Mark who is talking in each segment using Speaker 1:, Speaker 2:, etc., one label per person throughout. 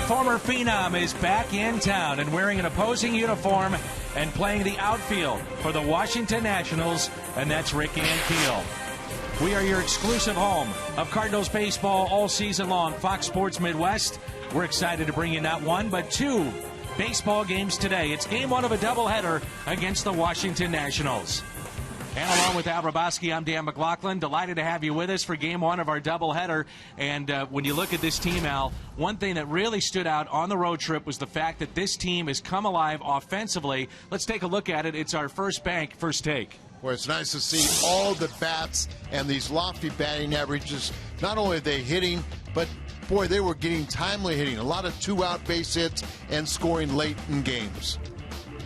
Speaker 1: former Phenom is back in town and wearing an opposing uniform and playing the outfield for the Washington Nationals, and that's Rick Ankiel. We are your exclusive home of Cardinals baseball all season long, Fox Sports Midwest. We're excited to bring you not one, but two baseball games today. It's game one of a doubleheader against the Washington Nationals. And along with Al Raboski, I'm Dan McLaughlin. Delighted to have you with us for game one of our doubleheader. And when you look at this team, Al, one thing that really stood out on the road trip was the fact that this team has come alive offensively. Let's take a look at it. It's our first take.
Speaker 2: Well, it's nice to see all the bats and these lofty batting averages. Not only are they hitting, but, boy, they were getting timely hitting. A lot of two-out base hits and scoring late in games.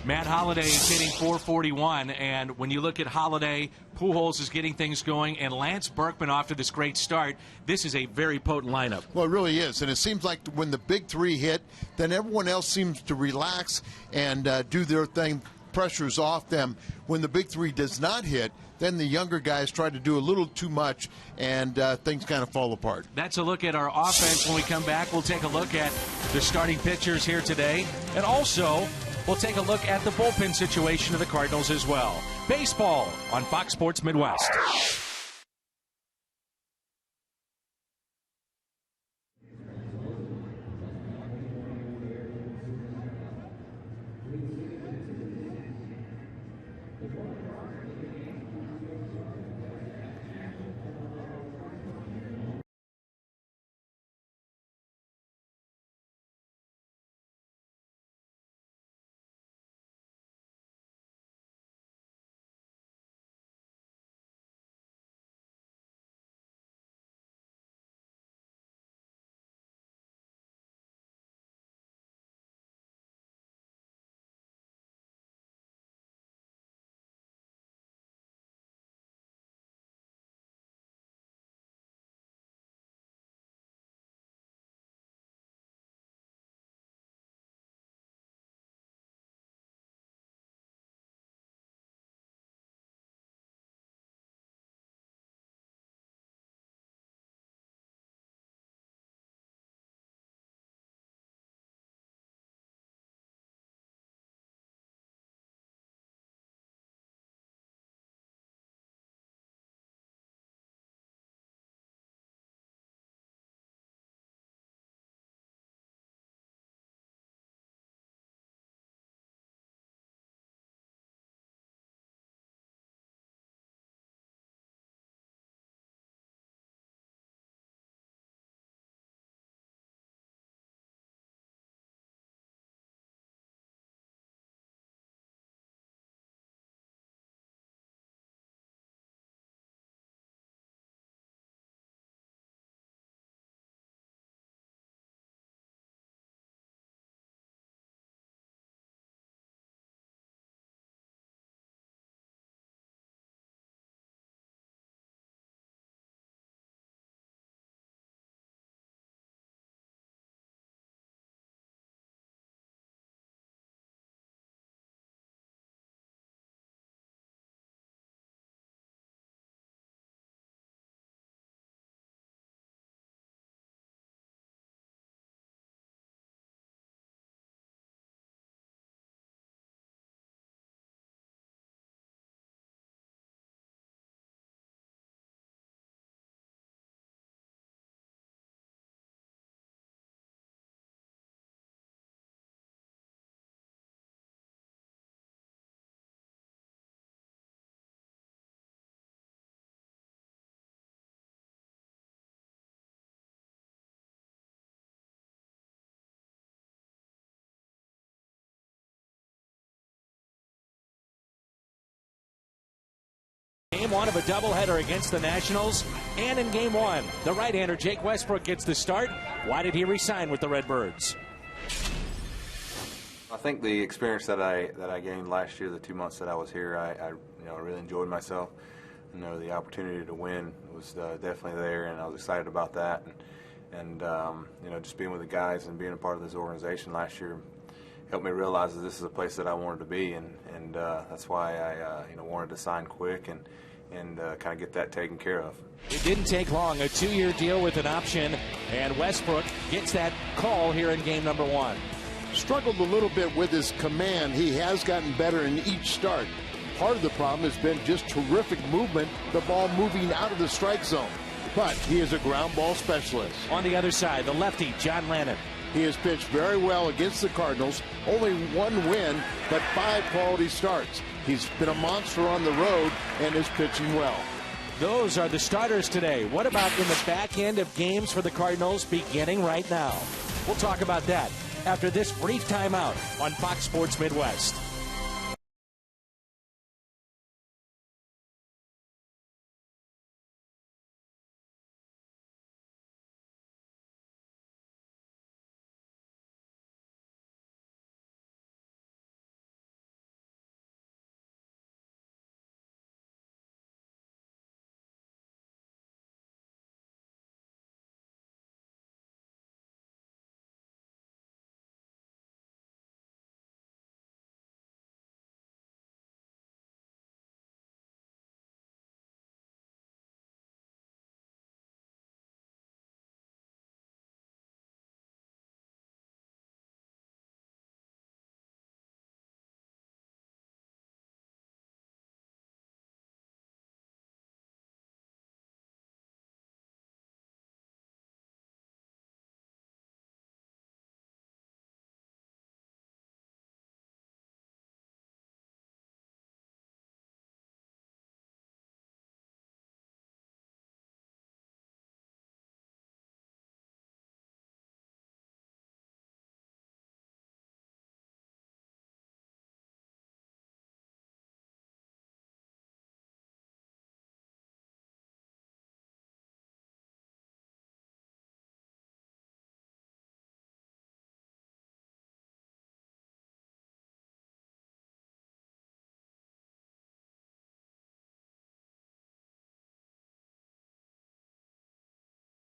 Speaker 1: Matt Holliday is hitting .441, and when you look at Holliday, Pujols is getting things going, and Lance Berkman off to this great start. This is a very potent lineup.
Speaker 2: Well, it really is, and it seems like when the big three hit, then everyone else seems to relax and do their thing. Pressure's off them. When the big three does not hit, then the younger guys try to do a little too much, and things kind of fall apart.
Speaker 1: That's a look at our offense. When we come back, we'll take a look at the starting pitchers here today, and also we'll take a look at the bullpen situation of the Cardinals as well. Baseball on Fox Sports Midwest. Game one of a doubleheader against the Nationals, and in game one, the right-hander Jake Westbrook gets the start. Why did he resign with the Redbirds?
Speaker 3: I think the experience that I gained last year, the 2 months that I was here, I really enjoyed myself. The opportunity to win was definitely there, and I was excited about that. And just being with the guys and being a part of this organization last year helped me realize that this is a place that I wanted to be, and that's why I wanted to sign quick kind of get that taken care of.
Speaker 1: It didn't take long. A 2-year deal with an option, and Westbrook gets that call here in game number 1.
Speaker 2: Struggled a little bit with his command. He has gotten better in each start. Part of the problem has been just terrific movement, the ball moving out of the strike zone. But he is a ground ball specialist.
Speaker 1: On the other side, the lefty, John Lennon.
Speaker 2: He has pitched very well against the Cardinals. Only 1 win, but 5 quality starts. He's been a monster on the road and is pitching well.
Speaker 1: Those are the starters today. What about in the back end of games for the Cardinals beginning right now? We'll talk about that after this brief timeout on Fox Sports Midwest.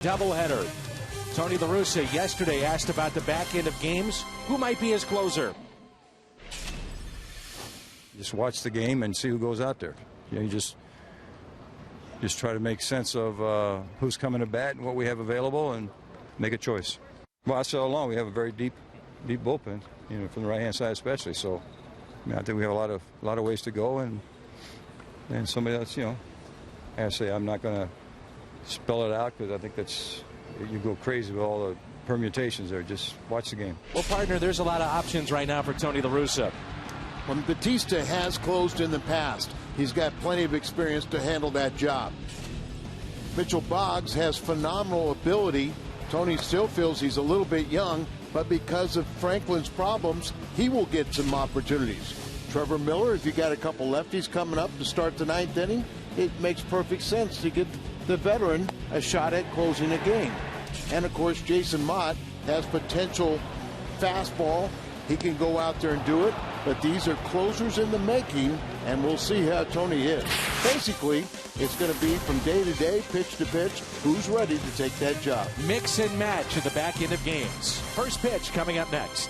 Speaker 1: Doubleheader. Tony La Russa yesterday asked about the back end of games. Who might be his closer?
Speaker 4: Just watch the game and see who goes out there. You just try to make sense of who's coming to bat and what we have available and make a choice. Well, I said all along we have a very deep bullpen, from the right-hand side especially. So, I think we have a lot of ways to go, and somebody else, I say I'm not going to spell it out because I think you go crazy with all the permutations there. Just watch the game.
Speaker 1: Well, partner, there's a lot of options right now for Tony La Russa.
Speaker 2: Well, Batista has closed in the past. He's got plenty of experience to handle that job. Mitchell Boggs has phenomenal ability. Tony still feels he's a little bit young, but because of Franklin's problems, he will get some opportunities. Trevor Miller, if you got a couple lefties coming up to start the 9th inning, it makes perfect sense to get the veteran a shot at closing a game. And of course, Jason Mott has potential fastball. He can go out there and do it, but these are closers in the making, and we'll see how Tony is. Basically, it's going to be from day to day, pitch to pitch, who's ready to take that job.
Speaker 1: Mix and match at the back end of games. First pitch coming up next.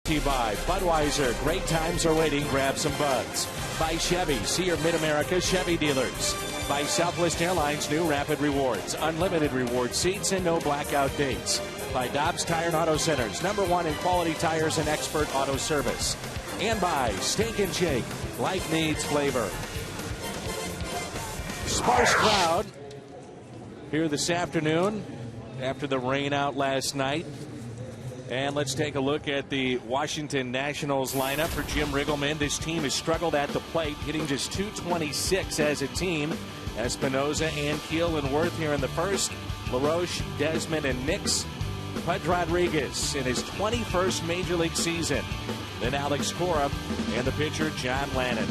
Speaker 1: By Budweiser, great times are waiting, grab some buds. By Chevy, see your Mid-America Chevy dealers. By Southwest Airlines, new Rapid Rewards, unlimited reward seats and no blackout dates. By Dobbs Tire and Auto Centers, #1 in quality tires and expert auto service. And by Steak and Shake, life needs flavor. Sparse crowd here this afternoon after the rain out last night. And let's take a look at the Washington Nationals lineup for Jim Riggleman. This team has struggled at the plate, hitting just .226 as a team. Espinoza, Ankiel, and Worth here in the first. LaRoche, Desmond, and Nix. Pudge Rodriguez in his 21st Major League season. Then Alex Cora and the pitcher John Lannon.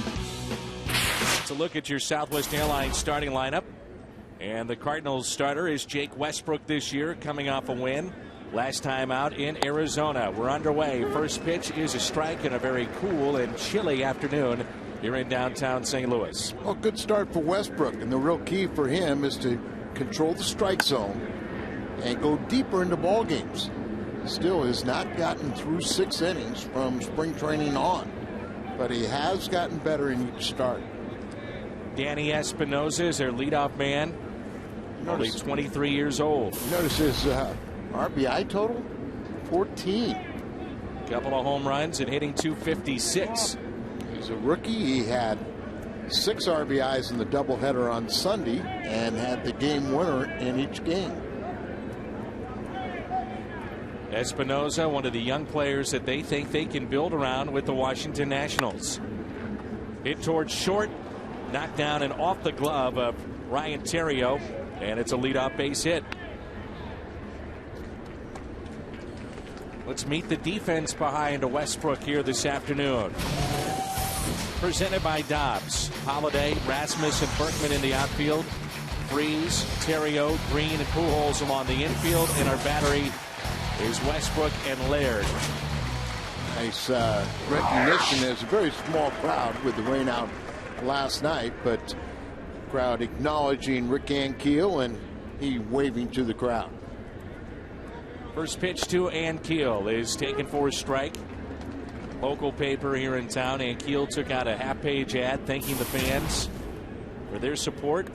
Speaker 1: Let's look at your Southwest Airlines starting lineup. And the Cardinals starter is Jake Westbrook this year, coming off a win last time out in Arizona. We're underway. First pitch is a strike in a very cool and chilly afternoon here in downtown St. Louis.
Speaker 2: Well, good start for Westbrook, and the real key for him is to control the strike zone and go deeper into ball games. Still has not gotten through 6 innings from spring training on, but he has gotten better in each start.
Speaker 1: Danny Espinoza is their leadoff man, only 23 years old.
Speaker 2: Notice his RBI total, 14.
Speaker 1: Couple of home runs and hitting .256.
Speaker 2: He's a rookie. He had 6 RBIs in the doubleheader on Sunday and had the game winner in each game.
Speaker 1: Espinoza, one of the young players that they think they can build around with the Washington Nationals. Hit towards short, knocked down and off the glove of Ryan Theriot, and it's a leadoff base hit. Let's meet the defense behind Westbrook here this afternoon. Presented by Dobbs. Holiday, Rasmus, and Berkman in the outfield. Freeze, Theriot, Green, and Pujols along the infield. And our battery is Westbrook and Laird.
Speaker 2: Nice recognition. There's a very small crowd with the rain out last night, but crowd acknowledging Rick Ankiel and he waving to the crowd.
Speaker 1: First pitch to Ankiel is taken for a strike. Local paper here in town, Ankiel took out a half-page ad thanking the fans for their support.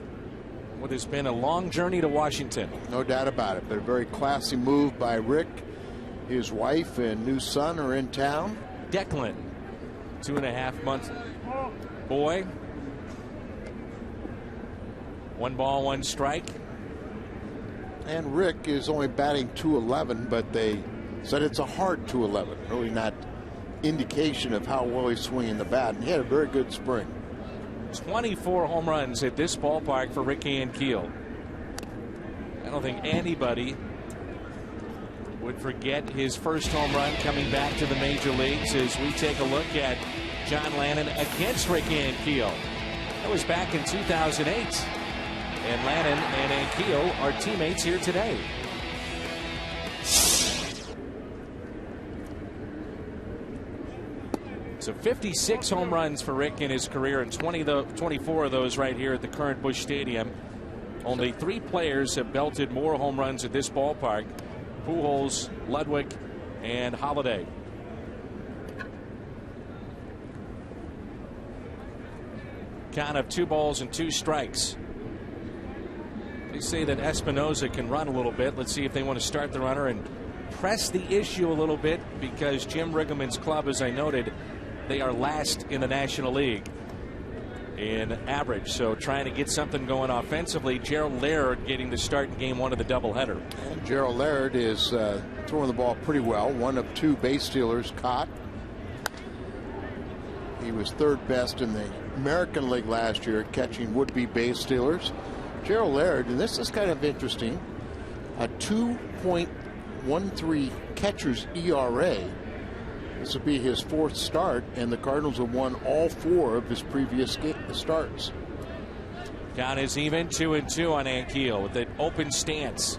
Speaker 1: What has been a long journey to Washington.
Speaker 2: No doubt about it, but a very classy move by Rick. His wife and new son are in town.
Speaker 1: Declan, 2.5-month boy. 1 ball, 1 strike.
Speaker 2: And Rick is only batting .211, but they said it's a hard .211. Really not indication of how well he's swinging the bat. And he had a very good spring.
Speaker 1: 24 home runs at this ballpark for Rick Ankiel. I don't think anybody would forget his first home run coming back to the major leagues as we take a look at John Lannon against Rick Ankiel. That was back in 2008. And Lannon and Ankiel are teammates here today. So 56 home runs for Rick in his career, and 24 of those right here at the current Busch Stadium. Only 3 players have belted more home runs at this ballpark: Pujols, Ludwig, and Holiday. Count of 2 balls and 2 strikes. They say that Espinoza can run a little bit. Let's see if they want to start the runner and press the issue a little bit, because Jim Riggleman's club, as I noted, they are last in the National League in average. So trying to get something going offensively. Gerald Laird getting the start in game 1 of the doubleheader.
Speaker 2: And Gerald Laird is throwing the ball pretty well. 1 of 2 base stealers caught. He was 3rd best in the American League last year, catching would-be base stealers. Gerald Laird, and this is kind of interesting, a 2.13 catcher's ERA. This will be his 4th start, and the Cardinals have won all 4 of his previous starts.
Speaker 1: Count is even, 2-2 on Ankiel with an open stance.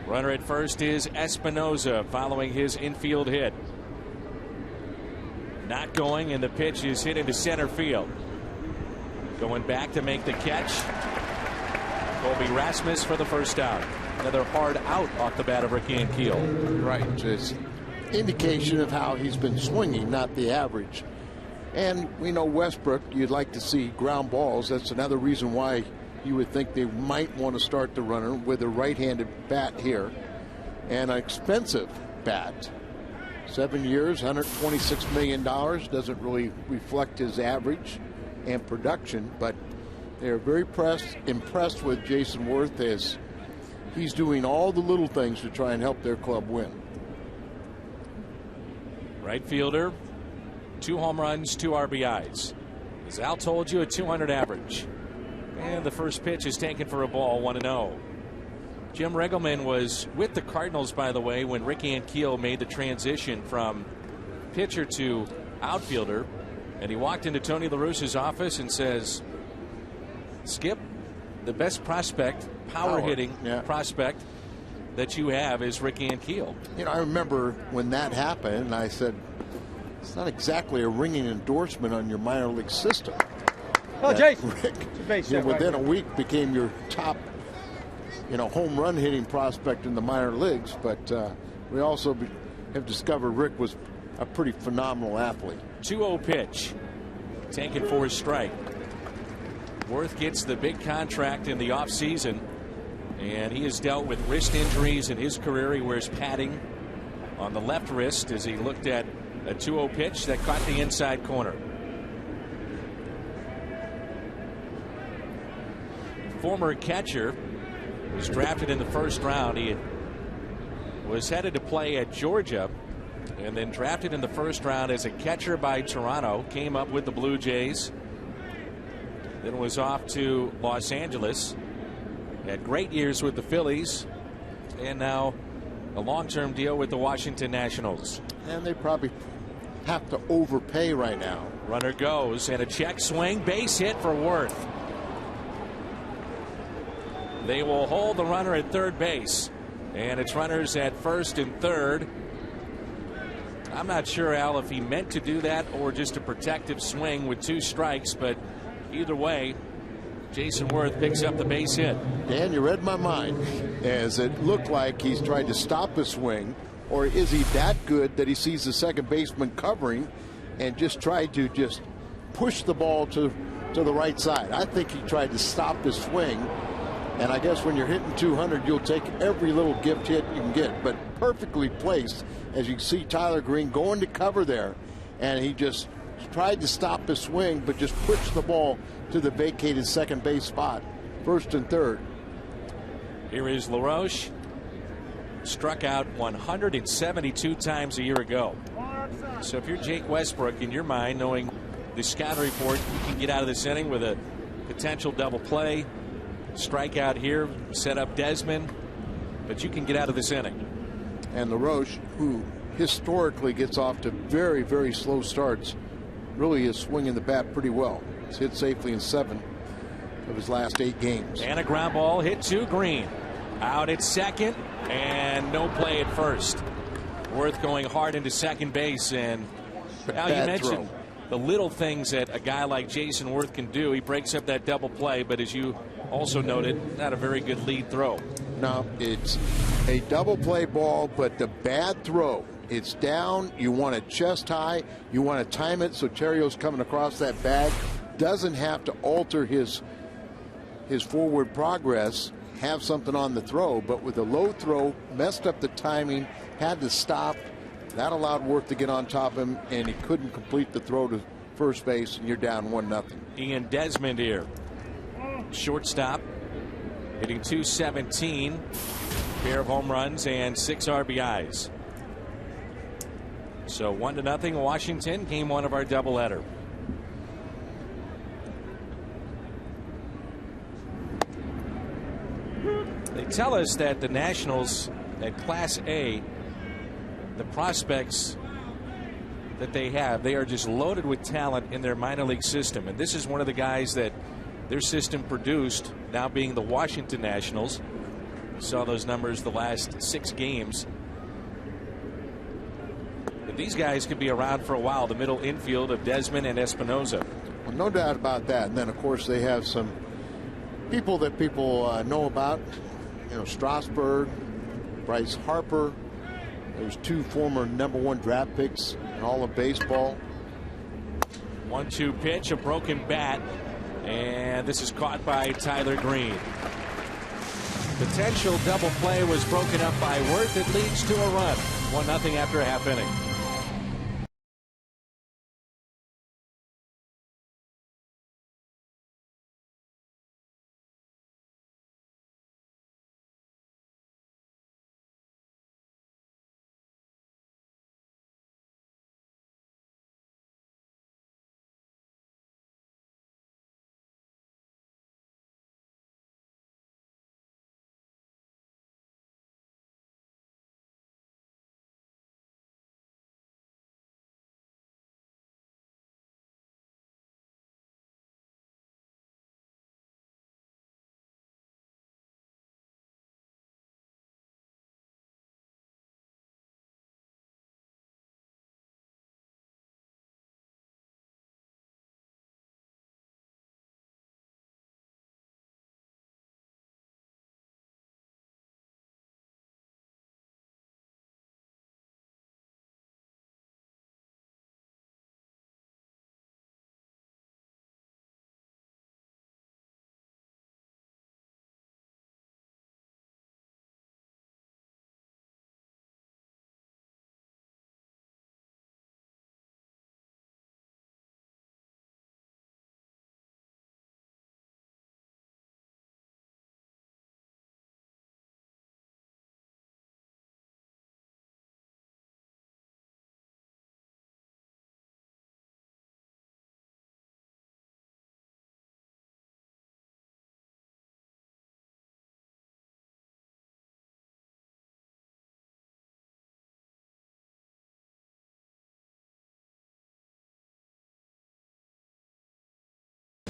Speaker 1: Runner at first is Espinoza following his infield hit. Not going, and the pitch is hit into center field. Going back to make the catch, Colby Rasmus for the first out. Another hard out off the bat of Rick Ankiel.
Speaker 2: Right. indication of how he's been swinging, not the average. And we know Westbrook, you'd like to see ground balls. That's another reason why you would think they might want to start the runner with a right-handed bat here. And an expensive bat. 7 years, $126 million. Doesn't really reflect his average and production, but they're very impressed with Jason Worth as he's doing all the little things to try and help their club win.
Speaker 1: Right fielder, 2 home runs, 2 RBIs. As Al told you, a 200 average. And the first pitch is taken for a ball, 1-0. Jim Riggleman was with the Cardinals, by the way, when Rick Ankiel made the transition from pitcher to outfielder. And he walked into Tony La Russa's office and says, Skip, the best prospect, power hitting prospect that you have is Rick Ankiel.
Speaker 2: You know, I remember when that happened, and I said, it's not exactly a ringing endorsement on your minor league system.
Speaker 5: Oh, Jason.
Speaker 2: Rick, within a week became your top, home run hitting prospect in the minor leagues. But we also have discovered Rick was a pretty phenomenal athlete.
Speaker 1: 2-0 pitch taken for a strike. Worth gets the big contract in the offseason, and he has dealt with wrist injuries in his career. He wears padding on the left wrist as he looked at a 2-0 pitch that caught the inside corner. Former catcher was drafted in the first round. He was headed to play at Georgia and then drafted in the first round as a catcher by Toronto. Came up with the Blue Jays. Then was off to Los Angeles. Had great years with the Phillies. And now a long-term deal with the Washington Nationals.
Speaker 2: And they probably have to overpay right now.
Speaker 1: Runner goes, and a check swing, base hit for Worth. They will hold the runner at third base. And it's runners at first and third. I'm not sure, Al, if he meant to do that or just a protective swing with 2 strikes, but either way, Jason Worth picks up the base hit.
Speaker 2: Dan, you read my mind, as it looked like he's tried to stop a swing, or is he that good that he sees the second baseman covering and just tried to push the ball to the right side? I think he tried to stop the swing, and I guess when you're hitting 200, you'll take every little gift hit you can get, but perfectly placed, as you see Tyler Green going to cover there, and he just tried to stop the swing, but just pushed the ball to the vacated second base spot, first and third.
Speaker 1: Here is LaRoche. Struck out 172 times a year ago. So if you're Jake Westbrook, in your mind, knowing the scouting report, you can get out of this inning with a potential double play, strikeout here, set up Desmond, but you can get out of this inning.
Speaker 2: And LaRoche, who historically gets off to very, very slow starts, really is swinging the bat pretty well. He's hit safely in 7 of his last 8 games.
Speaker 1: And a ground ball hit to Green. Out at second, and no play at first. Worth going hard into second base, and now you mentioned the little things that a guy like Jason Worth can do. He breaks up that double play, but as you also noted, not a very good lead throw.
Speaker 2: No, it's a double play ball, but the bad throw. It's down. You want it chest high. You want to time it so Terrio's coming across that bag. Doesn't have to alter his forward progress, have something on the throw, but with a low throw, messed up the timing, had to stop. That allowed Worth to get on top of him, and he couldn't complete the throw to first base, and you're down 1-0.
Speaker 1: Ian Desmond here. Shortstop, hitting .217, pair of home runs and 6 RBIs. So 1-0 Washington, game 1 of our doubleheader. They tell us that the Nationals at Class A, the prospects that they have, they are just loaded with talent in their minor league system. And this is one of the guys that their system produced, now being the Washington Nationals. We saw those numbers the last 6 games. But these guys could be around for a while, the middle infield of Desmond and Espinoza.
Speaker 2: Well, no doubt about that. And then, of course, they have some people that people know about. You know, Strasburg, Bryce Harper, There's 2 former #1 draft picks in all of baseball.
Speaker 1: 1-2 pitch, a broken bat, and this is caught by Tyler Green. Potential double play was broken up by Worth. It leads to a run. 1-0 after a half inning.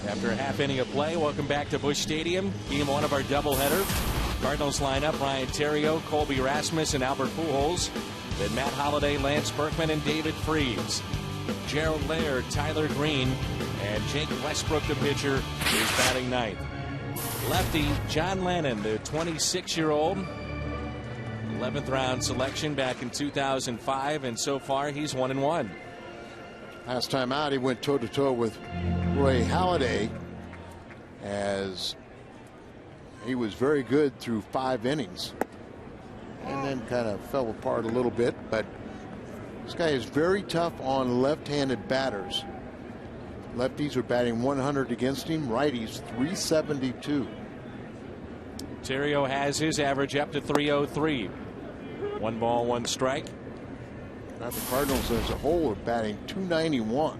Speaker 1: After a half inning of play, welcome back to Busch Stadium. Game 1 of our doubleheader. Cardinals lineup: Ryan Theriot, Colby Rasmus, and Albert Pujols. Then Matt Holliday, Lance Berkman, and David Freese. Gerald Laird, Tyler Green, and Jake Westbrook, the pitcher, is batting ninth. Lefty John Lennon, the 26-year-old, 11th round selection back in 2005, and so far he's 1-1.
Speaker 2: Last time out, he went toe-to-toe with Roy Halladay, as he was very good through 5 innings and then kind of fell apart a little bit. But this guy is very tough on left-handed batters. Lefties are batting 100 against him, righties 372.
Speaker 1: Theriot has his average up to 303. 1 ball, 1 strike.
Speaker 2: Now the Cardinals as a whole are batting 291.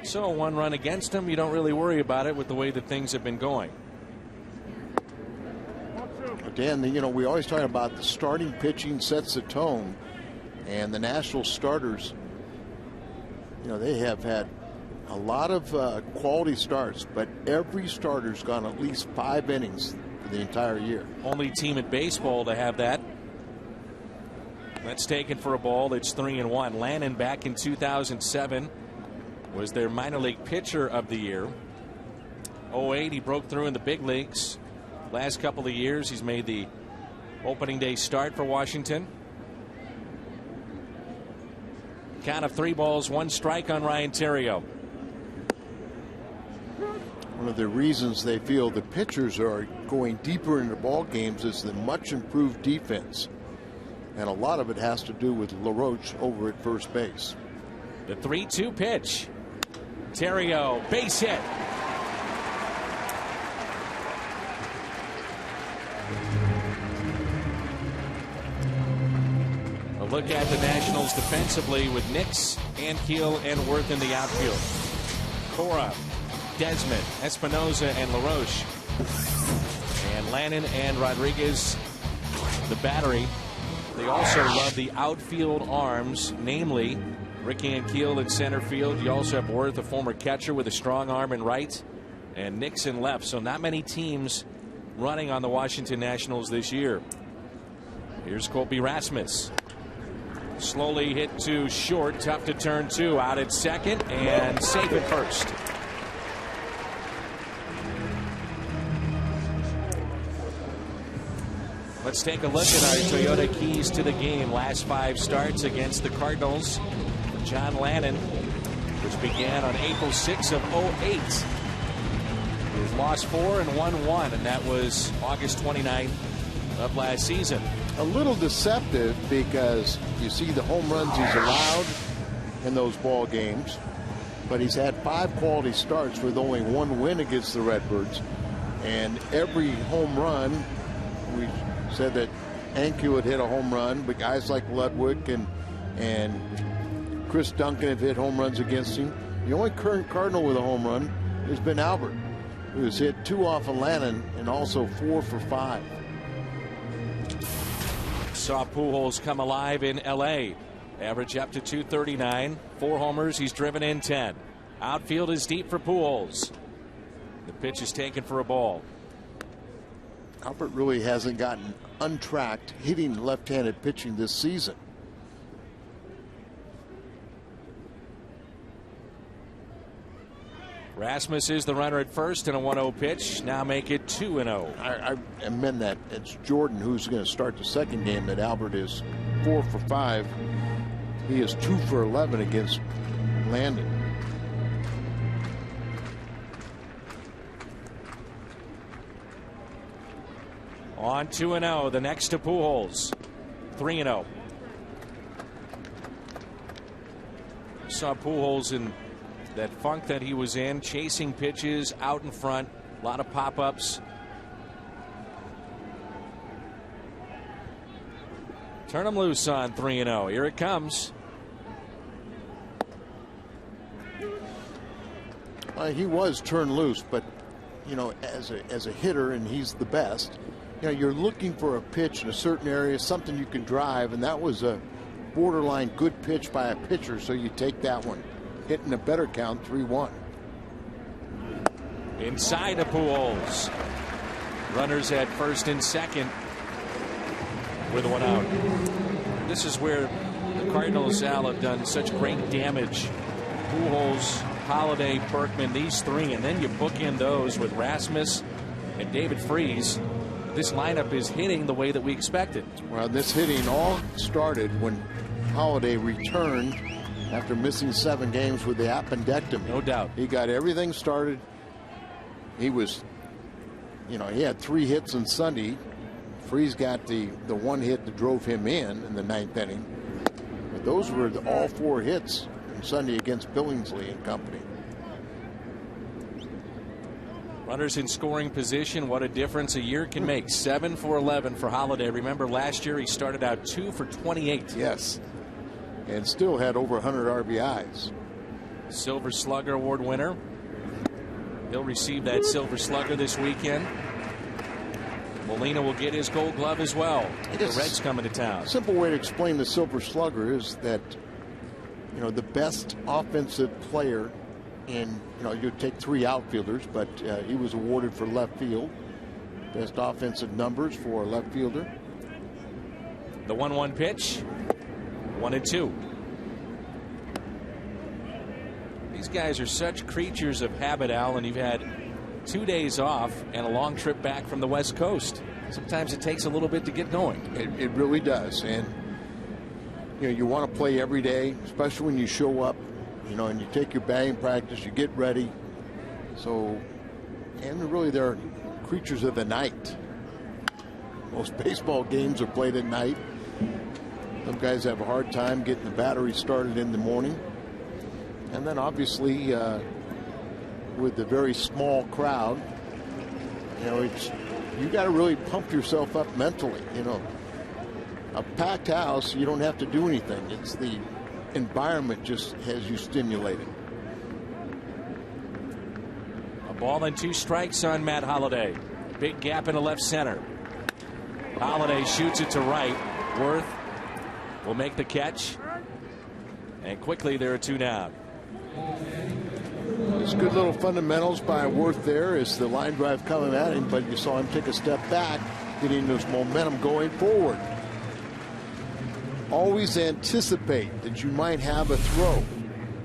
Speaker 1: So 1 run against him, you don't really worry about it with the way that things have been going.
Speaker 2: Dan, you know, we always talk about the starting pitching sets the tone, and the National starters, you know, they have had a lot of quality starts, but every starter's gone at least 5 innings for the entire year.
Speaker 1: Only team in baseball to have that. That's taken for a ball. It's 3-1. Lannon, back in 2007, was their minor league pitcher of the year. 2008, he broke through in the big leagues. Last couple of years, he's made the opening day start for Washington. Count of 3 balls, 1 strike on Ryan Theriot.
Speaker 2: One of the reasons they feel the pitchers are going deeper into ball games is the much improved defense. And a lot of it has to do with LaRoche over at first base.
Speaker 1: The 3-2 pitch. Theriot, base hit. A look at the Nationals defensively with Nix, Ankiel, and Worth in the outfield. Cora, Desmond, Espinoza, and LaRoche. And Lannon and Rodriguez, the battery. They also love the outfield arms, namely Ricky Ankiel in center field. You also have Worth, a former catcher with a strong arm in right, and Nix in left. So not many teams running on the Washington Nationals this year. Here's Colby Rasmus. Slowly hit to short, tough to turn to, out at second, and safe at first. Let's take a look at our Toyota keys to the game. Last 5 starts against the Cardinals. John Lannon, which began on April 6 of 08. He's lost 4 and won 1, and that was August 29th of last season.
Speaker 2: A little deceptive because you see the home runs he's allowed in those ball games, but he's had 5 quality starts with only 1 win against the Redbirds. And every home run, we said that Ankiel would hit a home run, but guys like Ludwig and Chris Duncan have hit home runs against him. The only current Cardinal with a home run has been Albert, who's hit 2 off of Lannon and also 4 for 5.
Speaker 1: Saw Pujols come alive in L.A. Average up to 239. 4 homers. He's driven in 10. Outfield is deep for Pujols. The pitch is taken for a ball.
Speaker 2: Albert really hasn't gotten untracked hitting left-handed pitching this season.
Speaker 1: Rasmus is the runner at first, and a 1-0 pitch. Now make it 2-0.
Speaker 2: I amend that. It's Jordan who's going to start the second game. That Albert is 4 for 5. He is 2 for 11 against Landon.
Speaker 1: On 2-0, the next to Pujols. 3-0. Saw Pujols in that funk that he was in, chasing pitches out in front, a lot of pop-ups. Turn him loose on 3-0. Here it comes.
Speaker 2: He was turned loose, but you know, as a hitter, and he's the best, you know, you're looking for a pitch in a certain area, something you can drive, and that was a borderline good pitch by a pitcher, so you take that one. Hitting a better count, 3-1.
Speaker 1: Inside of Pujols. Runners at first and second with 1 out. This is where the Cardinals, Al, have done such great damage. Pujols, Holiday, Berkman, these 3, and then you bookend those with Rasmus and David Freese. This lineup is hitting the way that we expected.
Speaker 2: Well, this hitting all started when Holiday returned after missing 7 games with the appendectomy.
Speaker 1: No doubt.
Speaker 2: He got everything started. He was, you know, he had 3 hits on Sunday. Freese got the 1 hit that drove him in the 9th inning. But those were all 4 hits on Sunday against Billingsley and company.
Speaker 1: Runners in scoring position, what a difference a year can make. 7 for 11 for Holiday. Remember last year he started out 2 for 28.
Speaker 2: Yes. And still had over 100 RBIs.
Speaker 1: Silver Slugger Award winner. He'll receive that Silver Slugger this weekend. Molina will get his Gold Glove as well. The Reds coming to town.
Speaker 2: A simple way to explain the Silver Slugger is that, you know, the best offensive player in, you know, you take 3 outfielders, but he was awarded for left field. Best offensive numbers for a left fielder.
Speaker 1: The 1-1 pitch. 1-2. These guys are such creatures of habit, Al, and you've had 2 days off and a long trip back from the West Coast. Sometimes it takes a little bit to get going.
Speaker 2: It really does. And, you know, you want to play every day, especially when you show up, you know, and you take your batting practice, you get ready. So, and really they're creatures of the night. Most baseball games are played at night. Some guys have a hard time getting the battery started in the morning. And then obviously with the very small crowd, you know, you got to really pump yourself up mentally. You know, a packed house, you don't have to do anything. It's the environment just has you stimulated.
Speaker 1: A ball and 2 strikes on Matt Holliday. Big gap in the left center. Holliday shoots it to right. Worth will make the catch, and quickly there are 2 down.
Speaker 2: It's good little fundamentals by Worth there as the line drive coming at him, but you saw him take a step back, getting this momentum going forward. Always anticipate that you might have a throw,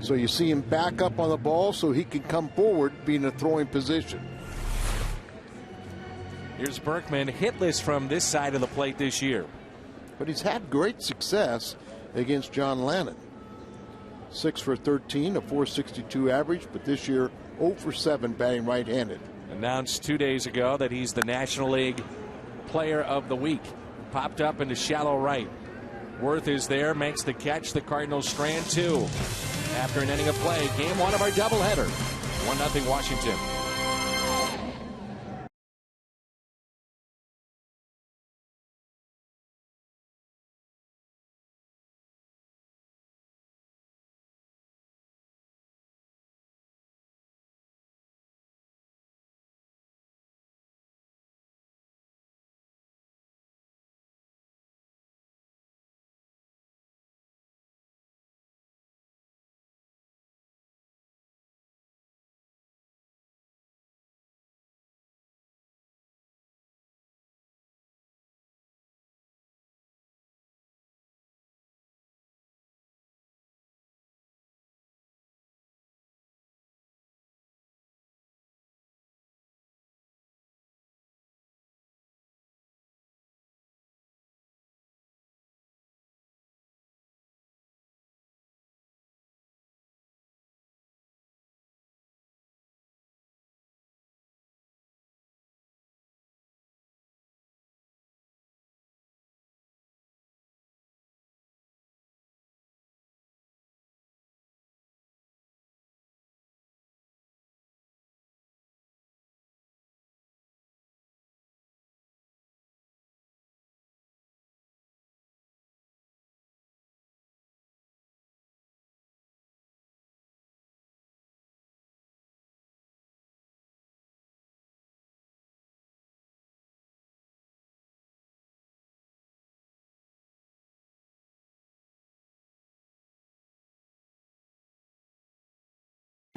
Speaker 2: so you see him back up on the ball so he can come forward, be in a throwing position.
Speaker 1: Here's Berkman, hitless from this side of the plate this year.
Speaker 2: But he's had great success against John Lannon. 6 for 13, a 462 average, but this year 0 for 7 batting right-handed.
Speaker 1: Announced 2 days ago that he's the National League Player of the Week. Popped up into shallow right. Worth is there, makes the catch. The Cardinals strand 2 after an inning of play. Game 1 of our doubleheader. 1-0 Washington.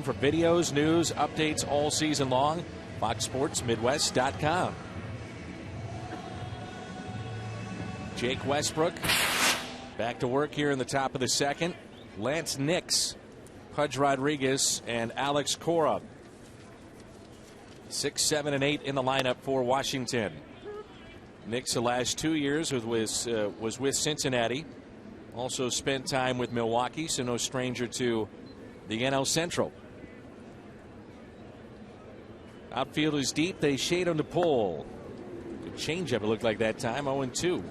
Speaker 1: For videos, news, updates all season long, FoxSportsMidwest.com. Jake Westbrook back to work here in the top of the second. Lance Nix, Pudge Rodriguez, and Alex Cora. 6, 7, and 8 in the lineup for Washington. Nix the last 2 years was with Cincinnati. Also spent time with Milwaukee, so no stranger to the NL Central. Outfield is deep. They shade on the pole. Good changeup, it looked like that time. 0-2.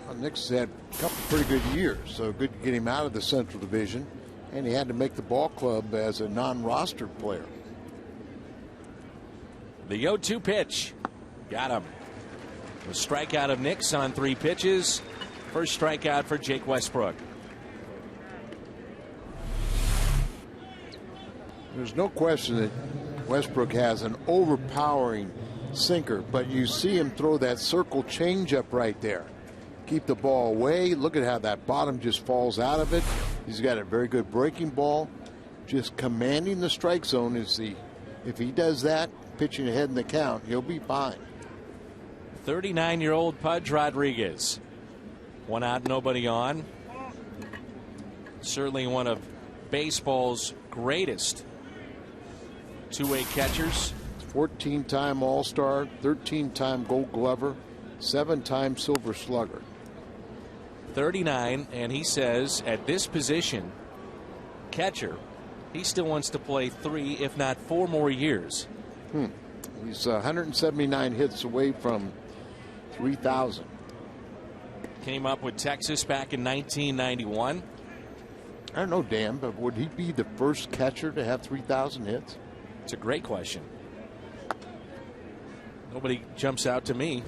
Speaker 2: Well, Nick's had a couple pretty good years, so good to get him out of the Central Division. And he had to make the ball club as a non-rostered player.
Speaker 1: The 0-2 pitch. Got him. A strikeout of Nix on 3 pitches. First strikeout for Jake Westbrook.
Speaker 2: There's no question that Westbrook has an overpowering sinker, but you see him throw that circle changeup right there. Keep the ball away. Look at how that bottom just falls out of it. He's got a very good breaking ball. Just commanding the strike zone is the, if he does that, pitching ahead in the count, he'll be fine.
Speaker 1: 39-year-old Pudge Rodriguez. 1 out, nobody on. Certainly one of baseball's greatest two-way catchers.
Speaker 2: 14-time All-Star, 13-time Gold Glover, 7-time Silver Slugger.
Speaker 1: 39, and he says at this position, catcher, he still wants to play 3, if not 4 more years.
Speaker 2: He's 179 hits away from 3,000.
Speaker 1: Came up with Texas back in 1991.
Speaker 2: I don't know, Dan, but would he be the first catcher to have 3,000 hits?
Speaker 1: It's a great question. Nobody jumps out to me.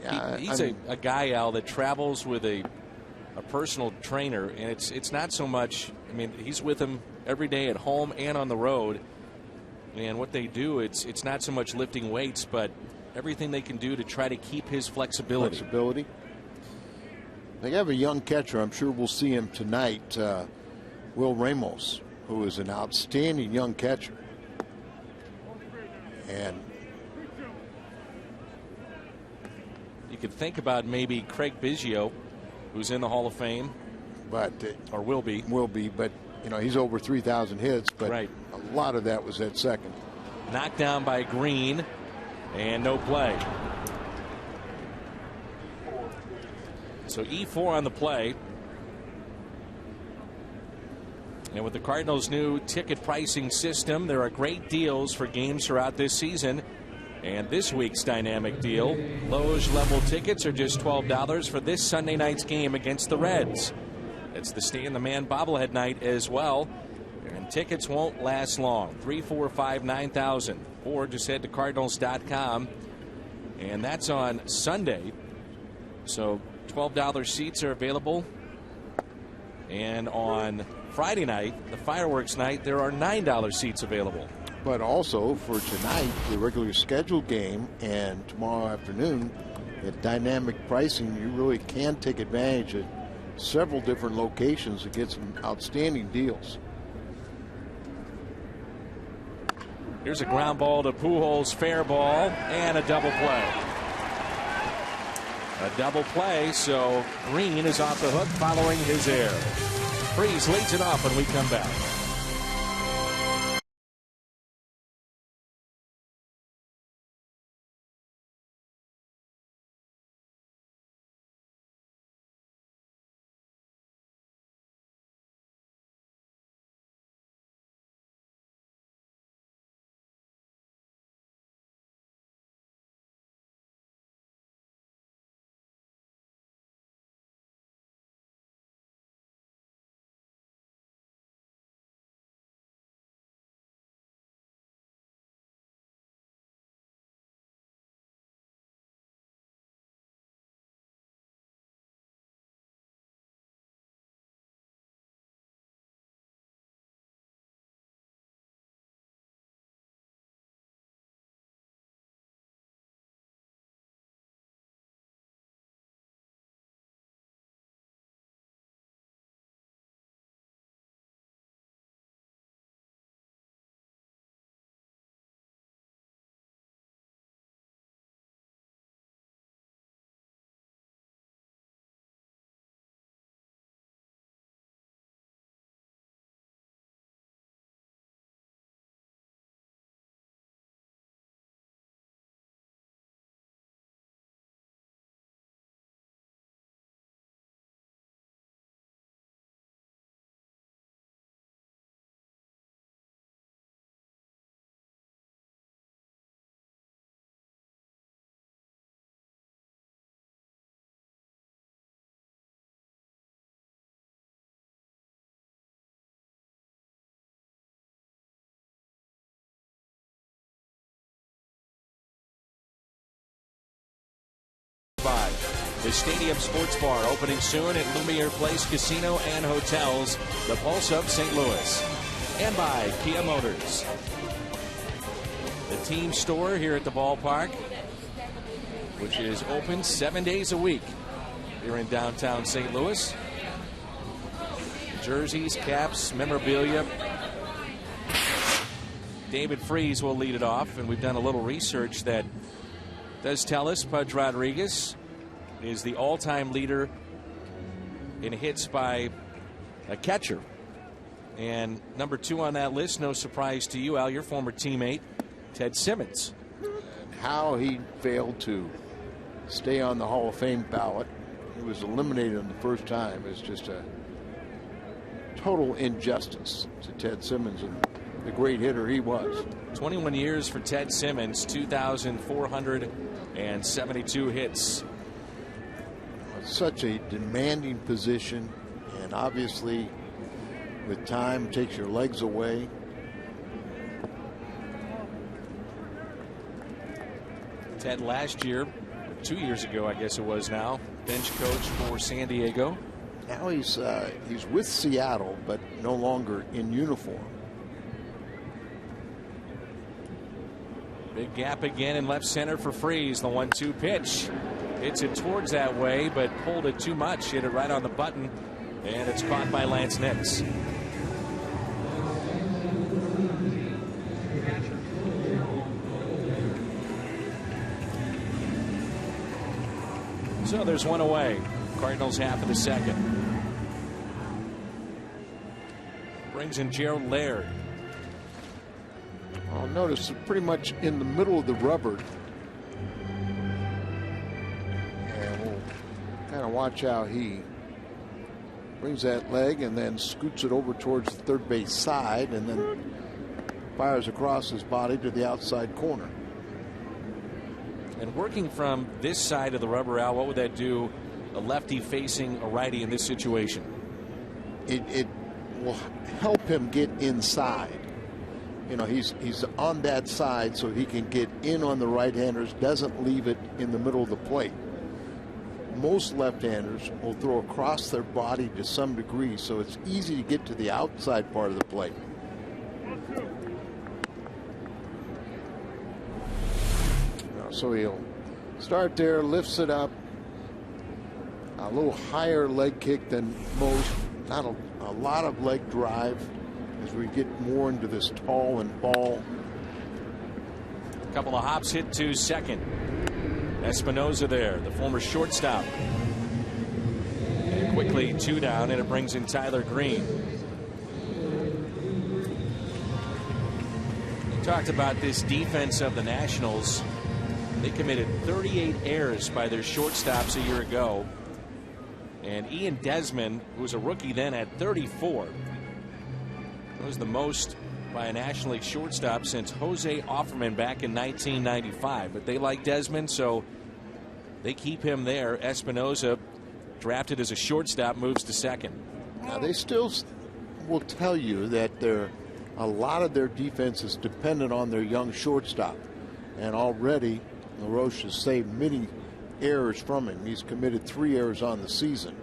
Speaker 2: Yeah,
Speaker 1: he's a guy, Al, that travels with a personal trainer, and it's not so much. I mean, he's with him every day at home and on the road. And what they do, it's not so much lifting weights, but everything they can do to try to keep his flexibility.
Speaker 2: They have a young catcher. I'm sure we'll see him tonight. Will Ramos, who is an outstanding young catcher. And
Speaker 1: you could think about maybe Craig Biggio, who's in the Hall of Fame.
Speaker 2: but
Speaker 5: or will be.
Speaker 2: But he's over 3,000 hits. But
Speaker 5: right.
Speaker 2: A lot of that was at second.
Speaker 5: Knocked down by Green, and no play. So E4 on the play. And with the Cardinals' new ticket pricing system, there are great deals for games throughout this season. And this week's dynamic deal, Loge level tickets are just $12 for this Sunday night's game against the Reds. It's the Stay in the Man bobblehead night as well. And tickets won't last long. 345-9000. Or just head to Cardinals.com. And that's on Sunday. So $12 seats are available. And on Friday night, the fireworks night, there are $9 seats available.
Speaker 2: But also for tonight, the regular scheduled game, and tomorrow afternoon, at dynamic pricing, you really can take advantage of several different locations to get some outstanding deals.
Speaker 5: Here's a ground ball to Pujols, fair ball, and a double play. A double play, so Green is off the hook following his error. Freese leads it off when we come back. The Stadium Sports Bar opening soon at Lumiere Place Casino and Hotels, the Pulse of St. Louis. And by Kia Motors. The team store here at the ballpark, which is open 7 days a week here in downtown St. Louis. Jerseys, caps, memorabilia. David Freese will lead it off, and we've done a little research that does tell us Pudge Rodriguez is the all-time leader in hits by a catcher. And number 2 on that list, no surprise to you, Al, your former teammate, Ted Simmons.
Speaker 2: And how he failed to stay on the Hall of Fame ballot. He was eliminated on the first time is just a total injustice to Ted Simmons and the great hitter he was.
Speaker 5: 21 years for Ted Simmons, 2,472 hits.
Speaker 2: Such a demanding position, and obviously with time takes your legs away.
Speaker 5: Ted last year, 2 years ago I guess it was now, bench coach for San Diego.
Speaker 2: Now he's with Seattle, but no longer in uniform.
Speaker 5: Big gap again in left center for Freese. The 1-2 pitch. Hits it towards that way, but pulled it too much. Hit it right on the button, and it's caught by Lance Nix. So there's one away. Cardinals half of the second. Brings in Gerald Laird.
Speaker 2: I'll notice pretty much in the middle of the rubber. And we'll kind of watch how he brings that leg and then scoots it over towards the third base side and then fires across his body to the outside corner.
Speaker 5: And working from this side of the rubber, Al, what would that do a lefty facing a righty in this situation?
Speaker 2: It will help him get inside. You know, he's on that side so he can get in on the right-handers, doesn't leave it in the middle of the plate. Most left-handers will throw across their body to some degree, so it's easy to get to the outside part of the plate. So he'll start there, lifts it up, a little higher leg kick than most, not a lot of leg drive as we get more into this tall and ball.
Speaker 5: A couple of hops hit to second. Espinosa there, the former shortstop. And quickly 2 down, and it brings in Tyler Green. We talked about this defense of the Nationals. They committed 38 errors by their shortstops a year ago. And Ian Desmond, who was a rookie then, had 34. That was the most by a National League shortstop since Jose Offerman back in 1995. But they like Desmond, so they keep him there. Espinosa, drafted as a shortstop, moves to second.
Speaker 2: Now they still will tell you that a lot of their defense is dependent on their young shortstop. And already LaRoche has saved many errors from him. He's committed 3 errors on the season,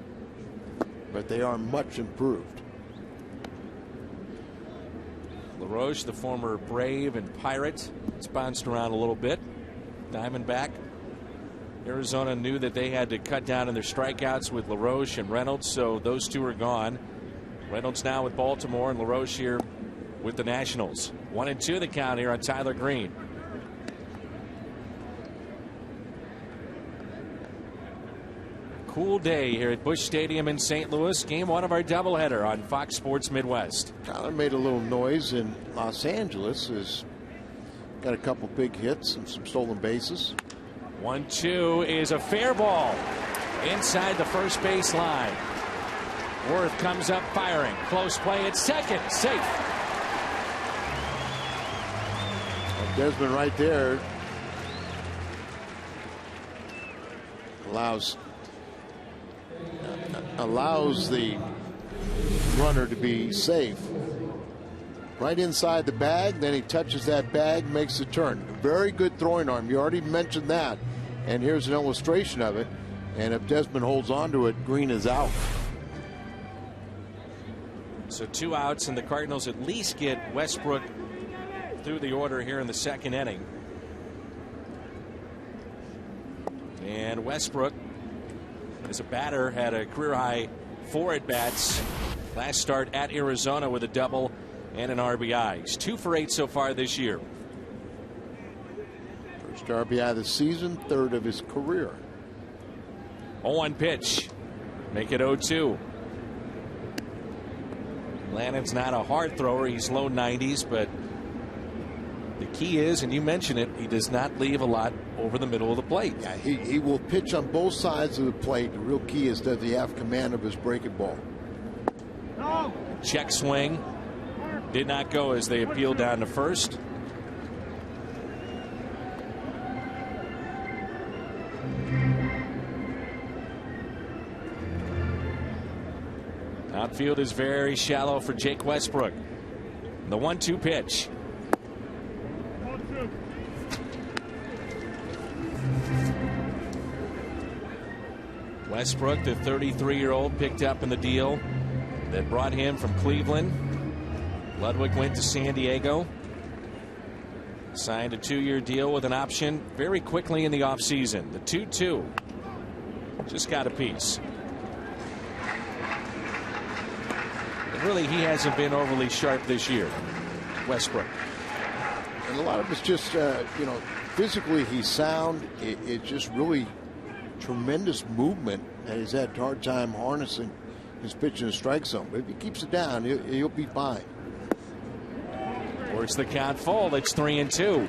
Speaker 2: but they are much improved.
Speaker 5: LaRoche, the former Brave and Pirate, it's bounced around a little bit. Diamondback. Arizona knew that they had to cut down on their strikeouts with LaRoche and Reynolds, so those two are gone. Reynolds now with Baltimore and LaRoche here with the Nationals. 1-2 the count here on Tyler Green. Cool day here at Busch Stadium in St. Louis. Game 1 of our doubleheader on Fox Sports Midwest.
Speaker 2: Tyler made a little noise in Los Angeles. Has got a couple big hits and some stolen bases.
Speaker 5: 1-2 is a fair ball inside the first base line. Worth comes up firing. Close play at second. Safe.
Speaker 2: Desmond right there allows the runner to be safe. Right inside the bag, then he touches that bag, makes the turn. Very good throwing arm. You already mentioned that. And here's an illustration of it. And if Desmond holds on to it, Green is out.
Speaker 5: So 2 outs, and the Cardinals at least get Westbrook through the order here in the second inning. And Westbrook, as a batter, had a career high 4 at-bats last start at Arizona with a double and an RBI. He's 2 for 8 so far this year.
Speaker 2: First RBI of the season, 3rd of his career.
Speaker 5: 0-1 pitch. Make it 0-2. Lannon's not a hard thrower. He's low 90s, but the key is, and you mentioned it, he does not leave a lot over the middle of the plate.
Speaker 2: Yeah, he will pitch on both sides of the plate. The real key is, does he have command of his breaking ball?
Speaker 5: Check swing. Did not go as they appealed down to first. Outfield is very shallow for Jake Westbrook. The 1-2 pitch. Westbrook, the 33-year-old, picked up in the deal that brought him from Cleveland. Ludwig went to San Diego. Signed a 2-year deal with an option very quickly in the offseason. The 2-2. Just got a piece. But really, he hasn't been overly sharp this year, Westbrook.
Speaker 2: And a lot of it's just, physically he's sound. It's just really tremendous movement, and he's had a hard time harnessing is pitching a strike zone. But if he keeps it down, he'll be fine.
Speaker 5: Works the count full. It's 3-2.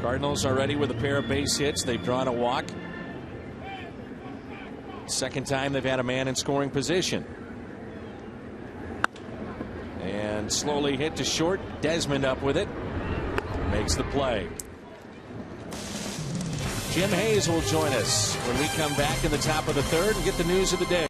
Speaker 5: Cardinals are ready with a pair of base hits. They've drawn a walk. Second time they've had a man in scoring position. And slowly hit to short. Desmond up with it. Makes the play. Jim Hayes will join us when we come back in the top of the third and get the news of the day.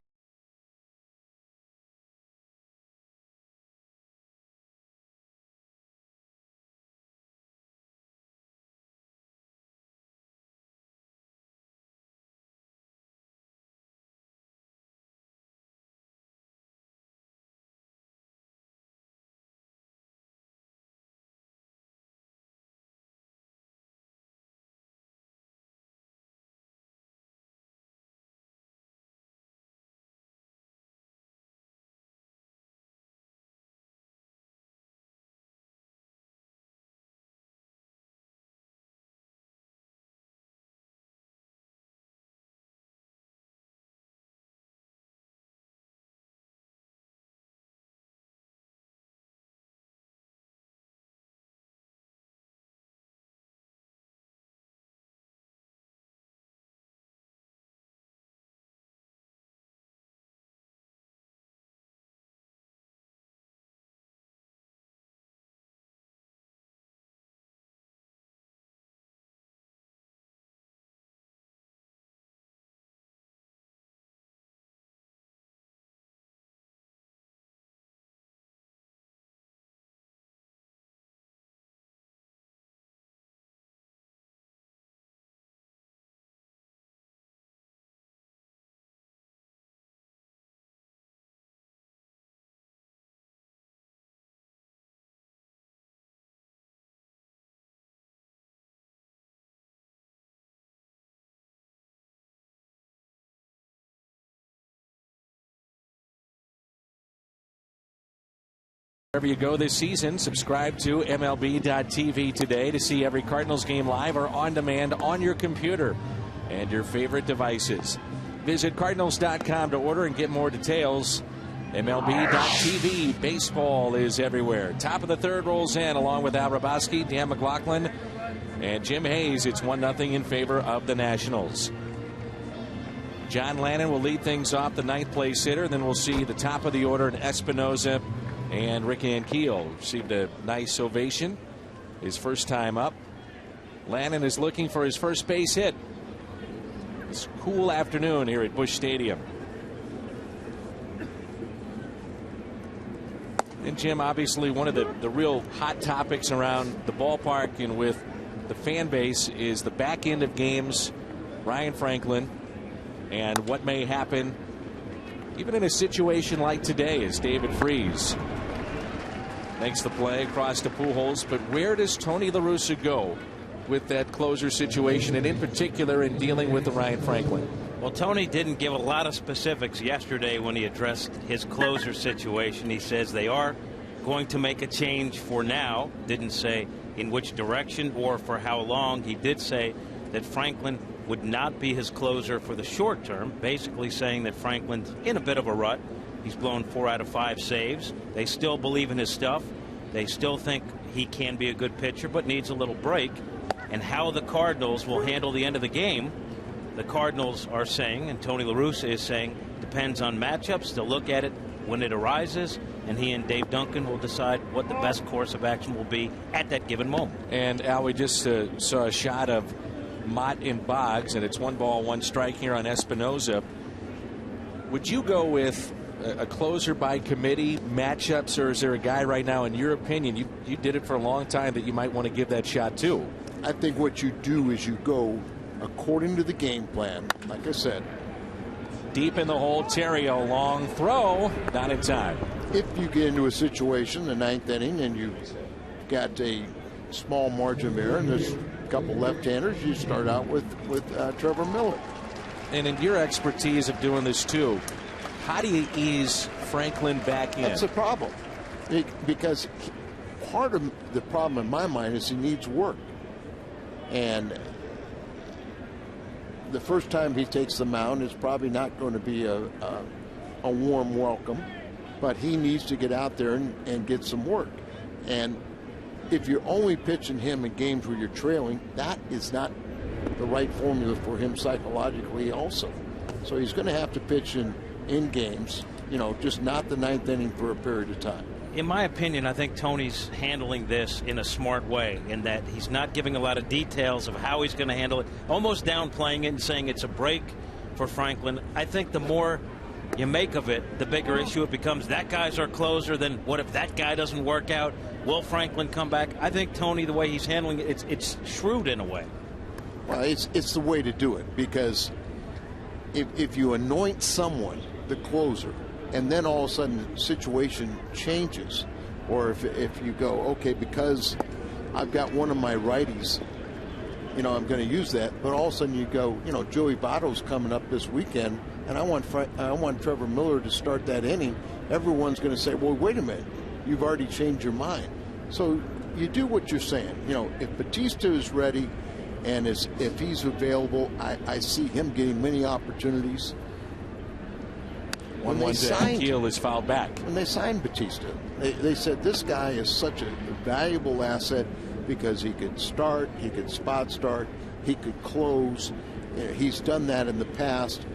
Speaker 5: Wherever you go this season, subscribe to MLB.tv today to see every Cardinals game live or on demand on your computer and your favorite devices. Visit Cardinals.com to order and get more details. MLB.tv, baseball is everywhere. Top of the third rolls in along with Al Hrabosky, Dan McLaughlin, and Jim Hayes. It's 1-0 in favor of the Nationals. John Lannon will lead things off, the ninth place hitter. Then we'll see the top of the order in Espinoza and Rick Ankiel. Received a nice ovation his first time up. Lannon is looking for his first base hit. It's a cool afternoon here at Busch Stadium. And Jim, obviously one of the real hot topics around the ballpark and with the fan base is the back end of games, Ryan Franklin, and what may happen even in a situation like today as David Freese makes the play across to Pujols. But where does Tony La Russa go with that closer situation, and in particular in dealing with the Ryan Franklin?
Speaker 6: Well, Tony didn't give a lot of specifics yesterday when he addressed his closer situation. He says they are going to make a change for now. Didn't say in which direction or for how long. He did say that Franklin would not be his closer for the short term, basically saying that Franklin's in a bit of a rut. He's blown 4 out of 5 saves. They still believe in his stuff. They still think he can be a good pitcher, but needs a little break. And how the Cardinals will handle the end of the game, the Cardinals are saying, and Tony La Russa is saying, depends on matchups. They'll look at it when it arises, and he and Dave Duncan will decide what the best course of action will be at that given moment.
Speaker 5: And Al, we just saw a shot of Mott and Boggs, and it's 1 ball, 1 strike here on Espinoza. Would you go with a closer by committee matchups, or is there a guy right now, in your opinion, you did it for a long time, that you might want to give that shot to?
Speaker 2: I think what you do is you go according to the game plan. Like I said,
Speaker 5: deep in the hole, Terrio, long throw, not in time.
Speaker 2: If you get into a situation, the 9th inning, and you've got a small margin of error and there's a couple left-handers, you start out with Trevor Miller.
Speaker 5: And in your expertise of doing this too, how do you ease Franklin back in?
Speaker 2: That's the problem, because part of the problem in my mind is he needs work. And
Speaker 7: the first time he takes the mound is probably not going to be a warm welcome, but he needs to get out there and get some work. And if you're only pitching him in games where you're trailing, that is not the right formula for him psychologically also. So he's going to have to pitch in games, just not the ninth inning for a period of time.
Speaker 6: In my opinion, I think Tony's handling this in a smart way, in that he's not giving a lot of details of how he's going to handle it, almost downplaying it and saying it's a break for Franklin. I think the more you make of it, the bigger issue it becomes. That guy's our closer. Then what if that guy doesn't work out? Will Franklin come back? I think Tony, the way he's handling it, it's shrewd in a way.
Speaker 7: Well, it's the way to do it, because if you anoint someone the closer, and then all of a sudden the situation changes, or if you go, okay, because I've got one of my righties, I'm going to use that, but all of a sudden you go, Joey Votto's coming up this weekend, and I want Trevor Miller to start that inning. Everyone's going to say, well, wait a minute, you've already changed your mind. So you do what you're saying. If Batista is ready and if he's available, I see him getting many opportunities.
Speaker 1: When Keel is fouled back.
Speaker 7: When they signed Batista, they said this guy is such a valuable asset because he could start, he could spot start, he could close. He's done that in the past.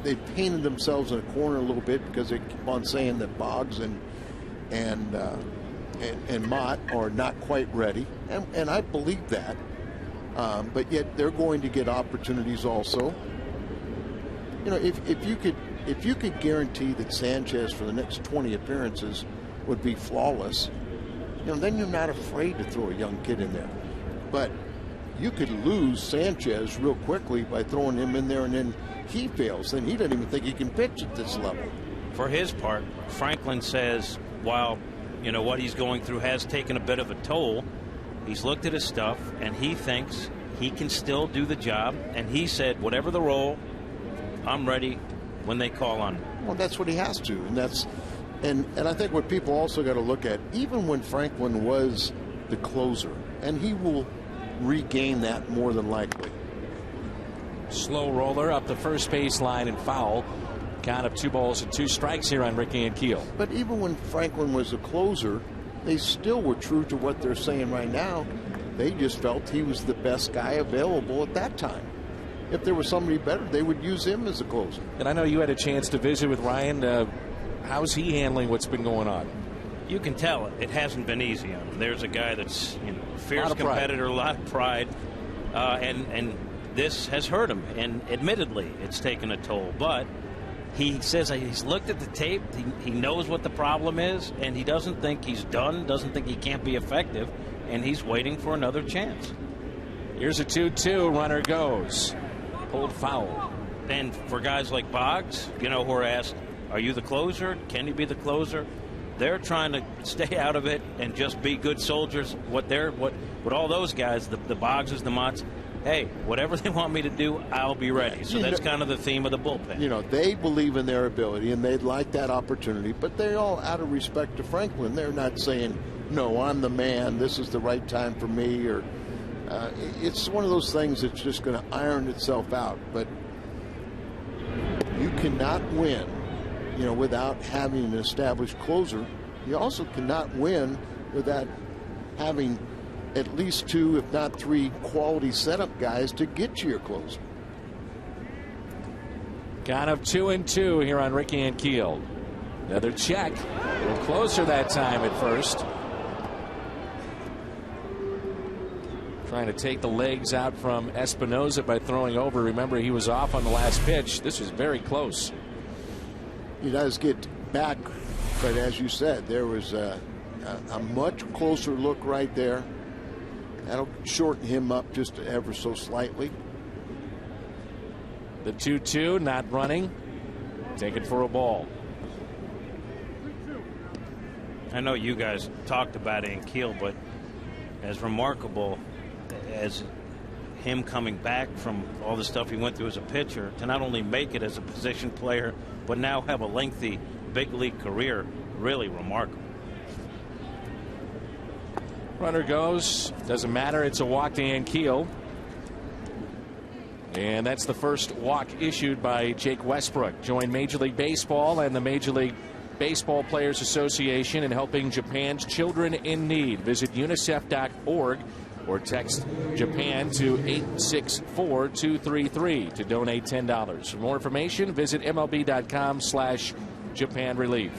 Speaker 7: They painted themselves in a corner a little bit because they keep on saying that Boggs and Mott are not quite ready, and I believe that. But yet they're going to get opportunities also. If you could guarantee that Sanchez for the next 20 appearances would be flawless, then you're not afraid to throw a young kid in there. But you could lose Sanchez real quickly by throwing him in there, and then he fails. Then he doesn't even think he can pitch at this level.
Speaker 6: For his part, Franklin says while what he's going through has taken a bit of a toll, he's looked at his stuff and he thinks he can still do the job. And he said, whatever the role, I'm ready when they call on me.
Speaker 7: Well, that's what he has to, and I think what people also got to look at, even when Franklin was the closer, and he will regain that more than likely.
Speaker 1: Slow roller up the first base line and foul. Count of 2 balls and 2 strikes here on Ricky and Keel.
Speaker 7: But even when Franklin was a closer, they still were true to what they're saying right now. They just felt he was the best guy available at that time. If there was somebody better, they would use him as a closer.
Speaker 1: And I know you had a chance to visit with Ryan. How's he handling what's been going on?
Speaker 6: You can tell it hasn't been easy on him. There's a guy that's a fierce competitor, a lot of pride, and this has hurt him. And admittedly, it's taken a toll. But he says he's looked at the tape. He knows what the problem is, and he doesn't think he's done, doesn't think he can't be effective, and he's waiting for another chance.
Speaker 1: Here's a 2-2. Runner goes. Pulled foul.
Speaker 6: And for guys like Boggs, who are asked, are you the closer? Can you be the closer? They're trying to stay out of it and just be good soldiers. What all those guys, the Boggses, the Motts, hey, whatever they want me to do, I'll be ready. So that's kind of the theme of the bullpen.
Speaker 7: They believe in their ability and they'd like that opportunity, but they all, out of respect to Franklin, they're not saying, no, I'm the man, this is the right time for me, or it's one of those things that's just going to iron itself out. But you cannot win, without having an established closer. You also cannot win without having at least 2, if not 3, quality setup guys to get you your closer.
Speaker 1: Count of 2-2 here on Ricky and Keel. Another check. A little closer that time at first. Trying to take the legs out from Espinoza by throwing over. Remember, he was off on the last pitch. This was very close.
Speaker 7: He does get back, but as you said, there was a much closer look right there. That'll shorten him up just ever so slightly.
Speaker 1: The 2-2, not running. Take it for a ball.
Speaker 6: I know you guys talked about it in Keel, but as remarkable as him coming back from all the stuff he went through as a pitcher, to not only make it as a position player, but now have a lengthy big league career, really remarkable.
Speaker 1: Runner goes. Doesn't matter. It's a walk to Ian Keel.
Speaker 5: And that's the first walk issued by Jake Westbrook. Join Major League Baseball and the Major League Baseball Players Association in helping Japan's children in need. Visit unicef.org or text Japan to 864-233 to donate $10. For more information, visit MLB.com/Japan Relief.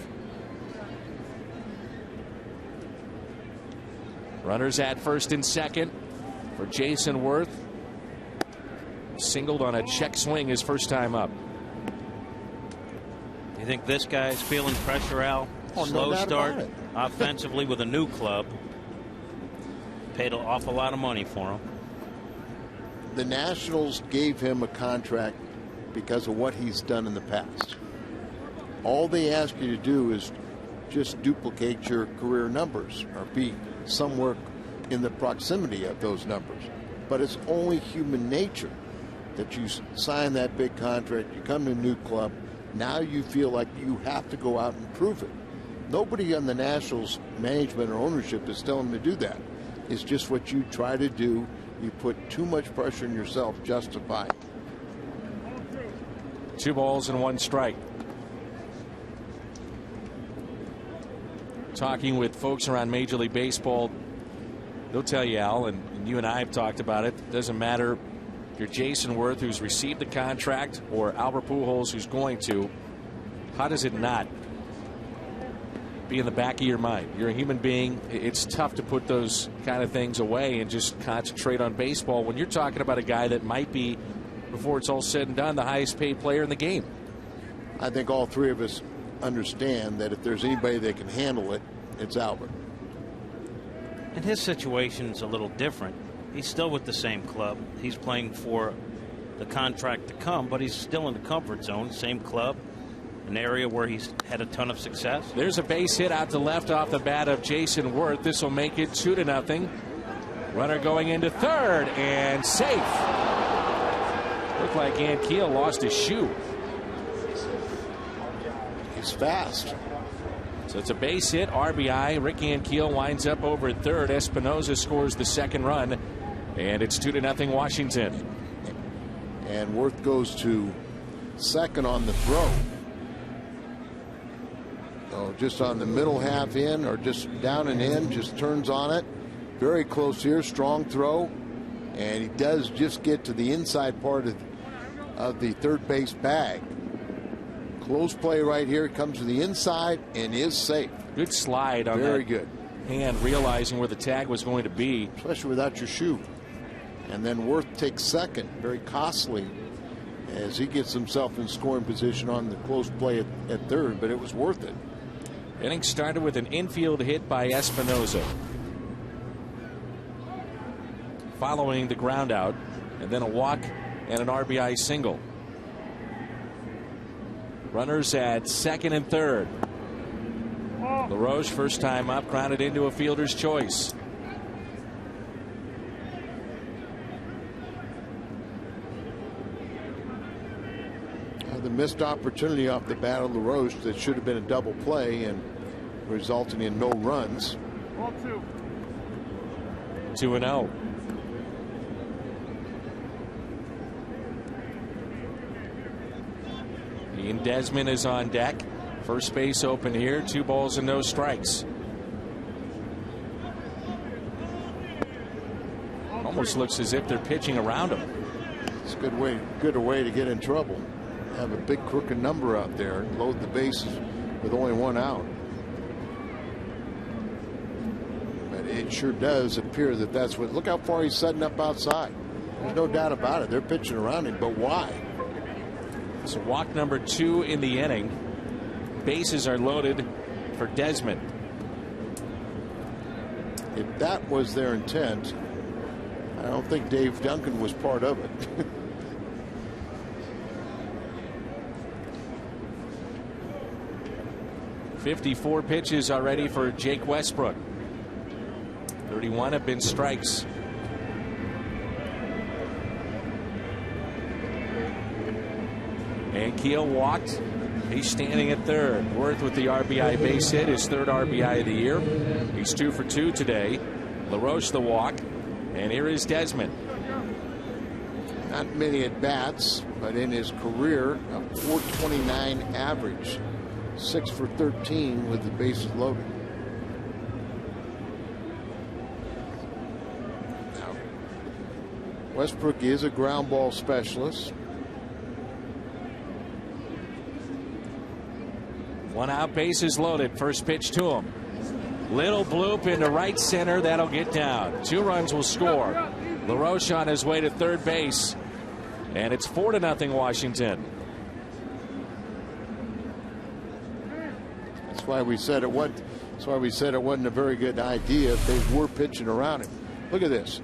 Speaker 5: Runners at first and second for Jason Worth. Singled on a check swing his first time up.
Speaker 6: You think this guy's feeling pressure, Al? Slow start offensively with a new club. Paid an awful lot of money for him.
Speaker 7: The Nationals gave him a contract because of what he's done in the past. All they ask you to do is just duplicate your career numbers or be somewhere in the proximity of those numbers. But it's only human nature that you sign that big contract, you come to a new club, now you feel like you have to go out and prove it. Nobody on the Nationals management or ownership is telling them to do that. It's just what you try to do. You put too much pressure on yourself, justify.
Speaker 5: 2 balls and 1 strike. Talking with folks around Major League Baseball, they'll tell you, Al, and you and I have talked about it, it doesn't matter if you're Jason Worth, who's received the contract, or Albert Pujols, who's going to. How does it not be in the back of your mind? You're a human being. It's tough to put those kind of things away and just concentrate on baseball when you're talking about a guy that might be, before it's all said and done, the highest paid player in the game.
Speaker 7: I think all three of us understand that if there's anybody that can handle it, it's Albert.
Speaker 6: And his situation's a little different. He's still with the same club. He's playing for the contract to come, but he's still in the comfort zone. Same club, an area where he's had a ton of success.
Speaker 5: There's a base hit out to left off the bat of Jason Worth. This will make it 2-0. Runner going into third and safe. Looked like Ankiel lost his shoe.
Speaker 7: He's fast.
Speaker 5: So it's a base hit, RBI. Rick Ankiel winds up over at third. Espinosa scores the second run, and it's 2-0 Washington.
Speaker 7: And Worth goes to second on the throw. So just on the middle half in, or just down and in, just turns on it. Very close here, strong throw, and he does just get to the inside part of the third base bag. Close play right here. Comes to the inside and is safe.
Speaker 5: Good slide on
Speaker 7: Very
Speaker 5: that
Speaker 7: good.
Speaker 5: hand, realizing where the tag was going to be.
Speaker 7: Especially without your shoe. And then Worth takes second. Very costly as he gets himself in scoring position on the close play at third, but it was worth it.
Speaker 5: Inning started with an infield hit by Espinosa, following the ground out, and then a walk and an RBI single. Runners at second and third. LaRoche, first time up, grounded into a fielder's choice.
Speaker 7: The missed opportunity off the bat of LaRoche that should have been a double play and resulting in no runs.
Speaker 5: 2-0. Ian Desmond is on deck. First base open here. 2 balls and no strikes. Almost looks as if they're pitching around him.
Speaker 7: It's a good way to get in trouble. Have a big crooked number out there and load the bases with only 1 out. But it sure does appear that that's what. Look how far he's setting up outside. There's no doubt about it. They're pitching around him, but why?
Speaker 5: So walk number 2 in the inning. Bases are loaded for Desmond.
Speaker 7: If that was their intent, I don't think Dave Duncan was part of it.
Speaker 5: 54 pitches already for Jake Westbrook. 31 have been strikes. And Keel walked. He's standing at third. Worth with the RBI base hit, his third RBI of the year. He's 2 for 2 today. LaRoche the walk. And here is Desmond.
Speaker 7: Not many at bats, but in his career, a .429 average, 6 for 13 with the bases loaded. Now, Westbrook is a ground ball specialist.
Speaker 5: One out, bases loaded. First pitch to him. Little bloop into right center. That'll get down. 2 runs will score. LaRoche on his way to third base. And it's 4-0 Washington.
Speaker 7: That's why we said it wasn't. That's why we said it wasn't a very good idea if they were pitching around him. Look at this.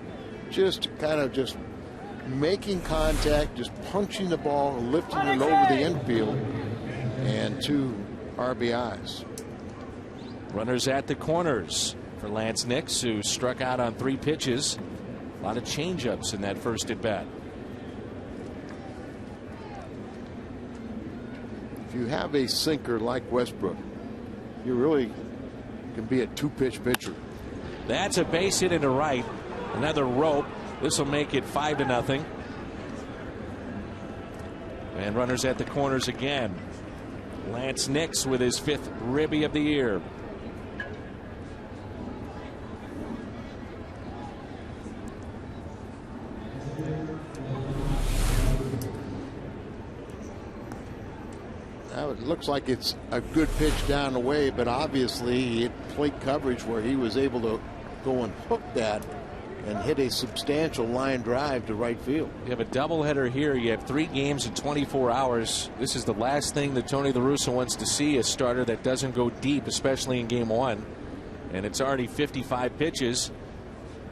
Speaker 7: Just kind of just making contact, just punching the ball, lifting it over the infield, and 2 RBIs.
Speaker 5: Runners at the corners for Lance Nix, who struck out on 3 pitches. A lot of changeups in that first at bat.
Speaker 7: If you have a sinker like Westbrook, you really can be a 2-pitch pitcher.
Speaker 5: That's a base hit into right. Another rope. This will make it 5-0. And runners at the corners again. Lance Nix with his 5th ribby of the year.
Speaker 7: Now it looks like it's a good pitch down the way, but obviously he hit plate coverage where he was able to go and hook that and hit a substantial line drive to right field.
Speaker 5: You have a doubleheader here. You have 3 games in 24 hours. This is the last thing that Tony La Russa wants to see, a starter that doesn't go deep, especially in game 1. And it's already 55 pitches.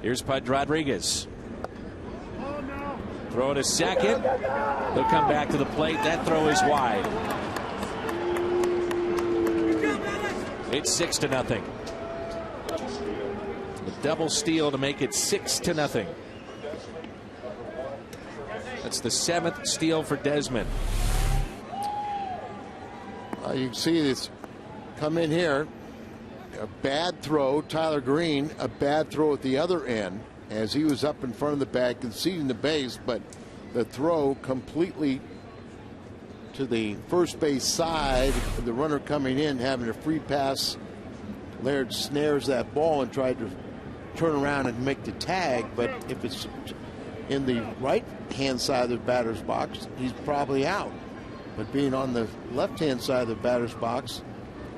Speaker 5: Here's Pudge Rodriguez. Throw to second. They'll come back to the plate. That throw is wide. It's 6-0. A double steal to make it 6-0. That's the 7th steal for Desmond.
Speaker 7: You can see this come in here. A bad throw. Tyler Green, a bad throw at the other end as he was up in front of the bag conceding the base, but the throw completely to the first base side. The runner coming in having a free pass. Laird snares that ball and tried to turn around and make the tag, but if it's in the right hand side of the batter's box, he's probably out. But being on the left hand side of the batter's box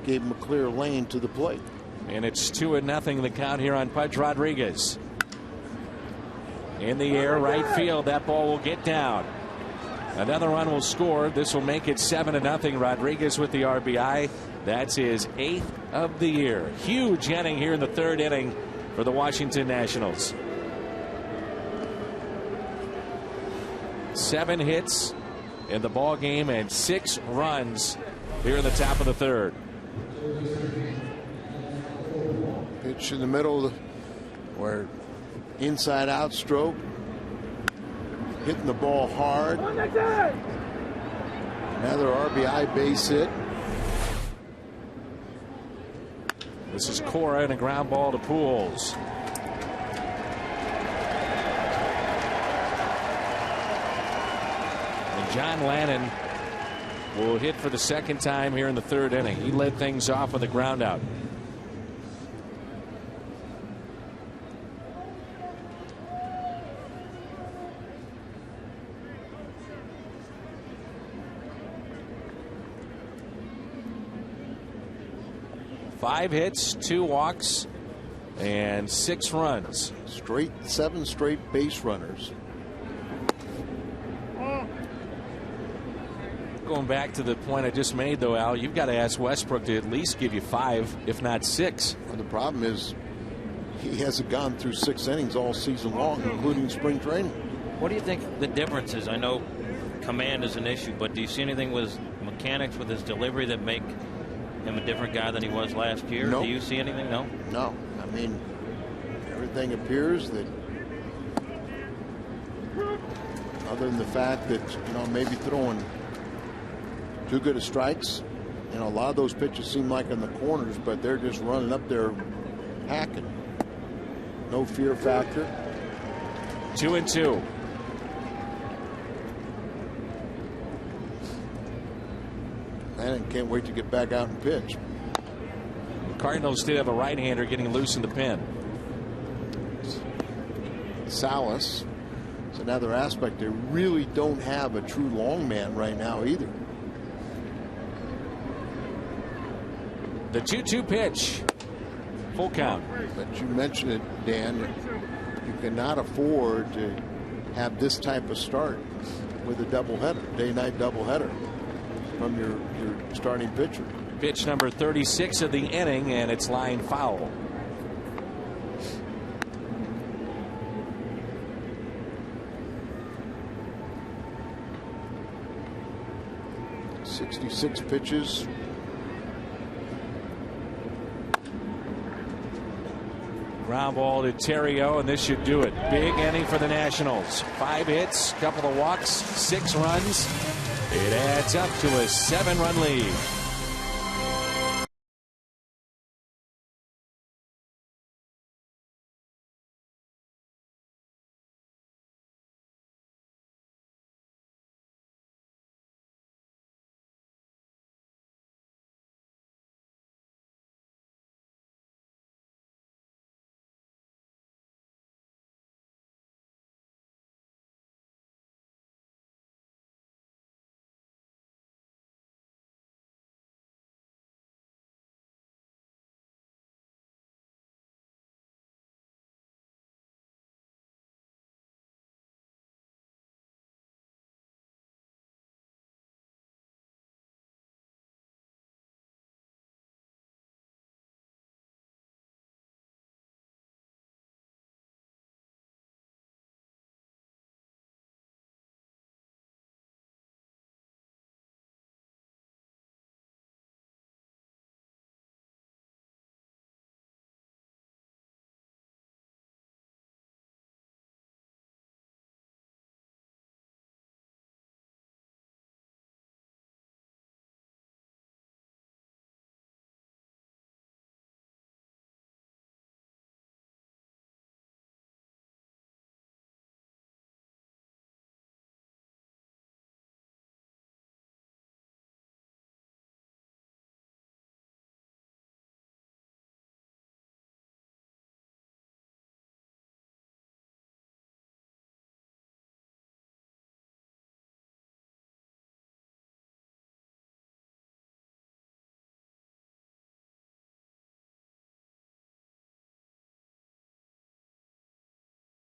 Speaker 7: gave him a clear lane to the plate.
Speaker 5: And it's 2-0 the count here on Pudge Rodriguez. In the air, right field. That ball will get down. Another run will score. This will make it 7-0. Rodriguez with the RBI. That's his 8th of the year. Huge inning here in the 3rd inning for the Washington Nationals. 7 hits in the ball game and 6 runs here in the top of the 3rd.
Speaker 7: Pitch in the middle where inside out stroke, hitting the ball hard. Another RBI base hit.
Speaker 5: This is Cora and a ground ball to Pujols. And John Lannon will hit for the 2nd time here in the 3rd inning. He led things off with a ground out. Five hits, 2 walks, and 6 runs.
Speaker 7: 7 straight base runners.
Speaker 5: Going back to the point I just made, though, Al, you've got to ask Westbrook to at least give you 5, if not 6.
Speaker 7: Well, the problem is he hasn't gone through 6 innings all season long, including spring training.
Speaker 6: What do you think the difference is? I know command is an issue, but do you see anything with mechanics with his delivery that make him a different guy than he was last year?
Speaker 7: No.
Speaker 6: Do you see anything? No.
Speaker 7: No. I mean, everything appears that, other than the fact that, maybe throwing too good of strikes, a lot of those pitches seem like in the corners, but they're just running up there hacking. No fear factor.
Speaker 5: 2-2.
Speaker 7: Man, can't wait to get back out and pitch.
Speaker 5: The Cardinals did have a right-hander getting loose in the pen.
Speaker 7: Salas. It's another aspect. They really don't have a true long man right now either.
Speaker 5: The 2-2 pitch. Full count.
Speaker 7: But you mentioned it, Dan. You cannot afford to have this type of start with a doubleheader, day-night doubleheader from your starting pitcher.
Speaker 5: Pitch number 36 of the inning, and it's line foul.
Speaker 7: Six pitches.
Speaker 5: Ground ball to Terrio, and this should do it. Big inning for the Nationals. 5 hits, couple of walks, 6 runs. It adds up to a 7-run lead.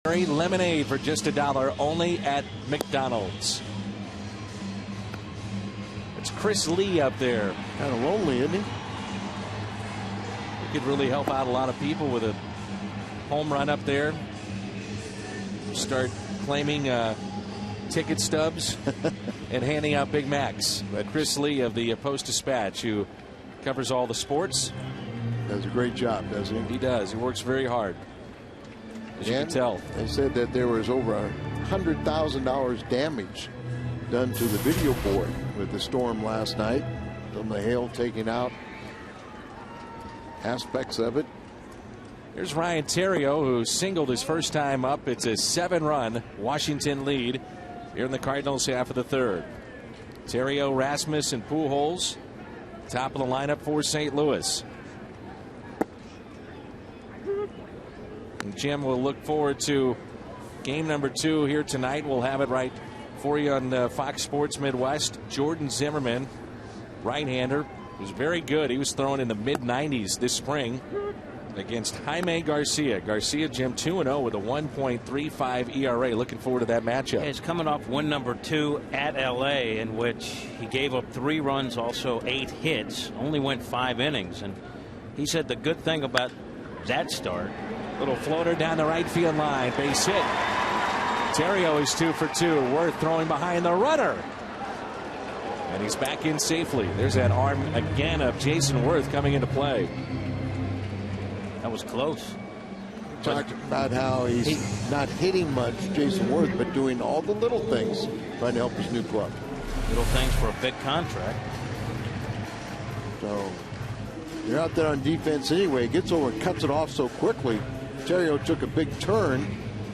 Speaker 5: Lemonade for just $1 only at McDonald's. It's Chris Lee up there.
Speaker 7: Kind of lonely, isn't he?
Speaker 5: He could really help out a lot of people with a home run up there. Start claiming ticket stubs and handing out Big Macs. But Chris Lee of the Post-Dispatch, who covers all the sports,
Speaker 7: does a great job, doesn't he?
Speaker 5: He does. He works very hard. As you can tell.
Speaker 7: They said that there was over $100,000 damage done to the video board with the storm last night from the hail taking out aspects of it.
Speaker 5: Here's Ryan Terrio, who singled his first time up. It's a 7-run Washington lead here in the Cardinals half of the third. Terrio, Rasmus, and Pujols top of the lineup for St. Louis. And Jim will look forward to game number 2 here tonight. We'll have it right for you on Fox Sports Midwest. Jordan Zimmerman, right-hander, was very good. He was throwing in the mid-90s this spring against Jaime Garcia. Garcia, Jim, 2-0 with a 1.35 ERA. Looking forward to that matchup.
Speaker 6: He's coming off win number 2 at L.A., in which he gave up 3 runs, also 8 hits, only went 5 innings. And he said the good thing about that start,
Speaker 5: little floater down the right field line, base hit. Terrio is 2 for 2. Worth throwing behind the runner, and he's back in safely. There's that arm again of Jason Worth coming into play.
Speaker 6: That was close.
Speaker 7: Talked about how he's not hitting much, Jason Worth, but doing all the little things trying to help his new club.
Speaker 6: Little things for a big contract.
Speaker 7: So you're out there on defense anyway. Gets over and cuts it off so quickly. Terrio took a big turn.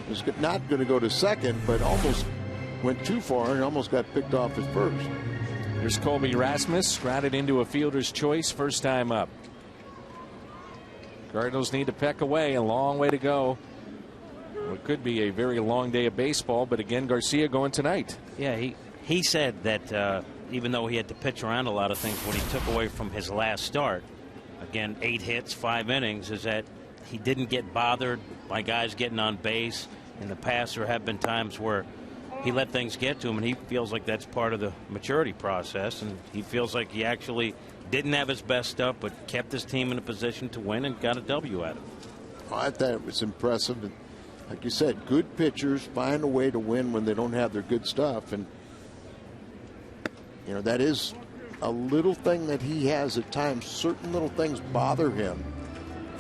Speaker 7: Was not going to go to second, but almost went too far and almost got picked off at first.
Speaker 5: Here's Colby Rasmus, grounded into a fielder's choice, first time up. Cardinals need to peck away, a long way to go. It could be a very long day of baseball, but again, Garcia going tonight.
Speaker 6: Yeah, he said that even though he had to pitch around a lot of things, what he took away from his last start, again, 8 hits, 5 innings, is that he didn't get bothered by guys getting on base. In the past, there have been times where he let things get to him, and he feels like that's part of the maturity process, and he feels like he actually didn't have his best stuff, but kept his team in a position to win and got a W out of it.
Speaker 7: Oh, I thought it was impressive. And like you said, good pitchers find a way to win when they don't have their good stuff, and that is a little thing that he has at times. Certain little things bother him,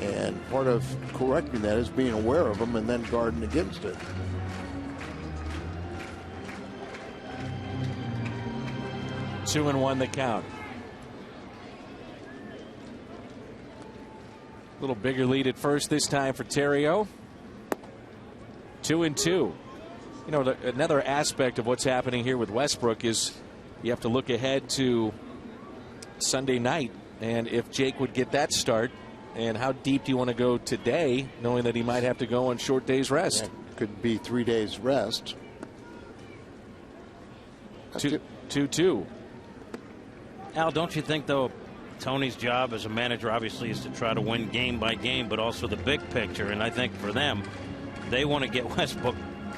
Speaker 7: and part of correcting that is being aware of them and then guarding against it.
Speaker 5: Two and one the count. A little bigger lead at first this time for Terrio. 2-2. Another aspect of what's happening here with Westbrook is you have to look ahead to Sunday night, and if Jake would get that start, and how deep do you want to go today, knowing that he might have to go on short days rest?
Speaker 7: That could be 3 days rest.
Speaker 5: 2-2.
Speaker 6: Al, don't you think, though, Tony's job as a manager obviously is to try to win game by game, but also the big picture? And I think for them, they want to get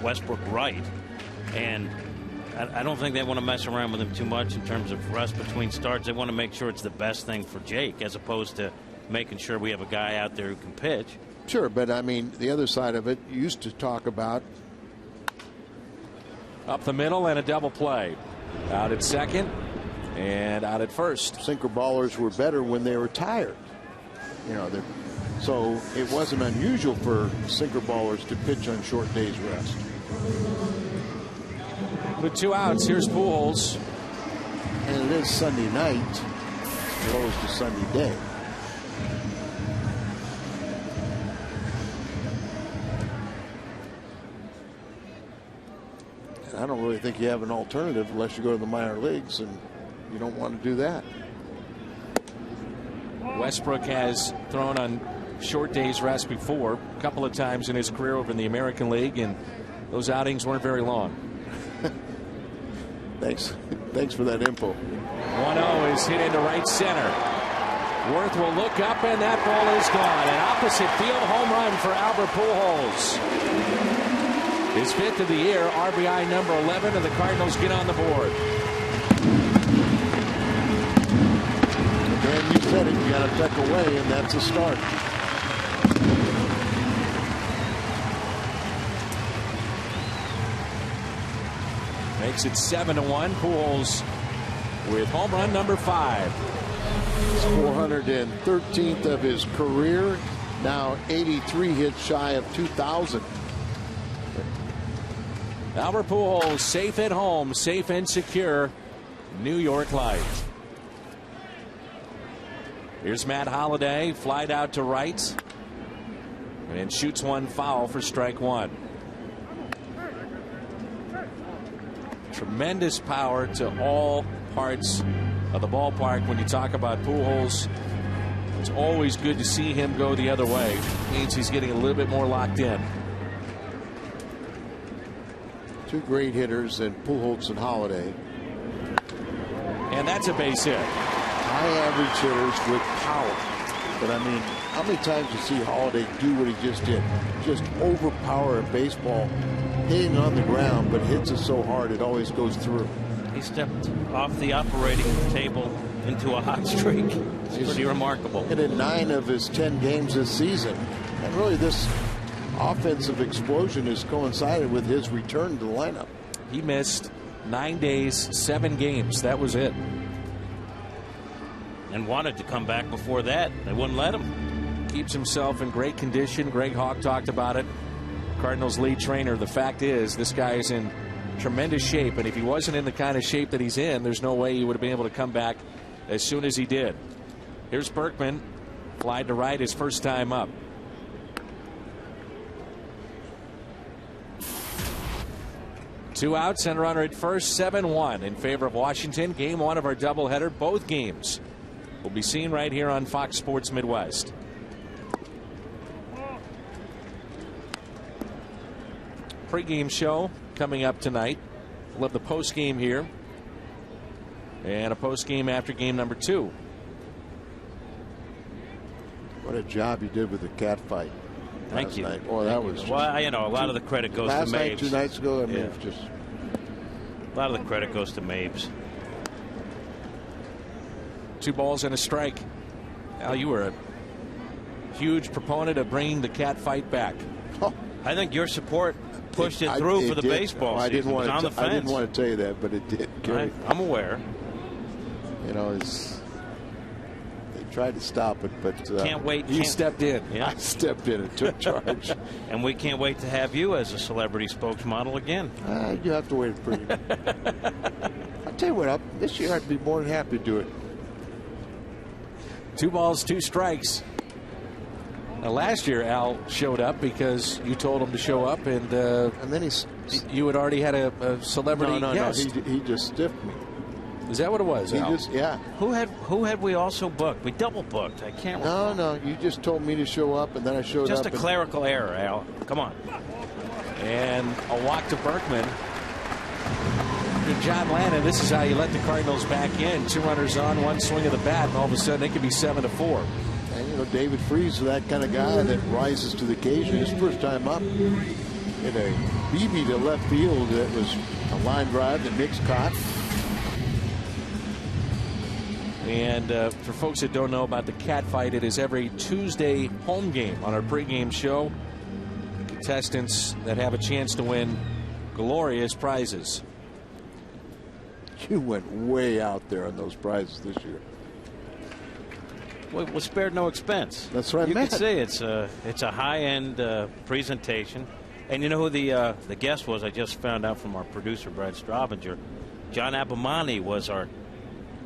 Speaker 6: Westbrook right. And I don't think they want to mess around with him too much in terms of rest between starts. They want to make sure it's the best thing for Jake, as opposed to making sure we have a guy out there who can pitch.
Speaker 7: Sure, but I mean, the other side of it, you used to talk about.
Speaker 5: Up the middle and a double play. Out at second and out at first.
Speaker 7: Sinker ballers were better when they were tired. So it wasn't unusual for sinker ballers to pitch on short days rest.
Speaker 5: With 2 outs, here's Pujols.
Speaker 7: And it is Sunday night as opposed to Sunday day. I don't really think you have an alternative unless you go to the minor leagues, and you don't want to do that.
Speaker 5: Westbrook has thrown on short days rest before, a couple of times in his career over in the American League, and those outings weren't very long.
Speaker 7: Thanks for that info.
Speaker 5: 1-0 is hit into right center. Worth will look up, and that ball is gone. An opposite field home run for Albert Pujols. His 5th of the year, RBI number 11, and the Cardinals get on the board.
Speaker 7: Dan, you said it, you got to tuck away, and that's a start.
Speaker 5: Makes it 7-1. Pujols with home run number 5.
Speaker 7: His 413th of his career. Now 83 hits shy of 2,000.
Speaker 5: Albert Pujols safe at home, safe and secure. New York Light. Here's Matt Holliday, flied out to right, and shoots one foul for strike 1. Tremendous power to all parts of the ballpark. When you talk about Pujols, it's always good to see him go the other way. It means he's getting a little bit more locked in.
Speaker 7: 2 great hitters in Pujols and Holliday.
Speaker 5: And that's a base hit.
Speaker 7: High average hitters with power. But I mean, how many times you see Holliday do what he just did? Just overpower a baseball, hitting on the ground, but hits it so hard it always goes through.
Speaker 6: He stepped off the operating table into a hot streak. It's pretty remarkable.
Speaker 7: Hit in 9 of his 10 games this season. And really this offensive explosion has coincided with his return to the lineup.
Speaker 5: He missed 9 days, 7 games. That was it.
Speaker 6: And wanted to come back before that. They wouldn't let him.
Speaker 5: Keeps himself in great condition. Greg Hawk talked about it. Cardinals lead trainer. The fact is, this guy is in tremendous shape, and if he wasn't in the kind of shape that he's in, there's no way he would have been able to come back as soon as he did. Here's Berkman, fly to right his first time up. 2 outs and runner at first. 7-1 in favor of Washington. Game 1 of our doubleheader. Both games will be seen right here on Fox Sports Midwest. Pre-game show coming up tonight. We'll have the post-game here and a post-game after game number 2.
Speaker 7: What a job you did with the cat fight.
Speaker 6: Thank you.
Speaker 7: Night. Oh, that was.
Speaker 6: Well, you know, a lot of the credit goes to Mabes.
Speaker 7: Last night, 2 nights ago, I mean, it was just.
Speaker 6: A lot of the credit goes to Mabes.
Speaker 5: 2 balls and a strike. Al, you were a huge proponent of bringing the cat fight back.
Speaker 7: Oh.
Speaker 6: I think your support pushed it through for the baseball season.
Speaker 7: I didn't want
Speaker 6: on the fence.
Speaker 7: I didn't want to tell you that, but it did.
Speaker 6: I'm aware.
Speaker 7: You know, they tried to stop it, but
Speaker 6: can't wait.
Speaker 5: You stepped in.
Speaker 6: Yeah.
Speaker 7: I stepped in and took charge.
Speaker 6: And we can't wait to have you as a celebrity spokesmodel again.
Speaker 7: You have to wait for you. I'll tell you what, this year I'd be more than happy to do it.
Speaker 5: 2 balls, 2 strikes. Now, last year Al showed up because you told him to show up, and
Speaker 7: then
Speaker 5: you had already had a celebrity guest.
Speaker 7: No, he just stiffed me.
Speaker 5: Is that what it was?
Speaker 7: He
Speaker 5: Al?
Speaker 7: just, yeah.
Speaker 6: Who had we also booked? We double booked. I can't remember.
Speaker 7: No, you just told me to show up, and then I showed
Speaker 6: just
Speaker 7: up.
Speaker 6: Just a clerical error, Al. Come on.
Speaker 5: And a walk to Berkman. John Lannon, this is how you let the Cardinals back in. 2 runners on, 1 swing of the bat, and all of a sudden it could be 7-4.
Speaker 7: And, you know, David Freese is that kind of guy that rises to the occasion. His first time up, hit a BB to left field that was a line drive that Nix caught.
Speaker 5: And for folks that don't know about the cat fight, it is every Tuesday home game on our pregame show. Contestants that have a chance to win glorious prizes.
Speaker 7: You went way out there on those prizes this year.
Speaker 6: Well, spared no expense.
Speaker 7: That's what I
Speaker 6: meant.
Speaker 7: meant.
Speaker 6: You could say it's a high-end presentation. And you know who the guest was? I just found out from our producer, Brad Straubinger. John Abamani was our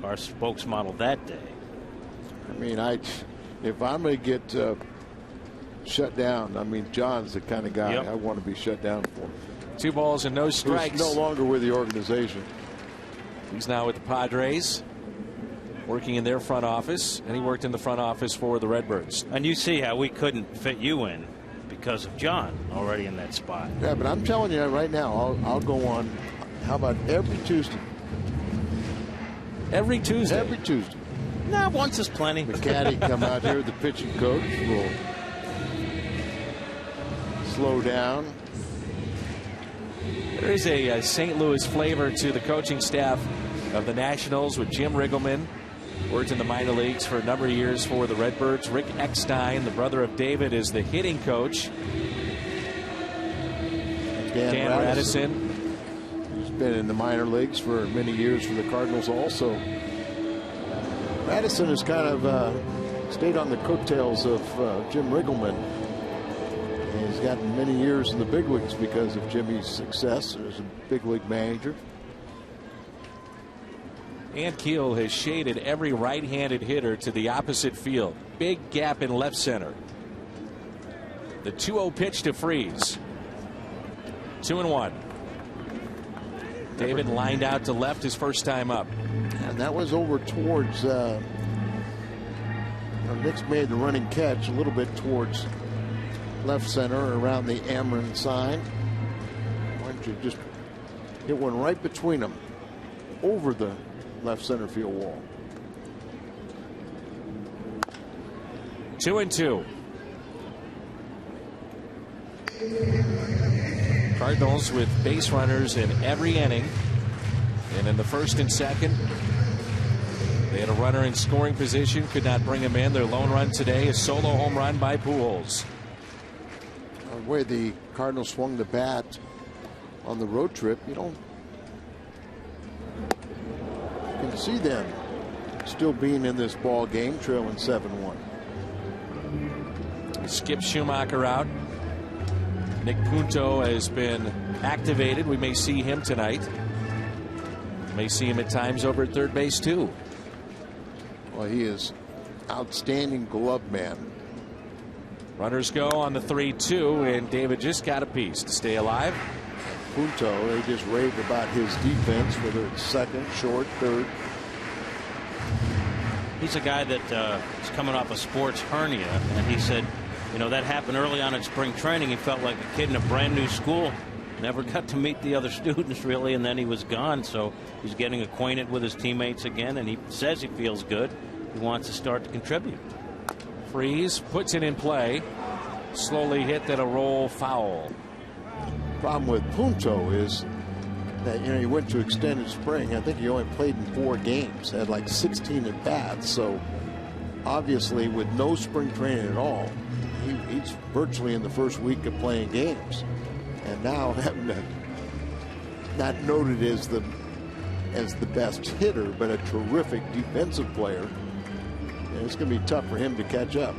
Speaker 6: spokesmodel that day.
Speaker 7: I mean, if I'm going to get shut down, I mean, John's the kind of guy I want to be shut down for.
Speaker 5: 2 balls and no strikes.
Speaker 7: He's no longer with the organization.
Speaker 5: He's now with the Padres, working in their front office, and he worked in the front office for the Redbirds.
Speaker 6: And you see how we couldn't fit you in because of John already in that spot.
Speaker 7: Yeah, but I'm telling you right now, I'll go on. How about every Tuesday?
Speaker 5: Every Tuesday?
Speaker 7: Every Tuesday.
Speaker 6: No, once is plenty.
Speaker 7: The caddy come out here, the pitching coach will slow down.
Speaker 5: There is a St. Louis flavor to the coaching staff of the Nationals with Jim Riggleman. Worked in the minor leagues for a number of years for the Redbirds. Rick Eckstein, the brother of David, is the hitting coach. Dan Radisson.
Speaker 7: He's been in the minor leagues for many years for the Cardinals also. Radisson has kind of stayed on the coattails of Jim Riggleman. And he's gotten many years in the big leagues because of Jimmy's success as a big league manager.
Speaker 5: And Keel has shaded every right-handed hitter to the opposite field. Big gap in left center. The 2-0 pitch to Freese. 2-1. David lined out to left his first time up.
Speaker 7: And that was over towards Nix made the running catch a little bit towards left center around the Ameren sign. Why don't you just hit one right between them over the left center field wall.
Speaker 5: 2-2. Cardinals with base runners in every inning. And in the first and second, they had a runner in scoring position, could not bring him in. Their lone run today, a solo home run by Pujols.
Speaker 7: The way the Cardinals swung the bat on the road trip, you can see them still being in this ball game, trailing 7-1.
Speaker 5: Skip Schumacher out. Nick Punto has been activated. We may see him tonight. May see him at times over at third base too.
Speaker 7: Well, he is outstanding glove man.
Speaker 5: Runners go on the 3-2, and David just got a piece to stay alive.
Speaker 7: Punto. They just raved about his defense, whether it's second, short, third.
Speaker 6: He's a guy that is coming off a sports hernia, and he said, you know, that happened early on in spring training. He felt like a kid in a brand new school. Never got to meet the other students really, and then he was gone. So he's getting acquainted with his teammates again, and he says he feels good. He wants to start to contribute.
Speaker 5: Freeze puts it in play. Slowly hit, then a roll foul.
Speaker 7: Problem with Punto is that, you know, he went to extended spring. I think he only played in 4 games, had like 16 at bats. So obviously, with no spring training at all, he's virtually in the first week of playing games. And now, not noted as the best hitter, but a terrific defensive player. And it's going to be tough for him to catch up.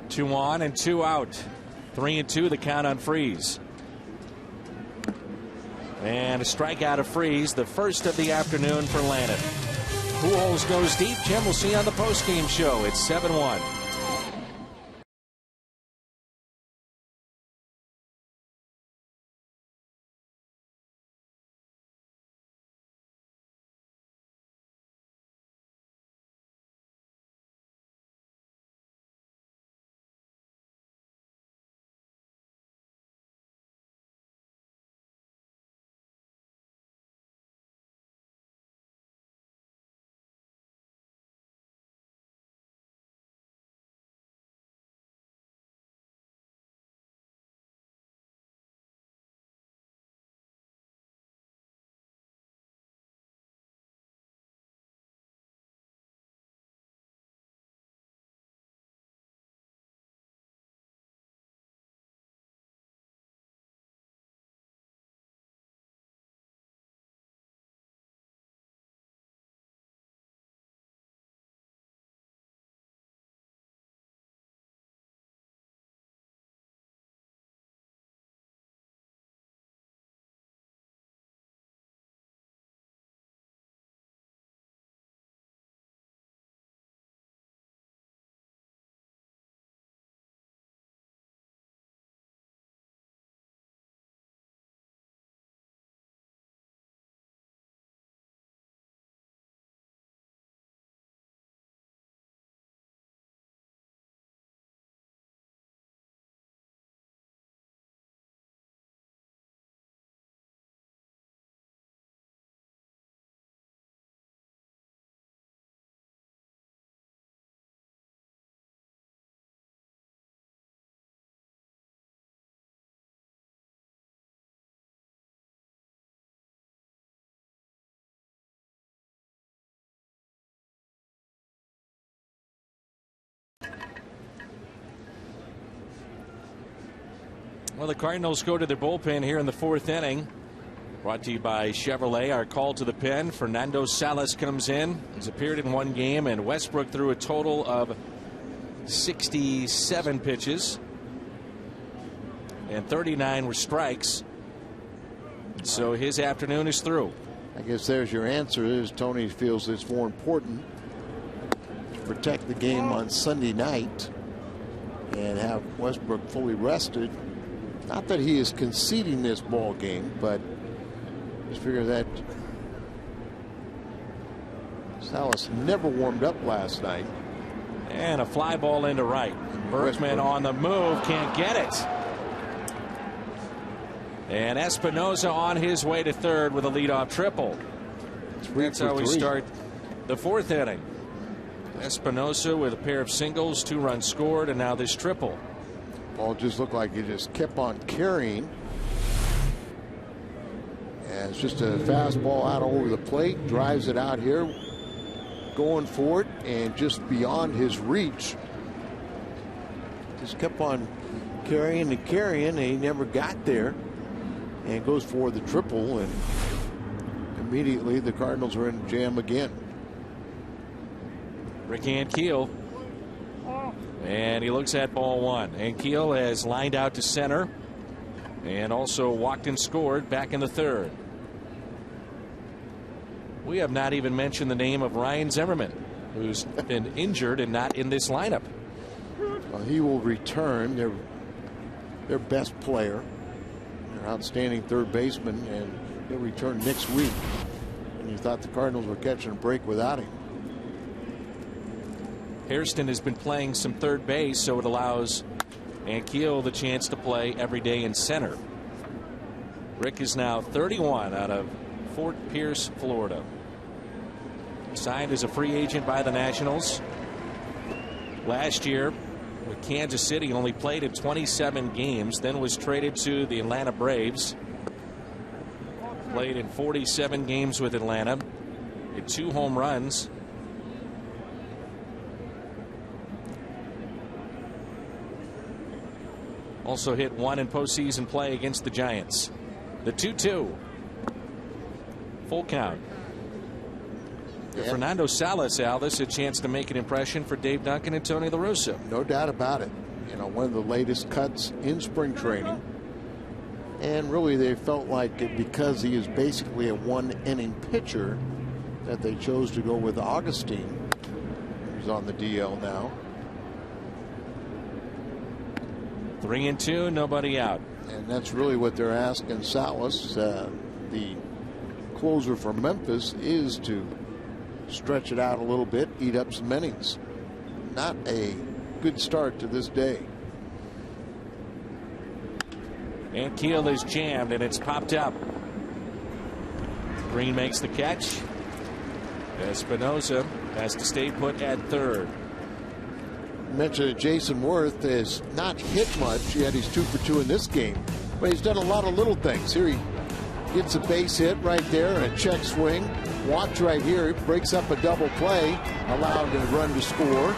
Speaker 5: Two on and 2 out. 3-2 the count on Freeze. And a strikeout of Freeze, the first of the afternoon for Lannon. Pujols goes deep. Jim, we'll see you on the postgame show. It's 7-1. Well, the Cardinals go to their bullpen here in the 4th inning. Brought to you by Chevrolet. Our call to the pen. Fernando Salas comes in. He's appeared in 1 game, and Westbrook threw a total of 67 pitches. And 39 were strikes. So his afternoon is through.
Speaker 7: I guess there's your answer. Is Tony feels it's more important to protect the game on Sunday night and have Westbrook fully rested. Not that he is conceding this ball game, but just figure that Salas never warmed up last night.
Speaker 5: And a fly ball into right. Bergman on the move, can't get it. And Espinosa on his way to third with a leadoff triple. That's how we start the 4th inning. Espinosa with a pair of singles, 2 runs scored, and now this triple.
Speaker 7: Ball just looked like it just kept on carrying. And it's just a fastball out over the plate, drives it out here, going for it, and just beyond his reach. Just kept on carrying and carrying, and he never got there. And goes for the triple, and immediately the Cardinals are in a jam again.
Speaker 5: Rick Ankiel. And he looks at ball 1. Ankiel has lined out to center and also walked and scored back in the 3rd. We have not even mentioned the name of Ryan Zimmerman, who's been injured and not in this lineup.
Speaker 7: He will return their best player, their outstanding third baseman, and he'll return next week. And you thought the Cardinals were catching a break without him.
Speaker 5: Hairston has been playing some third base, so it allows Ankiel the chance to play every day in center. Rick is now 31 out of Fort Pierce, Florida. Signed as a free agent by the Nationals. Last year with Kansas City only played in 27 games, then was traded to the Atlanta Braves. Played in 47 games with Atlanta. Hit 2 home runs. Also hit 1 in postseason play against the Giants. The 2-2. Full count. Yeah. Fernando Salas, Al, this is a chance to make an impression for Dave Duncan and Tony La Russa.
Speaker 7: No doubt about it. You know, one of the latest cuts in spring training. And really they felt like because he is basically a 1-inning pitcher that they chose to go with Augustine, who's on the DL now.
Speaker 5: 3-2, nobody out.
Speaker 7: And that's really what they're asking Salas, the closer for Memphis, is to stretch it out a little bit, eat up some innings. Not a good start to this day.
Speaker 5: And Keel is jammed, and it's popped up. Green makes the catch. Espinosa has to stay put at third.
Speaker 7: I mentioned that Jason Worth has not hit much, yet he's 2 for 2 in this game. But he's done a lot of little things. Here he gets a base hit right there and a check swing. Watch right here. He breaks up a double play, allowed a run to score.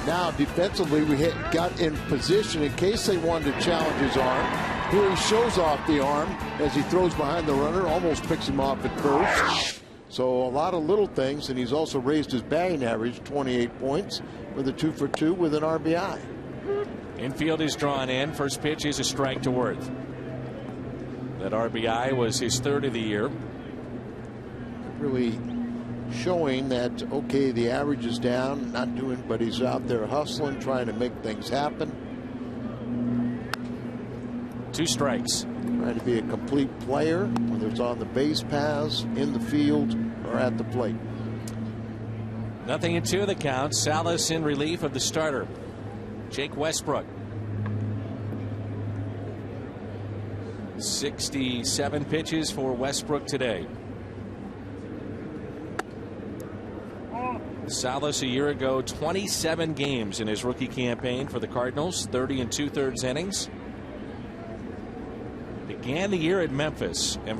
Speaker 7: Now defensively we got in position in case they wanted to challenge his arm. Here he shows off the arm as he throws behind the runner, almost picks him off at first. So a lot of little things, and he's also raised his batting average 28 points with a 2 for 2 with an RBI.
Speaker 5: Infield is drawn in. First pitch is a strike to Worth. That RBI was his 3rd of the year.
Speaker 7: Really showing that, okay, the average is down, not doing, but he's out there hustling, trying to make things happen.
Speaker 5: 2 strikes.
Speaker 7: Trying to be a complete player, whether it's on the base paths, in the field, or at the plate.
Speaker 5: 0-2 the count. Salas in relief of the starter, Jake Westbrook. 67 pitches for Westbrook today. Salas a year ago, 27 games in his rookie campaign for the Cardinals, 30 2/3 innings. Began the year at Memphis and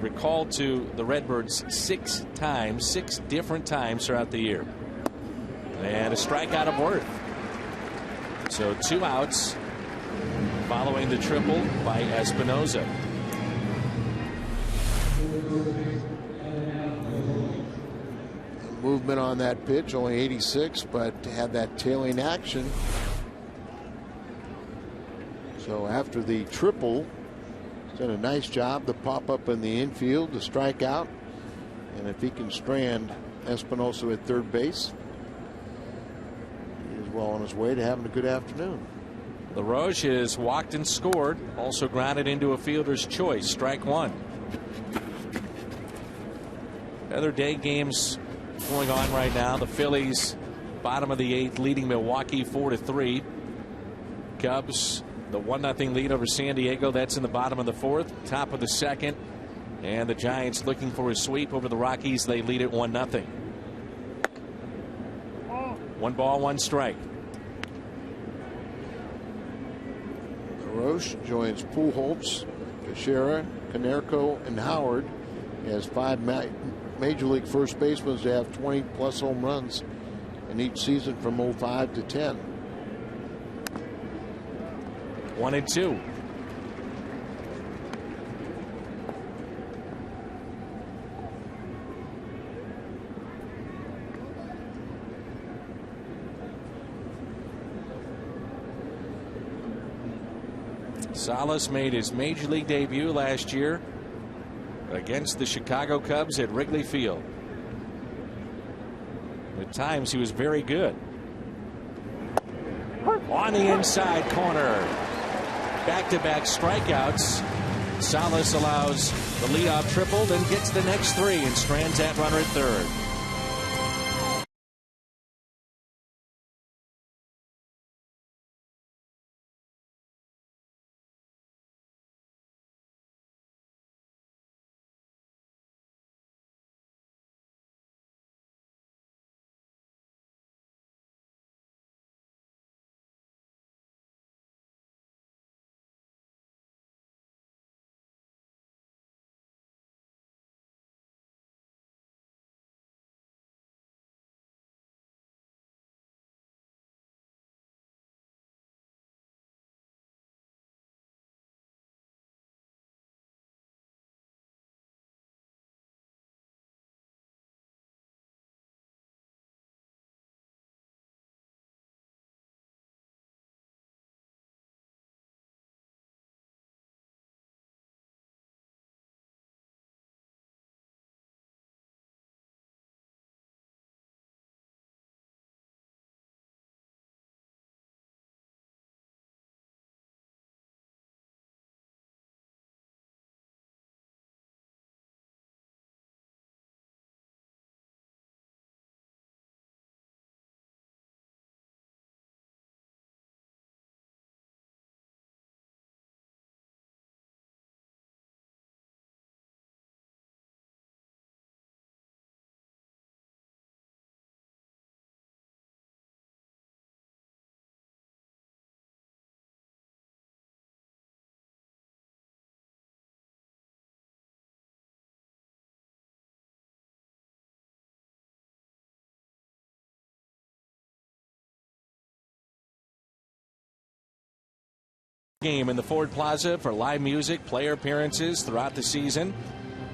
Speaker 5: recalled to the Redbirds 6 times, 6 different times throughout the year. And a strikeout of Worth. So 2 outs following the triple by Espinosa.
Speaker 7: Movement on that pitch, only 86, but had that tailing action. So after the triple, he's done a nice job to pop up in the infield to strike out. And if he can strand Espinosa at third base, he is well on his way to having a good afternoon.
Speaker 5: LaRoche has walked and scored, also grounded into a fielder's choice, strike 1. Other day games going on right now. The Phillies, bottom of the 8th, leading Milwaukee 4-3. Cubs, the 1-0 lead over San Diego. That's in the bottom of the 4th. Top of the 2nd. And the Giants looking for a sweep over the Rockies. They lead it 1-0. 1 ball, 1 strike.
Speaker 7: LaRoche joins Pujols, Teixeira, Canerco, and Howard. He has 5 Major League first basemen to have 20+ home runs in each season from 05 to 10.
Speaker 5: 1-2. Salas made his Major League debut last year against the Chicago Cubs at Wrigley Field. At times he was very good. on the inside corner. Back-to-back strikeouts. Salas allows the leadoff triple, then gets the next 3 and strands that runner at third. Game in the Ford Plaza for live music, player appearances throughout the season.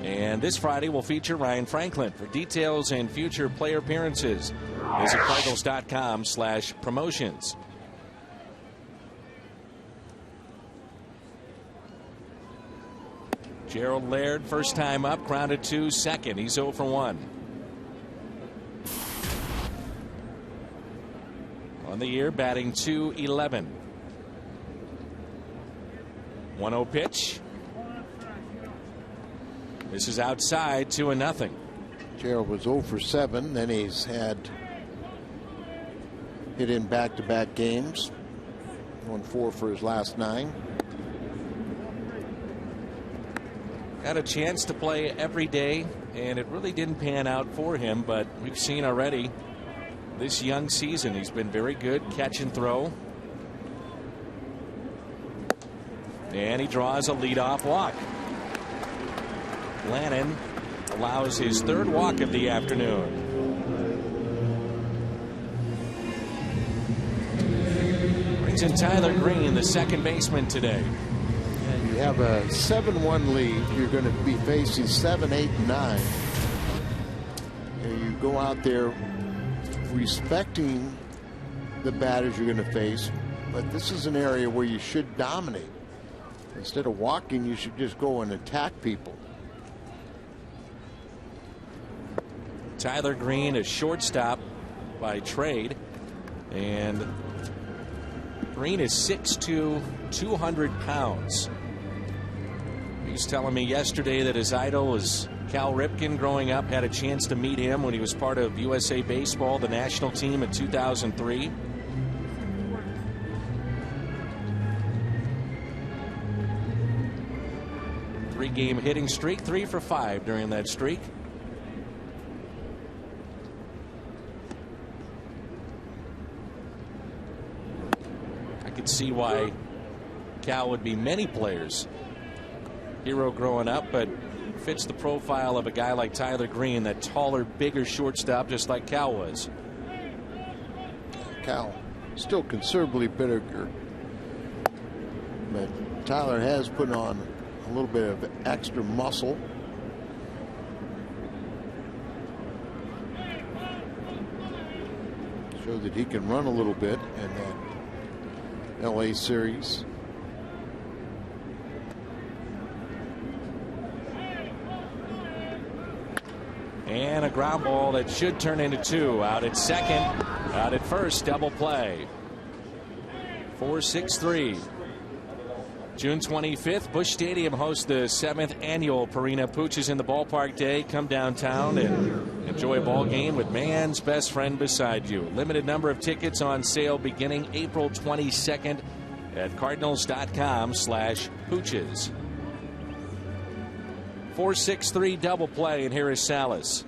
Speaker 5: And this Friday will feature Ryan Franklin. For details and future player appearances, visit Cardinals.com/promotions. Gerald Laird, first time up, grounded to second. He's 0 for 1. On the year, batting .211. 1-0 pitch. This is outside, 2-0.
Speaker 7: Gerald was 0 for 7. Then he's had hit in back-to-back games. 1-4 for his last 9.
Speaker 5: Got a chance to play every day, and it really didn't pan out for him, but we've seen already this young season he's been very good catch and throw. And he draws a leadoff walk. Lannon allows his 3rd walk of the afternoon. Brings in Tyler Green, the second baseman today.
Speaker 7: And you have a 7-1 lead. You're going to be facing 7, 8, 9. And you go out there respecting the batters you're going to face, but this is an area where you should dominate. Instead of walking, you should just go and attack people.
Speaker 5: Tyler Green, a shortstop by trade, and Green is 6'2", 200 pounds. He was telling me yesterday that his idol was Cal Ripken growing up. Had a chance to meet him when he was part of USA Baseball, the national team in 2003. Three-game hitting streak, 3 for 5 during that streak. I could see why Cal would be many players' hero growing up, but fits the profile of a guy like Tyler Green, that taller, bigger shortstop, just like Cal was.
Speaker 7: Cal still considerably bigger, but Tyler has put on a little bit of extra muscle. Show that he can run a little bit in that LA series.
Speaker 5: And a ground ball that should turn into 2. Out at second, out at first, double play. 4-6-3. June 25th, Busch Stadium hosts the 7th annual Purina Pooches in the Ballpark Day. Come downtown and enjoy a ball game with man's best friend beside you. Limited number of tickets on sale beginning April 22nd at cardinals.com/pooches. 4-6-3 double play, and here is Salas.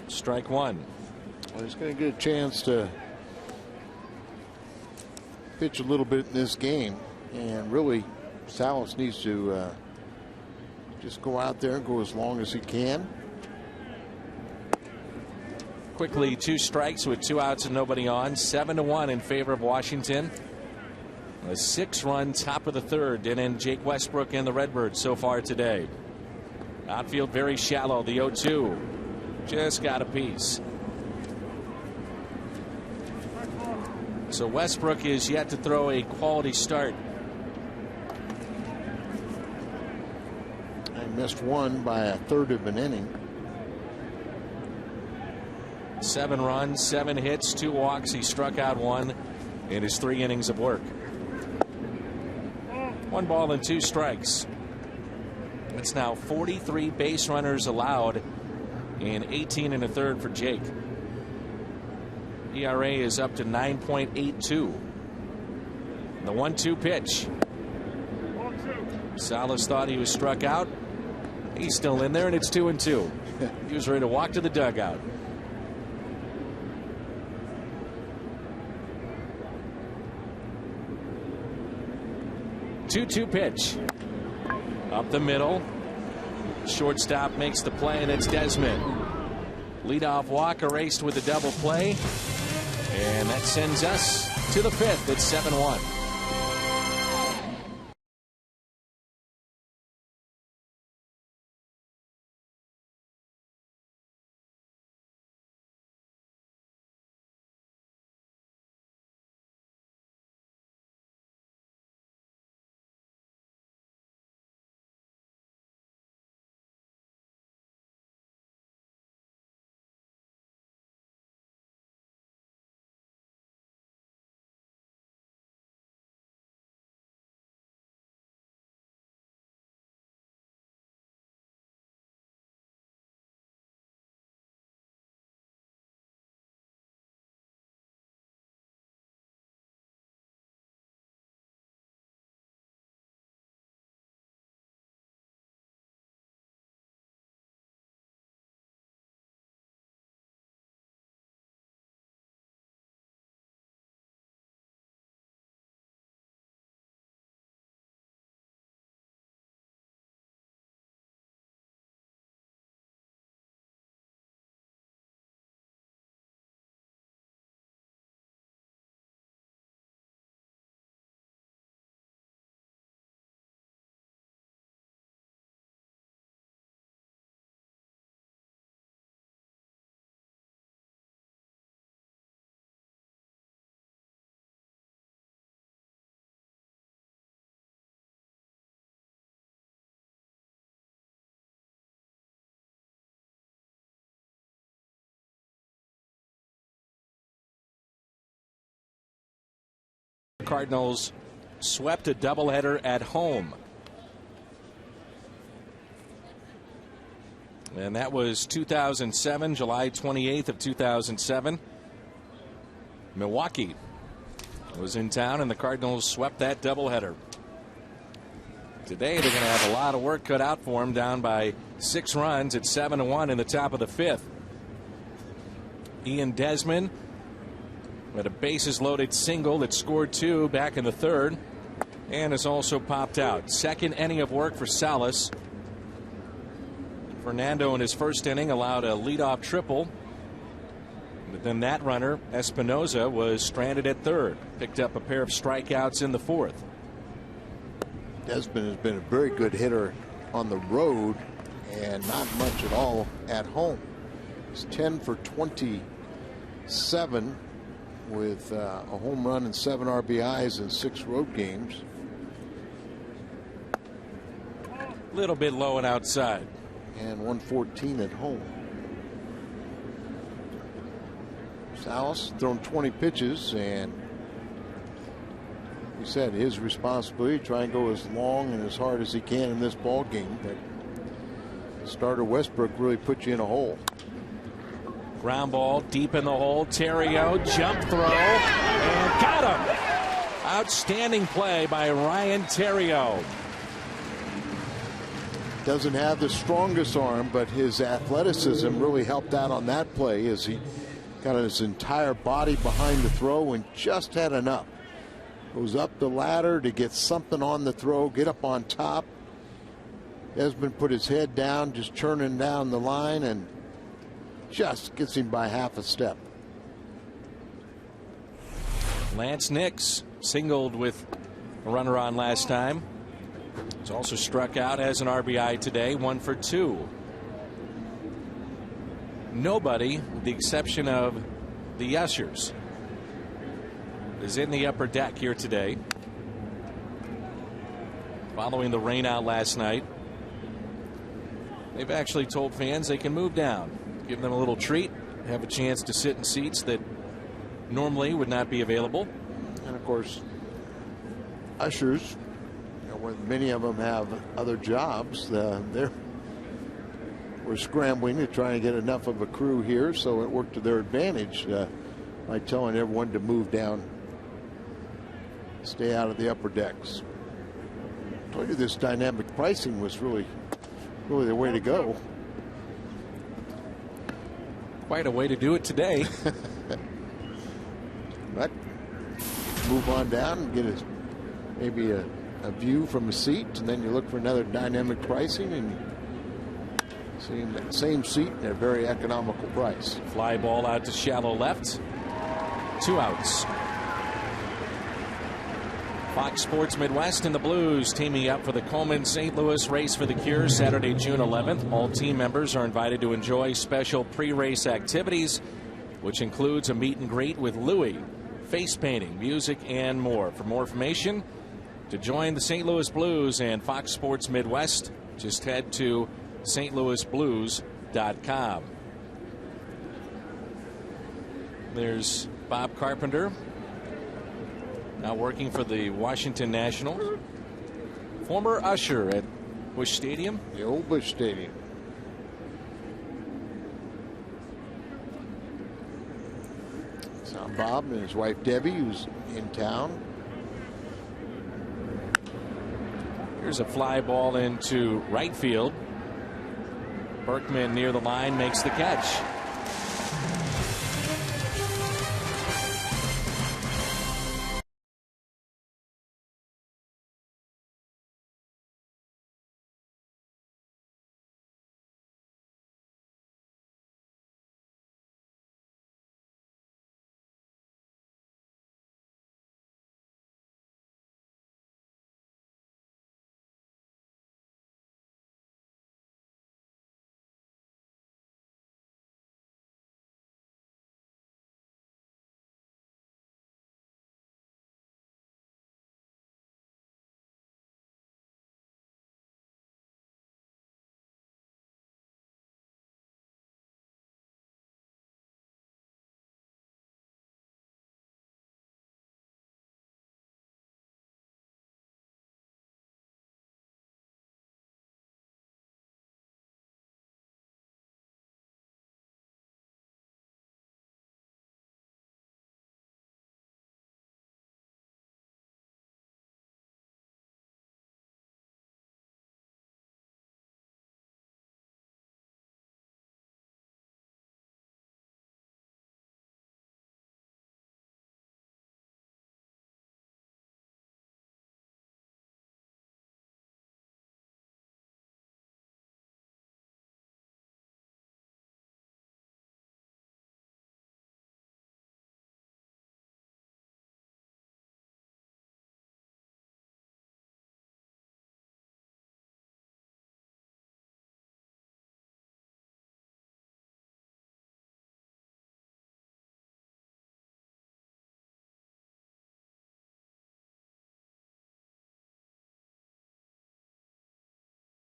Speaker 5: Strike one.
Speaker 7: Well, he's going to get a chance to pitch a little bit in this game, and really Salas needs to just go out there and go as long as he can.
Speaker 5: Quickly, 2 strikes with 2 outs and nobody on. 7-1 in favor of Washington. A 6-run top of the third, and in Jake Westbrook and the Redbirds so far today. Outfield very shallow. The 0-2 just got a piece. So Westbrook is yet to throw a quality start.
Speaker 7: I missed one by a third of an inning.
Speaker 5: 7 runs, 7 hits, 2 walks. He struck out 1 in his 3 innings of work. 1 ball and 2 strikes. It's now 43 base runners allowed in 18 1/3 for Jake. ERA is up to 9.82. The 1-2 pitch. Salas thought he was struck out. He's still in there, and it's 2-2. He was ready to walk to the dugout. Two pitch. Up the middle. Shortstop makes the play, and it's Desmond. Leadoff walk erased with a double play. And that sends us to the 5th at 7-1. Cardinals swept a doubleheader at home. And that was 2007, July 28th of 2007. Milwaukee was in town, and the Cardinals swept that doubleheader. Today they're going to have a lot of work cut out for them, down by 6 runs at 7-1 in the top of the 5th. Ian Desmond with a bases loaded single that scored 2 back in the 3rd, and has also popped out. 2nd inning of work for Salas. Fernando in his 1st inning allowed a leadoff triple, but then that runner Espinoza was stranded at 3rd. Picked up a pair of strikeouts in the 4th.
Speaker 7: Desmond has been a very good hitter on the road and not much at all at home. He's 10 for 27 with a home run and 7 RBIs in 6 road games.
Speaker 5: A little bit low and outside.
Speaker 7: And 114 at home. Salas thrown 20 pitches, and he said his responsibility to try and go as long and as hard as he can in this ball game. But starter Westbrook really put you in a hole.
Speaker 5: Ground ball deep in the hole. Terrio, jump throw, and got him. Outstanding play by Ryan Terrio.
Speaker 7: Doesn't have the strongest arm, but his athleticism really helped out on that play as he got his entire body behind the throw and just had enough. Goes up the ladder to get something on the throw, get up on top. Desmond put his head down, just churning down the line, and just gets him by half a step.
Speaker 5: Lance Nix singled with a runner on last time. He's also struck out as an RBI today, 1 for 2. Nobody, with the exception of the Ushers, is in the upper deck here today. Following the rain out last night, they've actually told fans they can move down, give them a little treat, have a chance to sit in seats that normally would not be available.
Speaker 7: And of course, Ushers, where many of them have other jobs, we're scrambling to try and get enough of a crew here, so it worked to their advantage by telling everyone to move down, stay out of the upper decks. I told you this dynamic pricing was really the way to go.
Speaker 5: Quite a way to do it today.
Speaker 7: But move on down and get maybe a view from a seat, and then you look for another dynamic pricing and see that same seat at a very economical price.
Speaker 5: Fly ball out to shallow left. 2 outs. Fox Sports Midwest and the Blues teaming up for the Coleman St. Louis Race for the Cure Saturday, June 11th. All team members are invited to enjoy special pre-race activities, which includes a meet and greet with Louie, face painting, music, and more. For more information, to join the St. Louis Blues and Fox Sports Midwest, just head to stlouisblues.com. There's Bob Carpenter, now working for the Washington Nationals. Former usher at Busch Stadium.
Speaker 7: The old Busch Stadium. It's now Bob and his wife Debbie, who's in town.
Speaker 5: Here's a fly ball into right field. Berkman near the line makes the catch.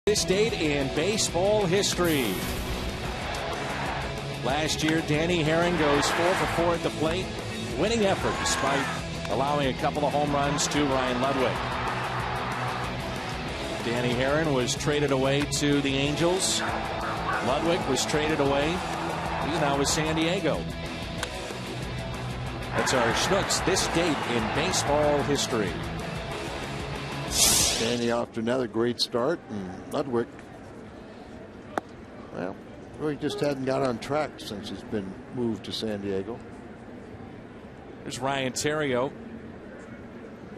Speaker 5: This date in baseball history. last year. Danny Herring goes 4 for 4 at the plate. Winning effort despite allowing a couple of home runs to Ryan Ludwig. Danny Herring was traded away to the Angels. Ludwig was traded away. He's now with San Diego. That's our Schnooks this date in baseball history.
Speaker 7: Danny off to another great start, and Ludwig, well, really just hadn't got on track since he's been moved to San Diego.
Speaker 5: There's Ryan Theriot.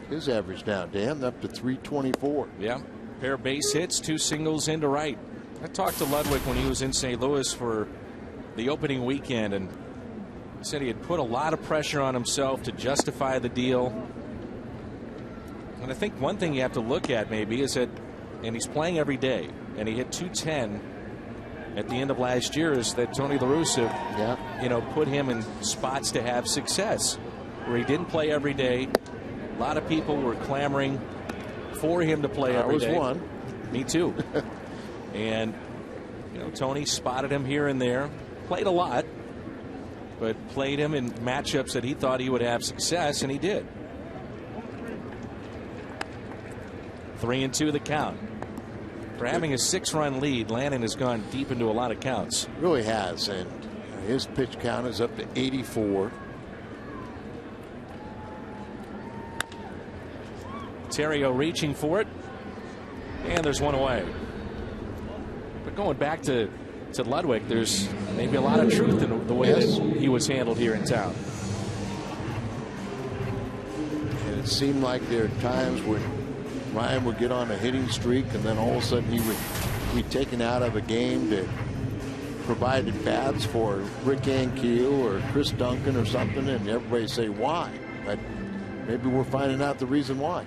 Speaker 7: His average now, Dan, up to 324.
Speaker 5: Yeah, pair of base hits, 2 singles into right. I talked to Ludwig when he was in St. Louis for the opening weekend, and he said he had put a lot of pressure on himself to justify the deal. And I think one thing you have to look at maybe is that, and he's playing every day, and he hit 210 at the end of last year, is that Tony La Russa, put him in spots to have success where he didn't play every day. A lot of people were clamoring for him to play every day.
Speaker 7: I was one.
Speaker 5: Me too. And Tony spotted him here and there. Played a lot, but played him in matchups that he thought he would have success, and he did. 3-2 the count. For having a 6-run lead, Lannon has gone deep into a lot of counts.
Speaker 7: Really has, and his pitch count is up to 84.
Speaker 5: Theriot reaching for it, and there's one away. But going back to Ludwig, there's maybe a lot of truth in the way that he was handled here in town.
Speaker 7: And it seemed like there are times when Ryan would get on a hitting streak, and then all of a sudden he would be taken out of a game to provide at bats for Rick Ankiel or Chris Duncan or something, and everybody say why, but maybe we're finding out the reason why.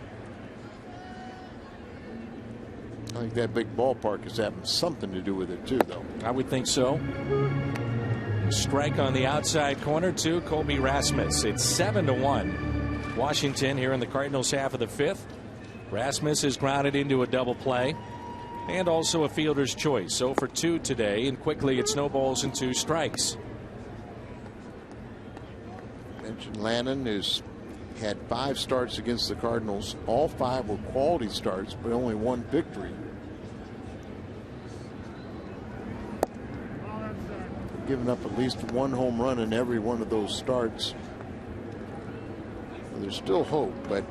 Speaker 7: I think that big ballpark is having something to do with it too, though.
Speaker 5: I would think so. Strike on the outside corner to Colby Rasmus. It's 7-1 Washington here in the Cardinals half of the 5th. Rasmus is grounded into a double play and also a fielder's choice. So for 2 today, and quickly it snowballs in 2 strikes.
Speaker 7: Mentioned Lannon has had 5 starts against the Cardinals. All 5 were quality starts, but only 1 victory. Given up at least 1 home run in every one of those starts. Well, there's still hope, but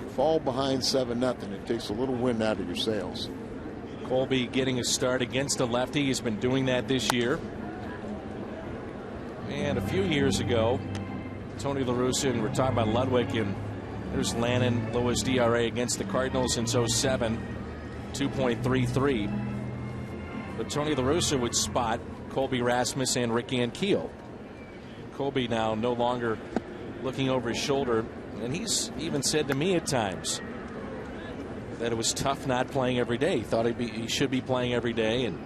Speaker 7: you fall behind 7-0, it takes a little wind out of your sails.
Speaker 5: Colby getting a start against a lefty. He's been doing that this year. And a few years ago, Tony La Russa, and we're talking about Ludwig, and there's Lannon, lowest ERA against the Cardinals since 07, 2.33. But Tony La Russa would spot Colby Rasmus and Rick Ankiel. Colby now no longer looking over his shoulder, and he's even said to me at times that it was tough not playing every day. He thought he should be playing every day and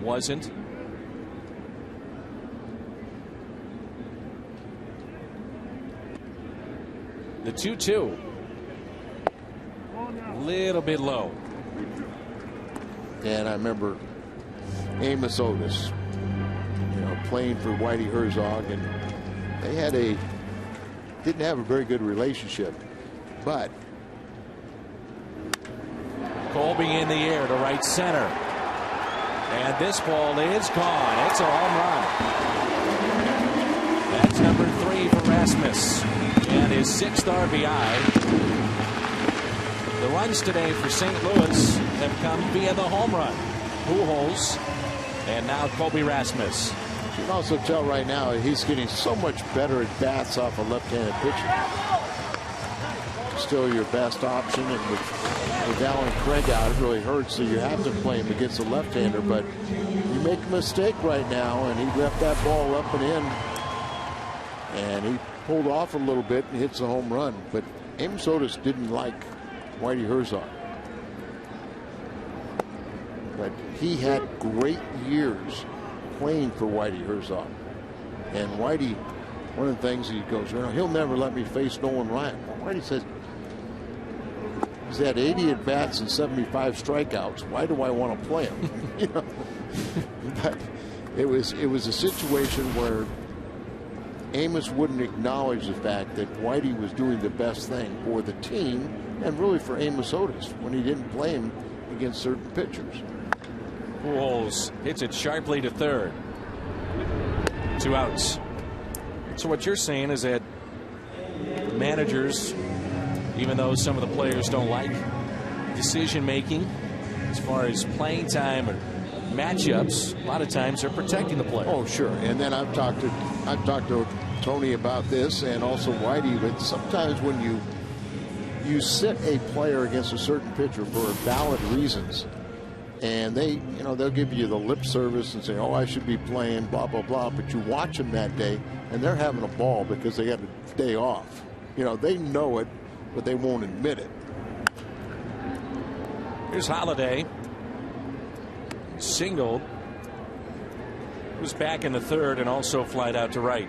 Speaker 5: wasn't. The 2-2. A little bit low.
Speaker 7: And I remember Amos Otis, playing for Whitey Herzog, and they didn't have a very good relationship, but
Speaker 5: Colby in the air to right center, and this ball is gone. It's a home run. That's number 3 for Rasmus, and his 6th RBI. The runs today for St. Louis have come via the home run. Pujols, and now Colby Rasmus.
Speaker 7: You can also tell right now he's getting so much better at bats off a left-handed pitcher. Still your best option, and with Alan Craig out, it really hurts, so you have to play him against a left-hander, but you make a mistake right now, and he left that ball up and in, and he pulled off a little bit and hits a home run. But Amos Otis didn't like Whitey Herzog, but he had great years playing for Whitey Herzog. And Whitey, one of the things he goes, he'll never let me face Nolan Ryan. Well, Whitey says he's had 80 at bats and 75 strikeouts. Why do I want to play him? But It was a situation where Amos wouldn't acknowledge the fact that Whitey was doing the best thing for the team and really for Amos Otis when he didn't play him against certain pitchers.
Speaker 5: Pujols hits it sharply to third. 2 outs. So what you're saying is that managers, even though some of the players don't like decision making as far as playing time and matchups, a lot of times they're protecting the player.
Speaker 7: Oh, sure. And then I've talked to Tony about this, and also Whitey. But sometimes when you sit a player against a certain pitcher for valid reasons, and they'll give you the lip service and say, "Oh, I should be playing," blah blah blah. But you watch them that day, and they're having a ball because they got a day off. They know it, but they won't admit it.
Speaker 5: Here's Holiday. Singled. Was back in the third and also flied out to right.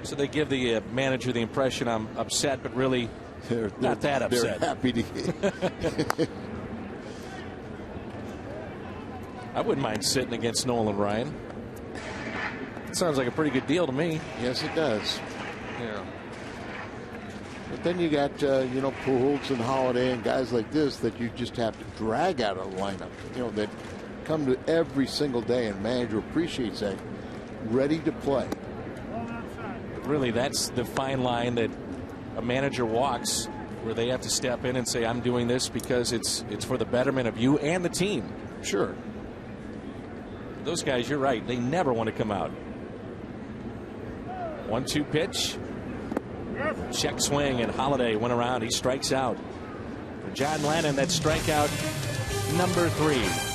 Speaker 5: So they give the manager the impression I'm upset, but really not that upset.
Speaker 7: They're happy to.
Speaker 5: I wouldn't mind sitting against Nolan Ryan. It sounds like a pretty good deal to me.
Speaker 7: Yes, it does. Yeah. But then you got Pujols and Holiday and guys like this that you just have to drag out of the lineup. That come to every single day, and manager appreciates that, ready to play.
Speaker 5: Really, that's the fine line that a manager walks, where they have to step in and say, "I'm doing this because it's for the betterment of you and the team."
Speaker 7: Sure.
Speaker 5: Those guys, you're right. They never want to come out. 1-2 pitch. Check swing, and Holiday went around. He strikes out. For John Lennon, that's strikeout number 3.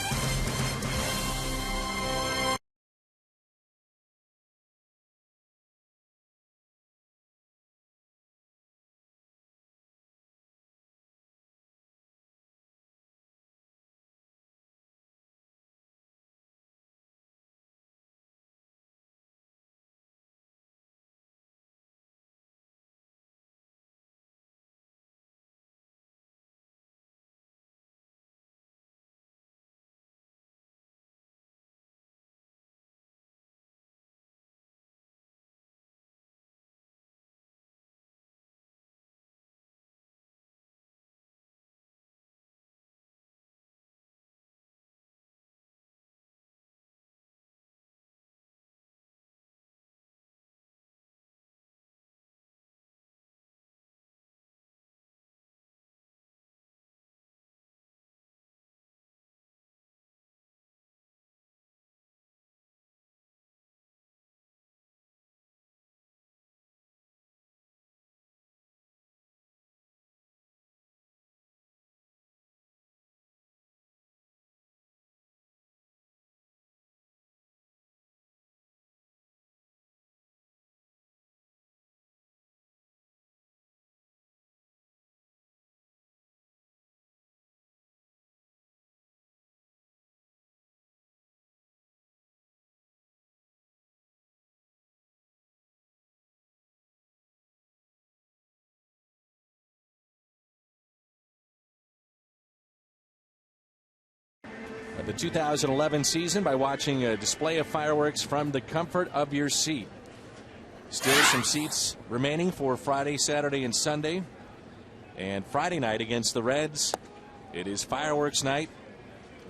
Speaker 5: The 2011 season by watching a display of fireworks from the comfort of your seat. Still some seats remaining for Friday, Saturday, and Sunday. And Friday night against the Reds, it is fireworks night.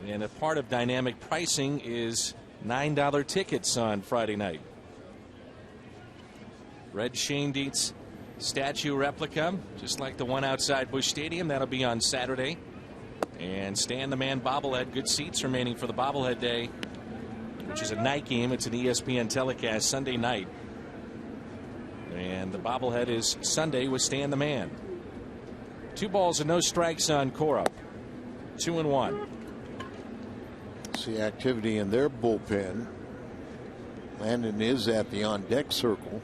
Speaker 5: And a part of dynamic pricing is $9 tickets on Friday night. Red Shane Dietz statue replica, just like the one outside Busch Stadium. That'll be on Saturday. And Stan the Man bobblehead. Good seats remaining for the bobblehead day, which is a night game. It's an ESPN telecast Sunday night. And the bobblehead is Sunday with Stan the Man. 2 balls and no strikes on Cora. 2-1.
Speaker 7: See activity in their bullpen. Landon is at the on-deck circle.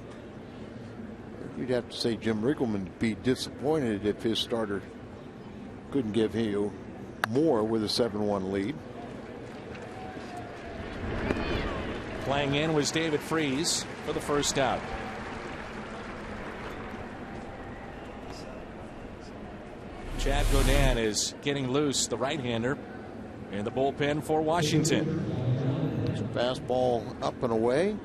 Speaker 7: You'd have to say Jim Riggleman would be disappointed if his starter couldn't give you more with a 7-1 lead.
Speaker 5: Playing in was David Freese for the first out. Chad Godin is getting loose, the right-hander, in the bullpen for Washington.
Speaker 7: It's a fastball up and away.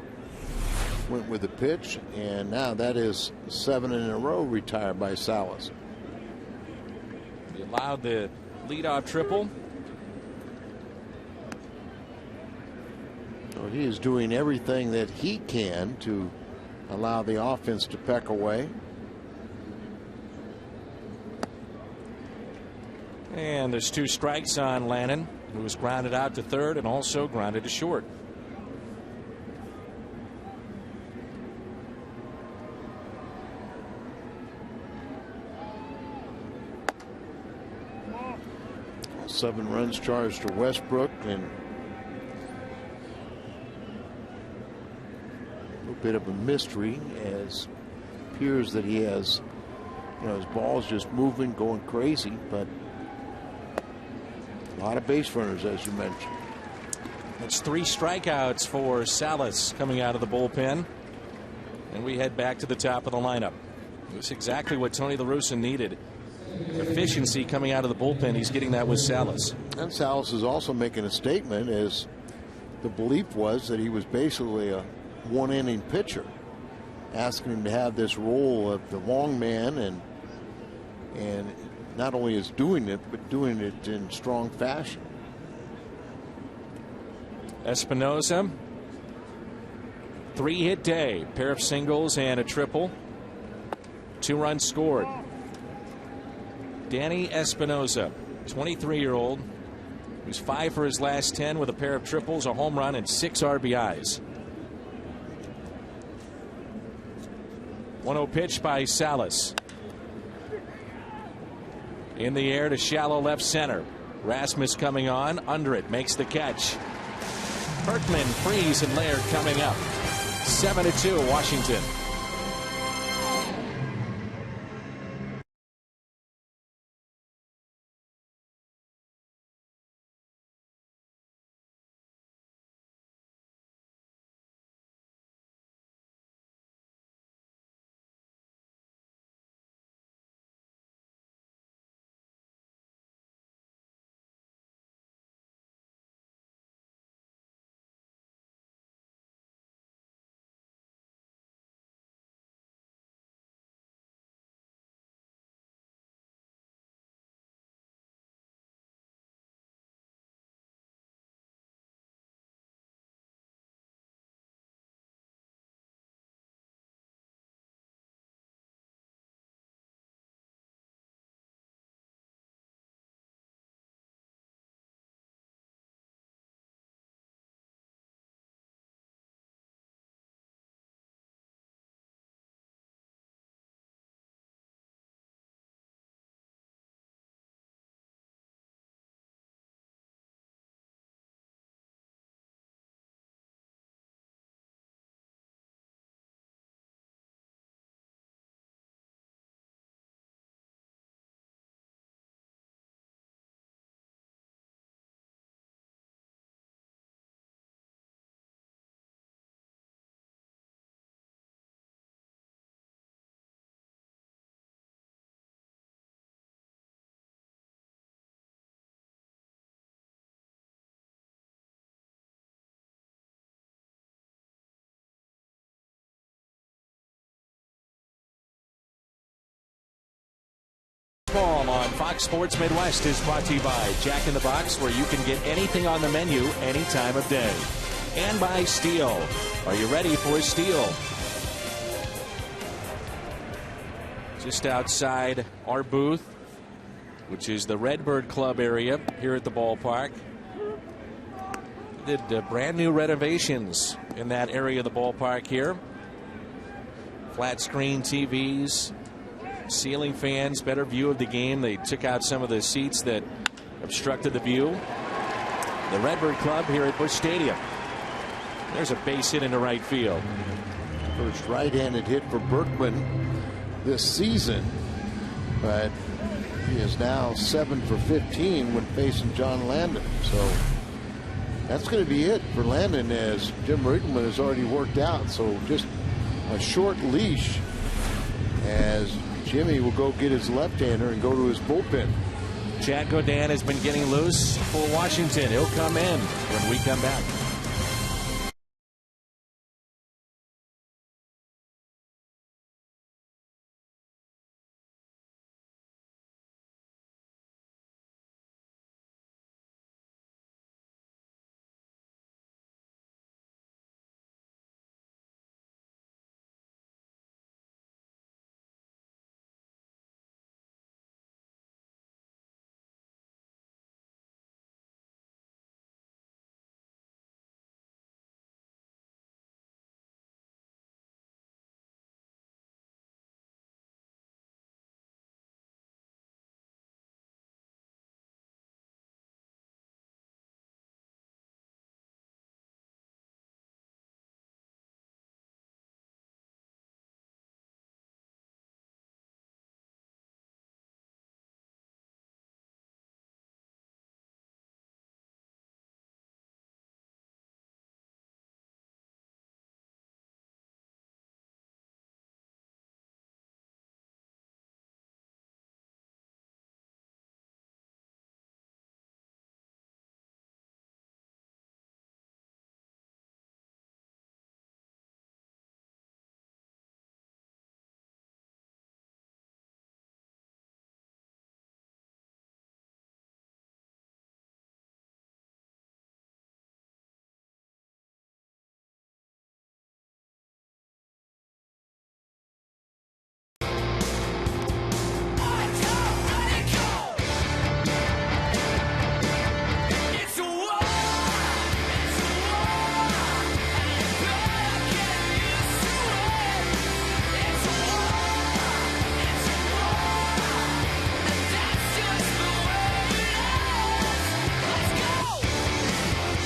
Speaker 7: Went with the pitch, and now that is 7 in a row retired by Salas.
Speaker 5: He allowed the leadoff triple.
Speaker 7: So he is doing everything that he can to allow the offense to peck away.
Speaker 5: And there's 2 strikes on Lannon, who was grounded out to third and also grounded to short.
Speaker 7: Seven runs charged to Westbrook, and a little bit of a mystery, as it appears that he has, his ball's just moving, going crazy, but a lot of base runners, as you mentioned.
Speaker 5: It's 3 strikeouts for Salas coming out of the bullpen, and we head back to the top of the lineup. It's exactly what Tony La Russa needed. Efficiency coming out of the bullpen. He's getting that with Salas.
Speaker 7: And Salas is also making a statement, as the belief was that he was basically a 1-inning pitcher, asking him to have this role of the long man, and not only is doing it, but doing it in strong fashion.
Speaker 5: Espinosa, 3-hit day, pair of singles and a triple, 2 runs scored. Danny Espinosa, 23-year-old, who's 5 for his last 10 with a pair of triples, a home run, and 6 RBIs. 1-0 pitch by Salas. In the air to shallow left center. Rasmus coming on, under it, makes the catch. Berkman, Freeze, and Laird coming up. 7-2 Washington. Ball on Fox Sports Midwest is brought to you by Jack in the Box, where you can get anything on the menu any time of day. And by Steel. Are you ready for Steel? Just outside our booth, which is the Redbird Club area here at the ballpark. Did brand new renovations in that area of the ballpark here. Flat screen TVs, ceiling fans, better view of the game. They took out some of the seats that obstructed the view. The Redbird Club here at Busch Stadium. There's a base hit into right field.
Speaker 7: First right-handed hit for Berkman this season, but he is now 7 for 15 when facing John Landon. So that's going to be it for Landon, as Jim Riggleman has already worked out. So just a short leash as Jimmy will go get his left-hander and go to his bullpen.
Speaker 5: Chad Godin has been getting loose for Washington. He'll come in when we come back.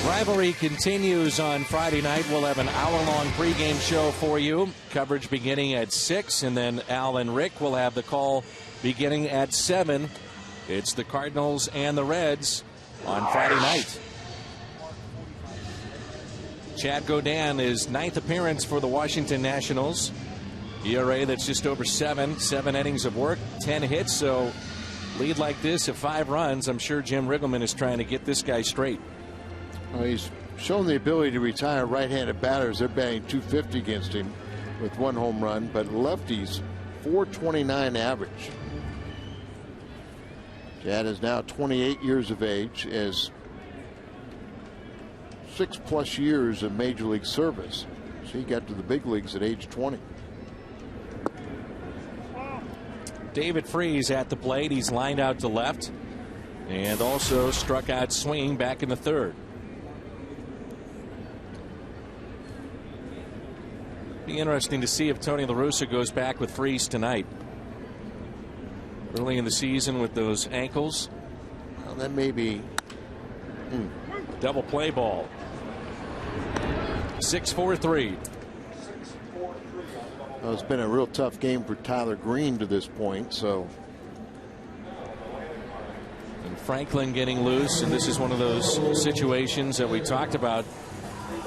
Speaker 5: Rivalry continues on Friday night. We'll have an hour-long pregame show for you. Coverage beginning at 6, and then Al and Rick will have the call beginning at 7. It's the Cardinals and the Reds on Friday night. Chad Godin, his 9th appearance for the Washington Nationals. ERA that's just over 7 innings of work, 10 hits. So lead like this at 5 runs. I'm sure Jim Riggleman is trying to get this guy straight.
Speaker 7: Well, he's shown the ability to retire right-handed batters. They're batting .250 against him with 1 home run, but lefties .429 average. Chad is now 28 years of age, has 6+ years of major league service. So he got to the big leagues at age 20.
Speaker 5: David Freese at the plate. He's lined out to left and also struck out swinging back in the 3rd. Be interesting to see if Tony La Russa goes back with Freese tonight. Early in the season with those ankles.
Speaker 7: Well, that may be
Speaker 5: double play ball. 6-4-3.
Speaker 7: Well, it's been a real tough game for Tyler Green to this point. So,
Speaker 5: and Franklin getting loose, and this is one of those situations that we talked about,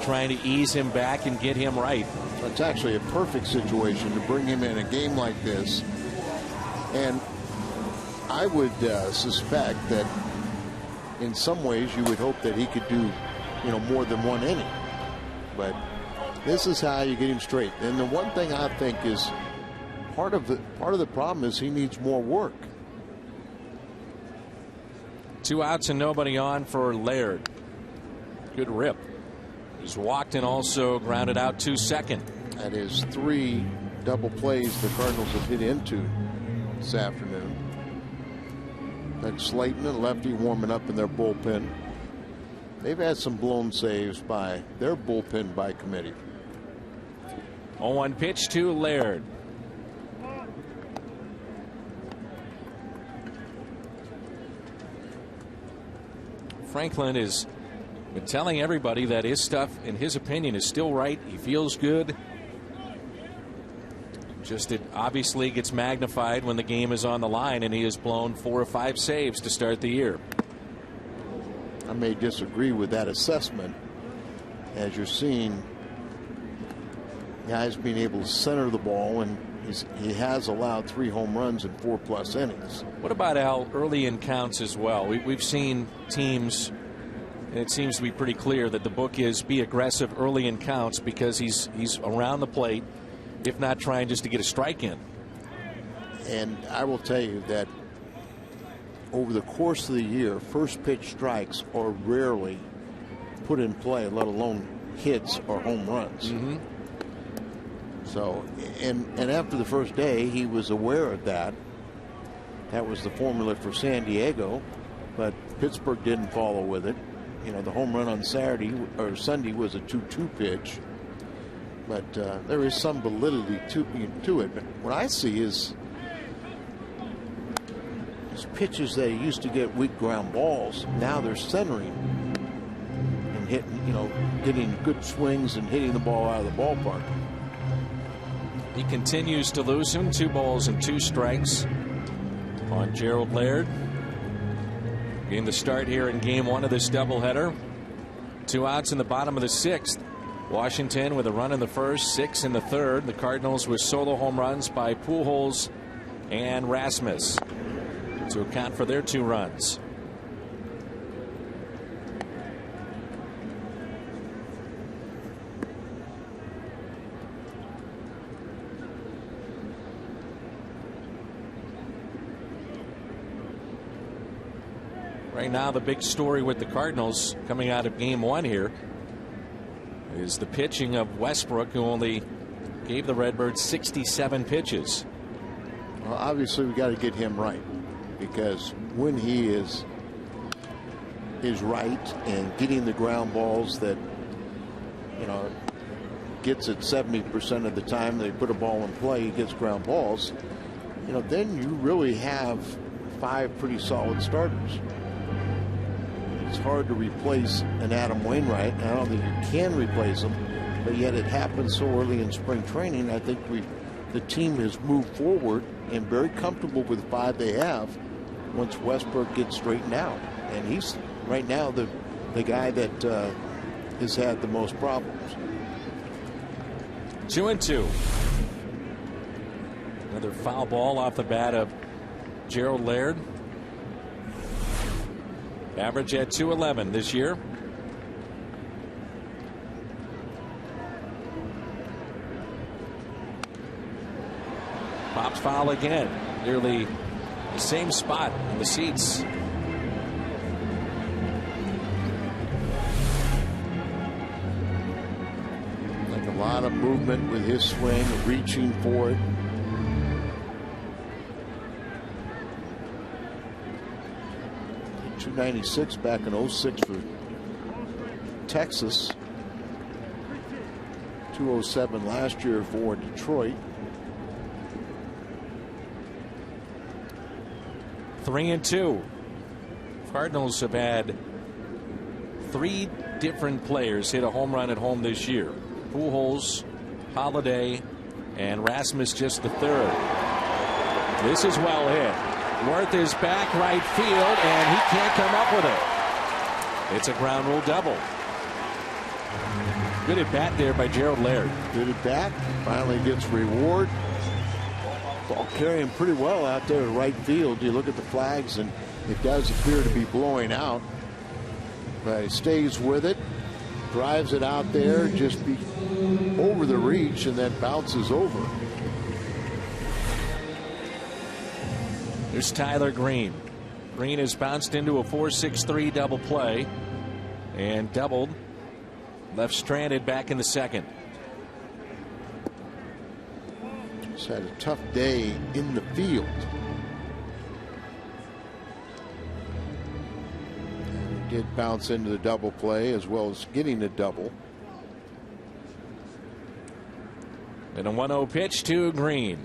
Speaker 5: trying to ease him back and get him right.
Speaker 7: It's actually a perfect situation to bring him in a game like this. And I would suspect that in some ways you would hope that he could do, more than 1 inning. But this is how you get him straight. And the one thing I think is part of the problem is he needs more work.
Speaker 5: 2 outs and nobody on for Laird. Good rip. He's walked and also grounded out to second.
Speaker 7: That is 3 double plays the Cardinals have hit into this afternoon. That's Slayton and lefty warming up in their bullpen. They've had some blown saves by their bullpen by committee.
Speaker 5: 0-1 pitch to Laird. Franklin has been telling everybody that his stuff, in his opinion, is still right. He feels good. Just it obviously gets magnified when the game is on the line, and he has blown 4 or 5 saves to start the year.
Speaker 7: I may disagree with that assessment, as you're seeing guys being able to center the ball and he has allowed 3 home runs in 4+ innings.
Speaker 5: What about Al early in counts as well? We've seen teams, and it seems to be pretty clear that the book is be aggressive early in counts because he's around the plate, if not trying just to get a strike in.
Speaker 7: And I will tell you that over the course of the year, first pitch strikes are rarely put in play, let alone hits or home runs.
Speaker 5: Mm-hmm.
Speaker 7: So, and after the first day, he was aware of that. That was the formula for San Diego, but Pittsburgh didn't follow with it. You know, the home run on Saturday or Sunday was a 2-2 pitch, but there is some validity to it. But what I see is pitches that used to get weak ground balls, now they're centering and hitting, you know, getting good swings and hitting the ball out of the ballpark.
Speaker 5: He continues to lose him. 2 balls and 2 strikes on Gerald Laird. Getting the start here in game 1 of this doubleheader. 2 outs in the bottom of the 6th. Washington with a run in the first, 6 in the third. The Cardinals with solo home runs by Pujols and Rasmus to account for their 2 runs. Right now, the big story with the Cardinals coming out of game 1 here is the pitching of Westbrook, who only gave the Redbirds 67 pitches.
Speaker 7: Well, obviously, we got to get him right, because when he is right and getting the ground balls that, you know, gets it 70% of the time they put a ball in play, he gets ground balls, you know, then you really have 5 pretty solid starters. It's hard to replace an Adam Wainwright, and I don't think you can replace him, but yet it happens so early in spring training. I think the team has moved forward and very comfortable with the 5 they have once Westbrook gets straightened out. And he's right now the guy that has had the most problems.
Speaker 5: 2-2. Another foul ball off the bat of Gerald Laird. Average at .211 this year. Pops foul again. Nearly the same spot in the seats.
Speaker 7: Like a lot of movement with his swing, reaching for it. .296 back in 06 for Texas. .207 last year for Detroit.
Speaker 5: 3-2. Cardinals have had 3 different players hit a home run at home this year. Pujols, Holiday, and Rasmus just the 3rd. This is well hit. Worth is back right field, and he can't come up with it. It's a ground rule double. Good at bat there by Gerald Laird.
Speaker 7: Good at bat. Finally gets reward. Ball carrying pretty well out there in right field. You look at the flags, and it does appear to be blowing out. But he stays with it, drives it out there, just be over the reach, and then bounces over.
Speaker 5: Here's Tyler Green. Green has bounced into a 4-6-3 double play and doubled. Left stranded back in the 2nd.
Speaker 7: He's had a tough day in the field. He did bounce into the double play as well as getting the double.
Speaker 5: And a 1-0 pitch to Green.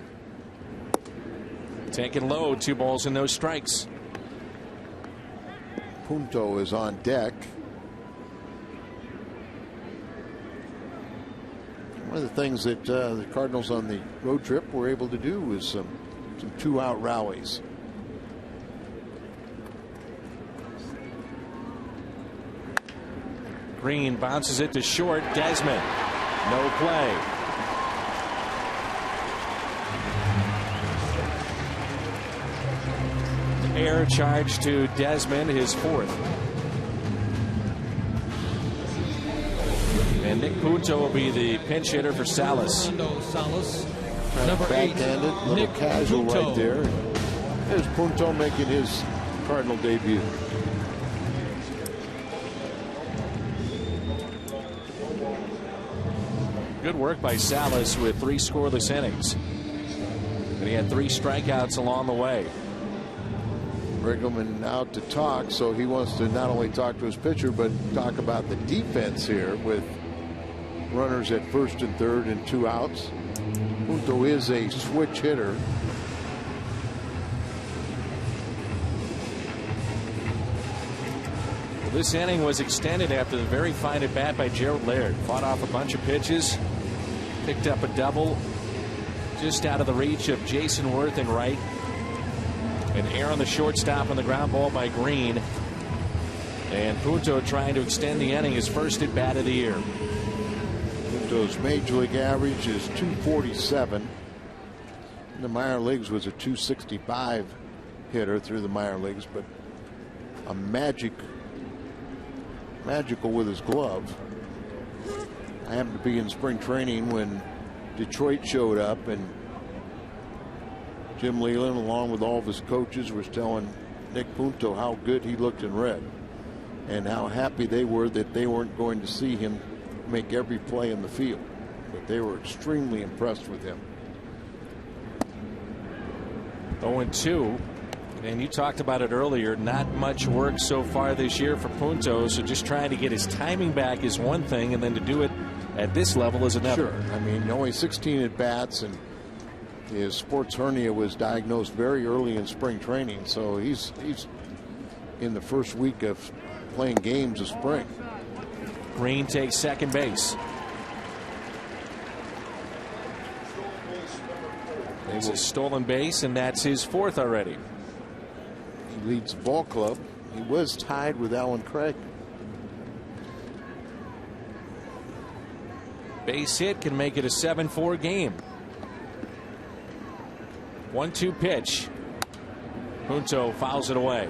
Speaker 5: Taken low, 2 balls and no strikes.
Speaker 7: Punto is on deck. One of the things that the Cardinals on the road trip were able to do was some 2-out rallies.
Speaker 5: Green bounces it to short. Desmond. No play. air charge to Desmond, his 4th. And Nick Punto will be the pinch hitter for Salas.
Speaker 7: Number backhanded, little Nick casual Punto. Right there. There's Punto making his Cardinal debut.
Speaker 5: Good work by Salas with 3 scoreless innings. And he had 3 strikeouts along the way.
Speaker 7: Riggleman out to talk, so he wants to not only talk to his pitcher, but talk about the defense here with runners at 1st and 3rd and 2 outs. Punto is a switch hitter.
Speaker 5: Well, this inning was extended after the very fine at bat by Gerald Laird. Fought off a bunch of pitches, picked up a double just out of the reach of Jason Worth in right. An error on the shortstop on the ground ball by Green. And Punto trying to extend the inning, his first at bat of the year.
Speaker 7: Punto's major league average is 247. In the minor leagues was a 265 hitter through the minor leagues, but a magical with his glove. I happened to be in spring training when Detroit showed up, and Jim Leland, along with all of his coaches, was telling Nick Punto how good he looked in red and how happy they were that they weren't going to see him make every play in the field. But they were extremely impressed with him.
Speaker 5: 0-2. And you talked about it earlier. Not much work so far this year for Punto. So just trying to get his timing back is one thing, and then to do it at this level is another.
Speaker 7: Sure. I mean, only 16 at bats, and his sports hernia was diagnosed very early in spring training. So he's in the first week of playing games of spring.
Speaker 5: Green takes second base. It's a stolen base, and that's his 4th already.
Speaker 7: He leads the ball club. He was tied with Alan Craig.
Speaker 5: Base hit can make it a 7-4 game. 1-2 pitch. Punto fouls it away.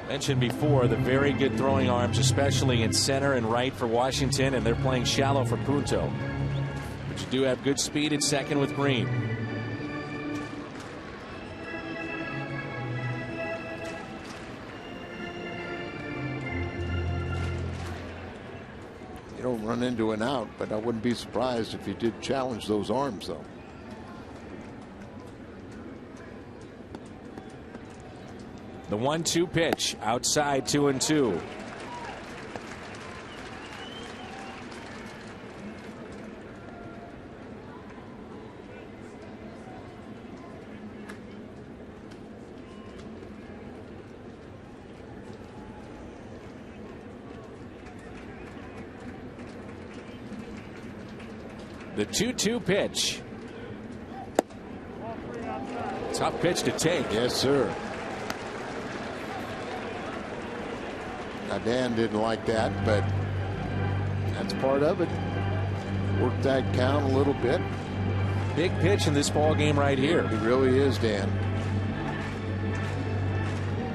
Speaker 5: Mentioned before the very good throwing arms, especially in center and right for Washington, and they're playing shallow for Punto. But you do have good speed at second with Green.
Speaker 7: You don't run into an out, but I wouldn't be surprised if he did challenge those arms, though.
Speaker 5: The 1-2 pitch outside, 2-2. The 2-2 pitch. Tough pitch to take.
Speaker 7: Yes, sir. Now, Dan didn't like that, but that's part of it. Work that count a little bit.
Speaker 5: Big pitch in this ball game right here.
Speaker 7: He really is, Dan.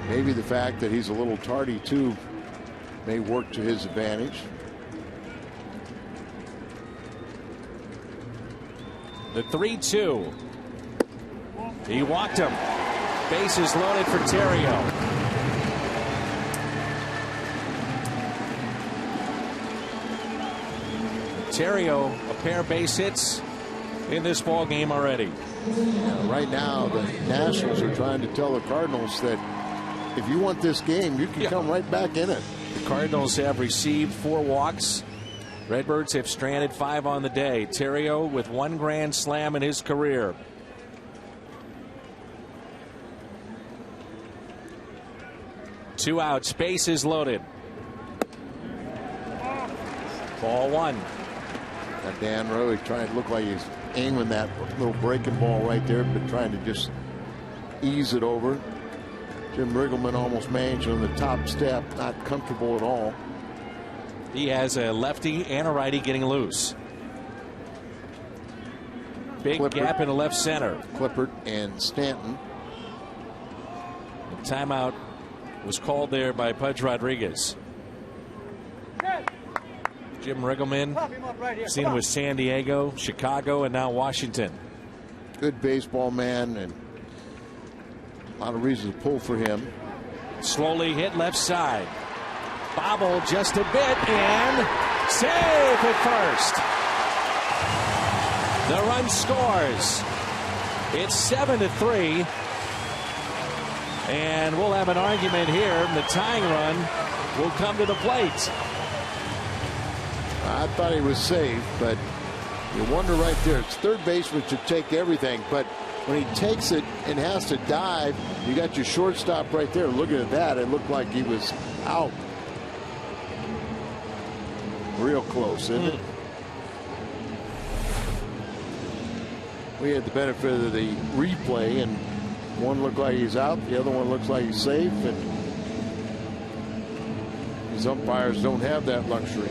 Speaker 7: Maybe the fact that he's a little tardy, too, may work to his advantage.
Speaker 5: The 3-2. He walked him. Bases loaded for Terrio. Terrio, a pair of base hits in this ball game already.
Speaker 7: Yeah, right now, the Nationals are trying to tell the Cardinals that if you want this game, you can come right back in it.
Speaker 5: The Cardinals have received 4 walks. Redbirds have stranded 5 on the day. Terrio with 1 grand slam in his career. Two outs, bases loaded. Ball 1.
Speaker 7: Now Dan really trying to look like he's aiming that little breaking ball right there, but trying to just ease it over. Jim Riggleman almost managed on the top step, not comfortable at all.
Speaker 5: He has a lefty and a righty getting loose. Big
Speaker 7: Clippert,
Speaker 5: gap in the left center.
Speaker 7: Clippert and Stanton.
Speaker 5: The timeout was called there by Pudge Rodriguez. Jim Riggleman, seen him with San Diego, Chicago, and now Washington.
Speaker 7: Good baseball man, and a lot of reasons to pull for him.
Speaker 5: Slowly hit left side. Bobble just a bit, and safe at first. The run scores. It's 7-3. And we'll have an argument here. The tying run will come to the plate.
Speaker 7: I thought he was safe, but you wonder right there. It's third baseman should take everything, but when he takes it and has to dive, you got your shortstop right there. Looking at that, it looked like he was out. Real close, isn't it? We had the benefit of the replay, and one looked like he's out, the other one looks like he's safe, and these umpires don't have that luxury.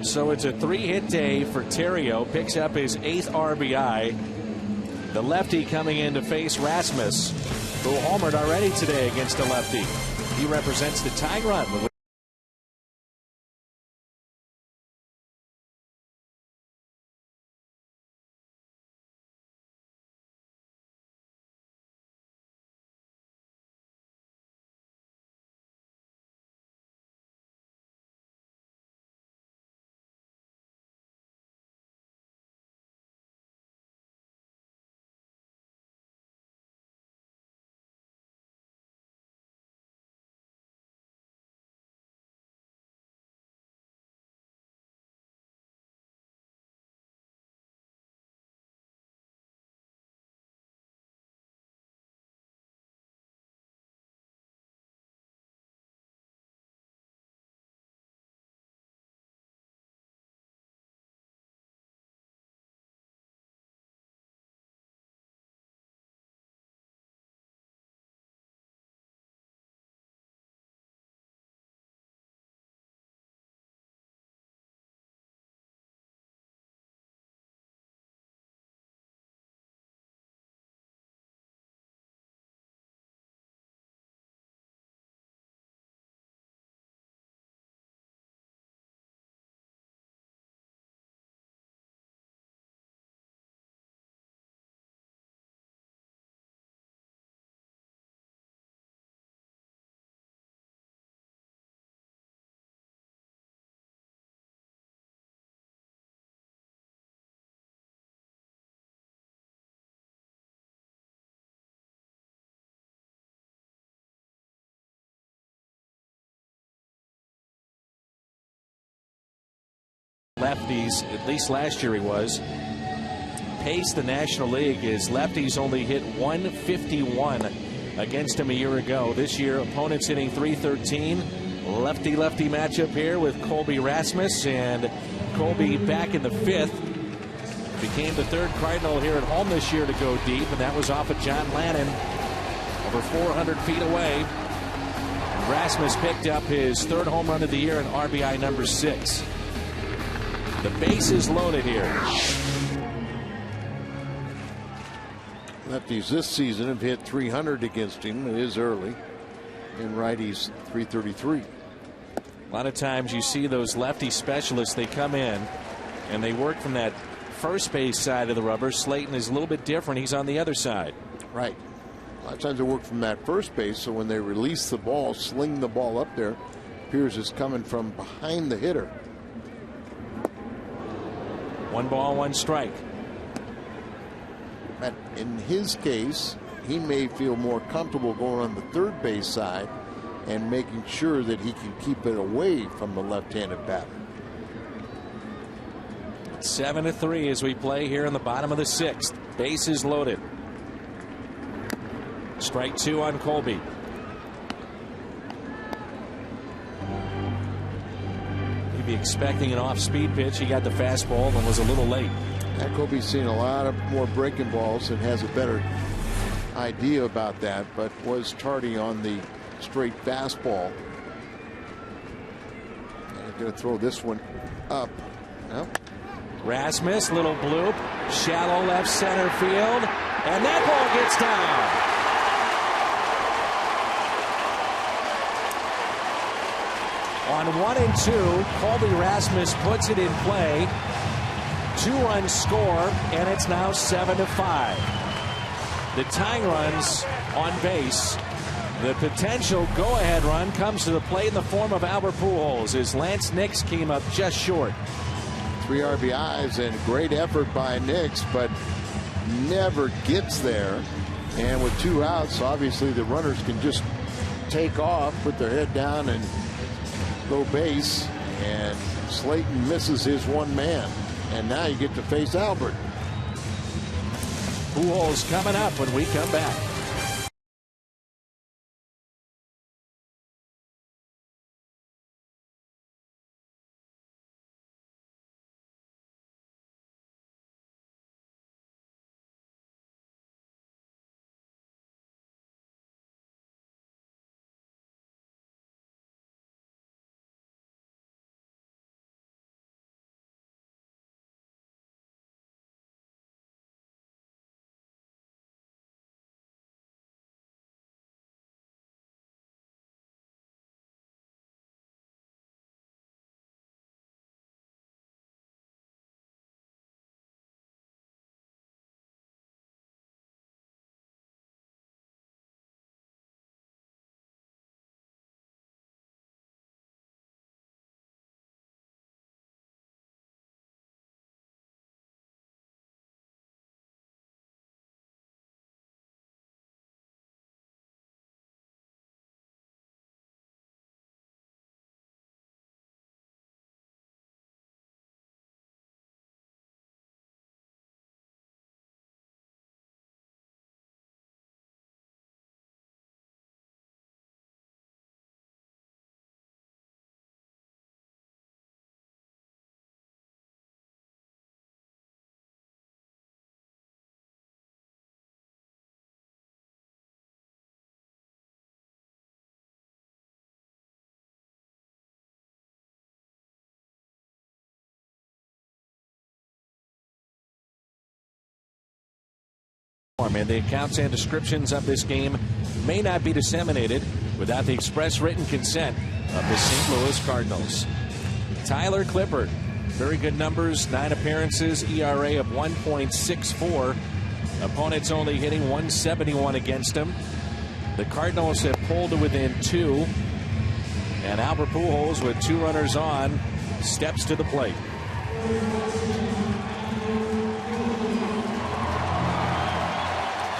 Speaker 5: So it's a 3-hit day for Theriot. Picks up his 8th RBI. The lefty coming in to face Rasmus, who homered already today against a lefty. He represents the tying run. Lefties, at least last year he was. Pace the National League is lefties only hit 151 against him a year ago. This year, opponents hitting 313. Lefty-lefty matchup here with Colby Rasmus, and Colby back in the 5th. Became the 3rd Cardinal here at home this year to go deep, and that was off of John Lannon over 400 feet away. And Rasmus picked up his 3rd home run of the year and RBI number 6. The base is loaded here.
Speaker 7: Lefties this season have hit 300 against him. It is early. And righties 333.
Speaker 5: A lot of times you see those lefty specialists, they come in and they work from that first base side of the rubber. Slayton is a little bit different. He's on the other side.
Speaker 7: Right. A lot of times they work from that first base, so when they release the ball, sling the ball up there, appears it's coming from behind the hitter.
Speaker 5: 1 ball, 1 strike.
Speaker 7: But in his case, he may feel more comfortable going on the third base side and making sure that he can keep it away from the left-handed batter.
Speaker 5: 7-3 as we play here in the bottom of the 6th. Bases loaded. Strike 2 on Colby. Maybe expecting an off-speed pitch. He got the fastball and was a little late.
Speaker 7: Colby's seen a lot of more breaking balls and has a better idea about that, but was tardy on the straight fastball. And going to throw this one up. No.
Speaker 5: Rasmus, little bloop, shallow left center field, and that ball gets down. 1-2. Colby Rasmus puts it in play. 2-run score, and it's now 7-5. The tying runs on base. The potential go-ahead run comes to the plate in the form of Albert Pujols as Lance Nix came up just short.
Speaker 7: 3 RBIs and great effort by Nix, but never gets there. And with 2 outs, obviously the runners can just take off, put their head down, and go base. And Slayton misses his one man. And now you get to face Albert.
Speaker 5: Pujols coming up when we come back. And the accounts and descriptions of this game may not be disseminated without the express written consent of the St. Louis Cardinals. Tyler Clippard, very good numbers, 9 appearances, ERA of 1.64. Opponents only hitting 171 against him. The Cardinals have pulled to within 2. And Albert Pujols, with 2 runners on, steps to the plate.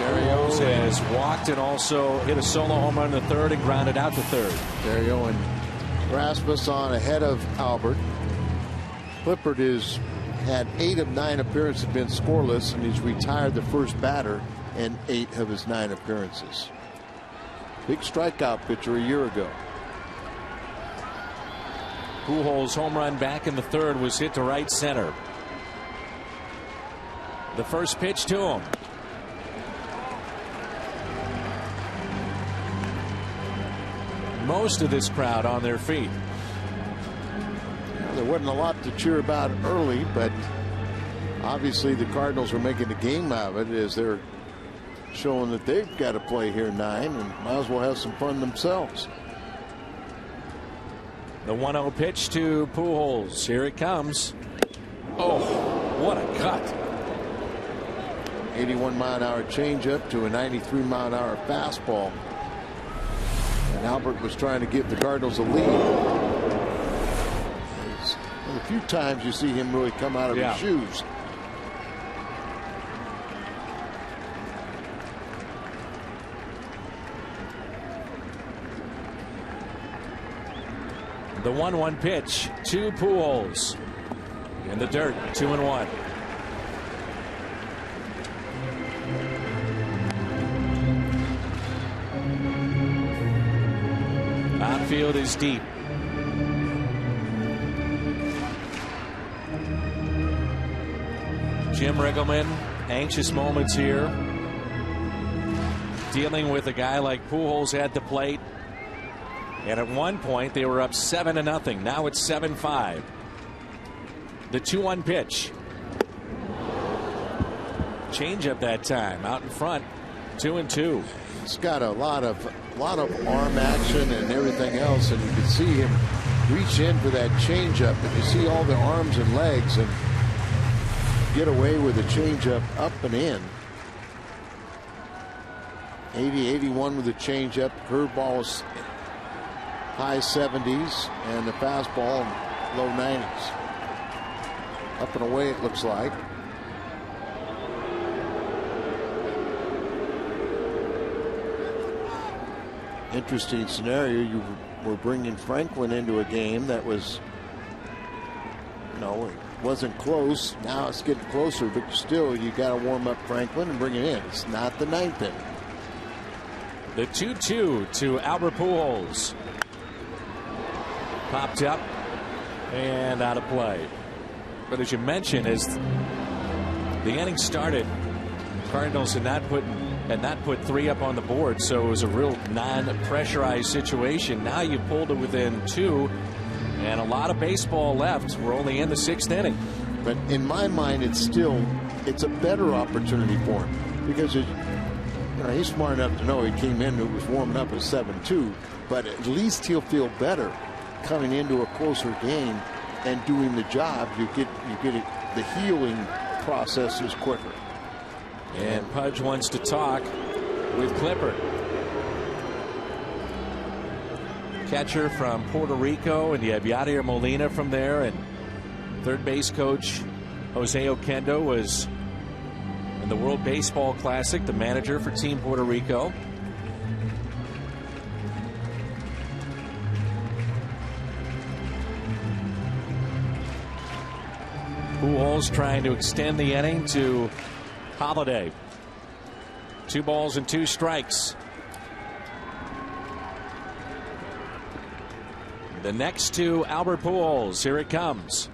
Speaker 5: Berrios has walked and also hit a solo home run in the 3rd and grounded out the 3rd.
Speaker 7: Berrios and Rasmus on ahead of Albert. Clippard has had 8 of 9 appearances, been scoreless, and he's retired the first batter in 8 of his 9 appearances. Big strikeout pitcher a year ago.
Speaker 5: Pujols' home run back in the 3rd was hit to right center. The first pitch to him. Most of this crowd on their feet.
Speaker 7: There wasn't a lot to cheer about early, but obviously the Cardinals are making a game out of it as they're showing that they've got to play here 9 and might as well have some fun themselves.
Speaker 5: The 1-0 pitch to Pujols. Here it comes. Oh, what a cut.
Speaker 7: 81-mile-an-hour changeup to a 93-mile-an-hour fastball. And Albert was trying to give the Cardinals a lead. It's one of the few times you see him really come out of his shoes.
Speaker 5: The 1-1 pitch to Pujols. In the dirt, 2-1. Outfield is deep. Jim Riggleman, anxious moments here. Dealing with a guy like Pujols at the plate. And at one point they were up 7-0. Now it's 7-5. The 2-1 pitch. Changeup that time out in front. 2-2.
Speaker 7: It's got a lot of arm action and everything else, and you can see him reach in for that changeup, but you see all the arms and legs and get away with a changeup up and in. 80-81 with the changeup. Curveball is high 70s, and the fastball low 90s. Up and away, it looks like. Interesting scenario. You were bringing Franklin into a game that was, it wasn't close. Now it's getting closer, but still, you got to warm up Franklin and bring it in. It's not the ninth inning.
Speaker 5: The 2-2 to Albert Pujols. Popped up and out of play. But as you mentioned, as the inning started, Cardinals had not put 3 up on the board, so it was a real non-pressurized situation. Now you pulled it within 2, and a lot of baseball left. We're only in the 6th inning.
Speaker 7: But in my mind, it's a better opportunity for him, because he's smart enough to know he came in, it was warming up at 7-2, but at least he'll feel better coming into a closer game and doing the job. You get it, the healing process is quicker.
Speaker 5: And Pudge wants to talk with Clipper. Catcher from Puerto Rico, and you have Yadier Molina from there, and third base coach Jose Oquendo was in the World Baseball Classic, the manager for Team Puerto Rico. Pujols trying to extend the inning to Holiday. 2 balls and 2 strikes. The next to Albert Pujols. Here it comes.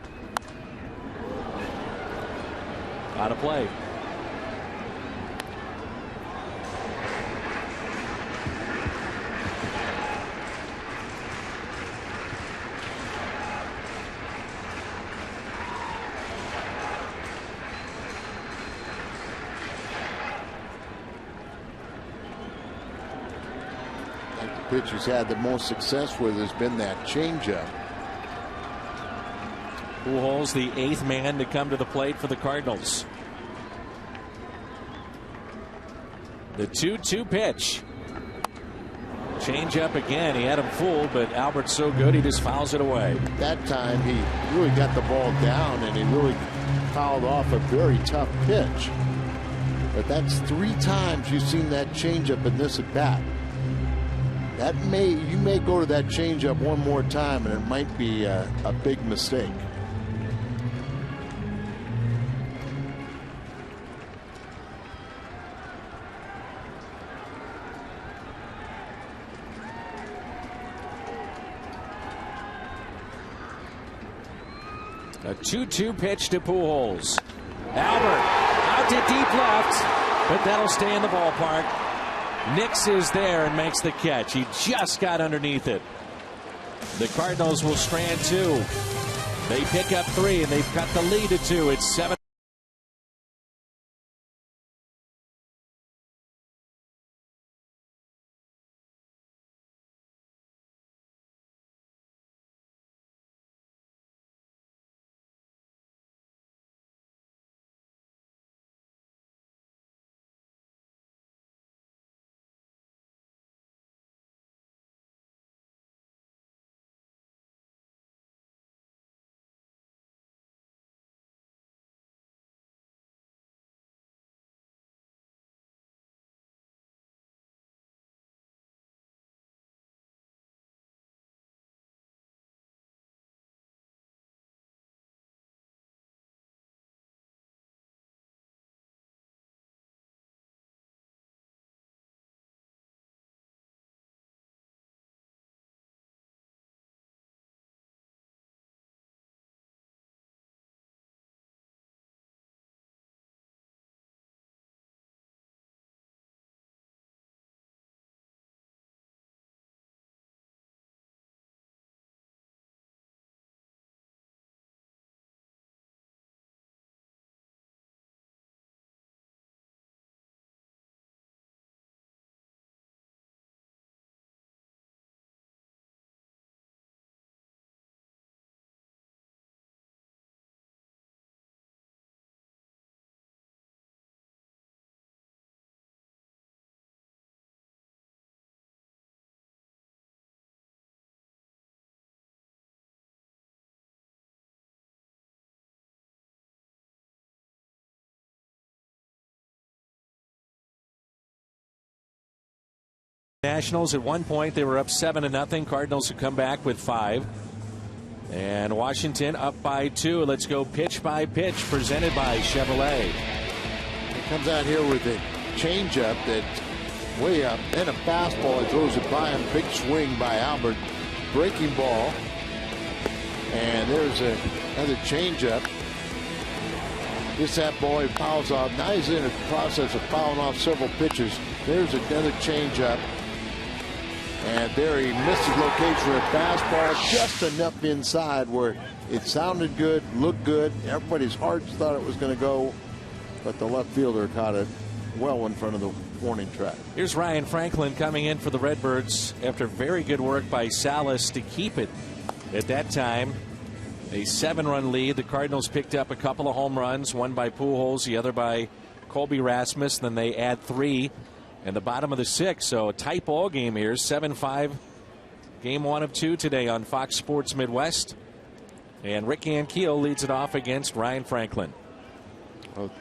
Speaker 5: Out of play.
Speaker 7: Pitch he's had the most success with has been that changeup.
Speaker 5: Pujols, the 8th man to come to the plate for the Cardinals. The 2-2 pitch. Changeup again. He had him fooled, but Albert's so good he just fouls it away.
Speaker 7: That time he really got the ball down and he really fouled off a very tough pitch. But that's 3 times you've seen that changeup in this at bat. You may go to that changeup one more time and it might be a big mistake.
Speaker 5: A 2-2 pitch to Pujols. Albert out to deep left, but that'll stay in the ballpark. Nix is there and makes the catch. He just got underneath it. The Cardinals will strand 2. They pick up 3, and they've cut the lead to 2. It's 7. Nationals at one point they were up 7-0. Cardinals have come back with 5. And Washington up by 2. Let's go pitch by pitch, presented by Chevrolet.
Speaker 7: He comes out here with a changeup that's way up, then a fastball. He throws it by him. Big swing by Albert. Breaking ball. And there's another changeup. Gets that ball, he fouls off. Now he's in the process of fouling off several pitches. There's another changeup. And there he misses location with a fastball just enough inside where it sounded good, looked good. Everybody's hearts thought it was going to go, but the left fielder caught it well in front of the warning track.
Speaker 5: Here's Ryan Franklin coming in for the Redbirds after very good work by Salas to keep it at that time. A 7-run lead. The Cardinals picked up a couple of home runs, one by Pujols, the other by Colby Rasmus. Then they add 3 in the bottom of the 6th. So a tight ball game here. 7-5. Game 1 of 2 today on Fox Sports Midwest. And Rick Ankiel leads it off against Ryan Franklin.
Speaker 7: Well,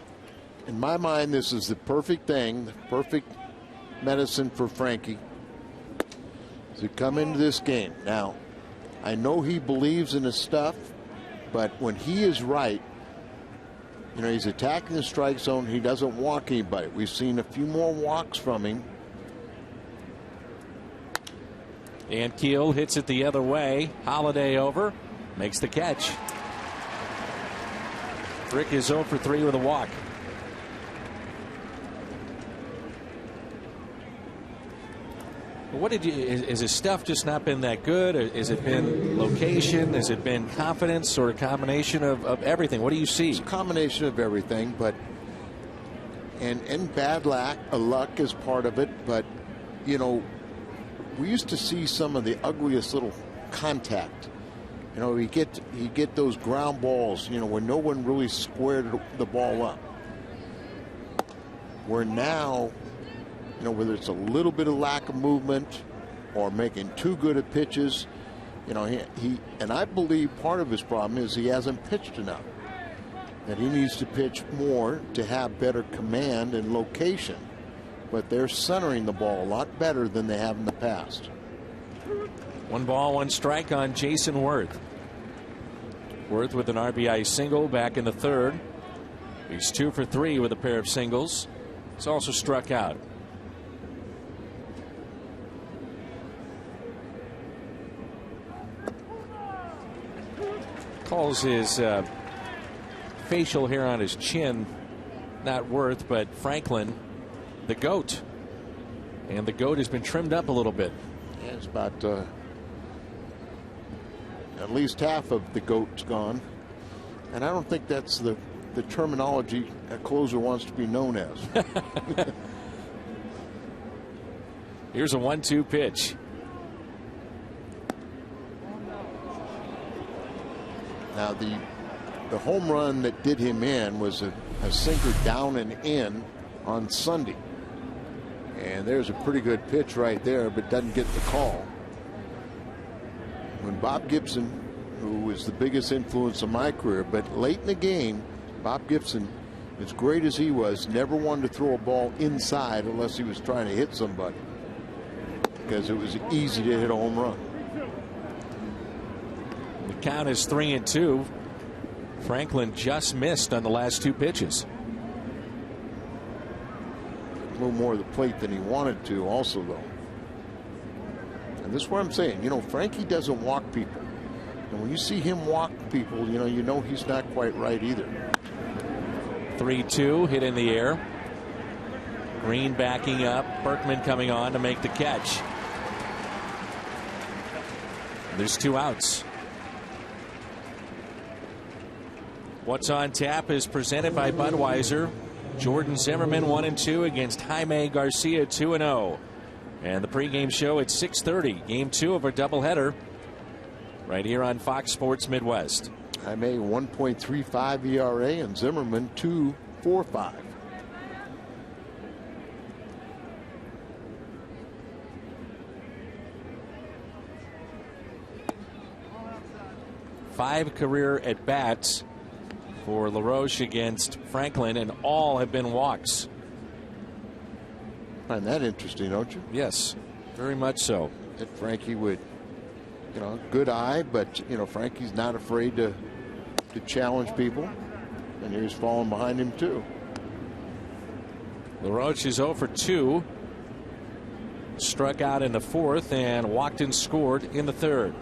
Speaker 7: in my mind, this is the perfect thing, the perfect medicine for Frankie to come into this game. Now, I know he believes in his stuff, but when he is right, you know, he's attacking the strike zone. He doesn't walk anybody. We've seen a few more walks from him.
Speaker 5: And Keel hits it the other way. Holiday over, makes the catch. Rick is 0 for 3 with a walk. What did you? Is his stuff just not been that good? Or has it been location? Has it been confidence, or a combination of everything? What do you see?
Speaker 7: It's a combination of everything, but and bad luck is part of it. But you know, we used to see some of the ugliest little contact. You know, you get those ground balls, you know, where no one really squared the ball up. Where now, you know, whether it's a little bit of lack of movement or making too good of pitches, you know, he and I believe part of his problem is he hasn't pitched enough. That he needs to pitch more to have better command and location. But they're centering the ball a lot better than they have in the past.
Speaker 5: 1 ball, 1 strike on Jason Worth. Worth with an RBI single back in the 3rd. He's 2 for 3 with a pair of singles. He's also struck out. Calls his facial hair on his chin not Worth, but Franklin, the GOAT. And the GOAT has been trimmed up a little bit.
Speaker 7: Yeah, it's about at least half of the GOAT's gone. And I don't think that's the terminology a closer wants to be known as.
Speaker 5: Here's a 1-2 pitch.
Speaker 7: Now the home run that did him in was a sinker down and in on Sunday. And there's a pretty good pitch right there, but doesn't get the call. When Bob Gibson, who was the biggest influence of my career, but late in the game, Bob Gibson, as great as he was, never wanted to throw a ball inside unless he was trying to hit somebody, because it was easy to hit a home run.
Speaker 5: The count is 3-2. Franklin just missed on the last 2 pitches.
Speaker 7: A little more of the plate than he wanted to also, though. And this is what I'm saying. You know, Frankie doesn't walk people. And when you see him walk people, you know he's not quite right either.
Speaker 5: 3-2 hit in the air. Green backing up. Berkman coming on to make the catch. There's 2 outs. What's on tap is presented by Budweiser. Jordan Zimmerman 1-2 against Jaime Garcia 2-0. And the pregame show at 6:30. Game 2 of our doubleheader right here on Fox Sports Midwest.
Speaker 7: Jaime 1.35 ERA and Zimmerman 2.45.
Speaker 5: Five career at bats for LaRoche against Franklin, and all have been walks.
Speaker 7: Find that interesting, don't you?
Speaker 5: Yes. Very much so.
Speaker 7: That Frankie would, good eye, but, Frankie's not afraid to challenge people. And he was falling behind him, too.
Speaker 5: LaRoche is 0 for 2. Struck out in the 4th, and walked and scored in the 3rd.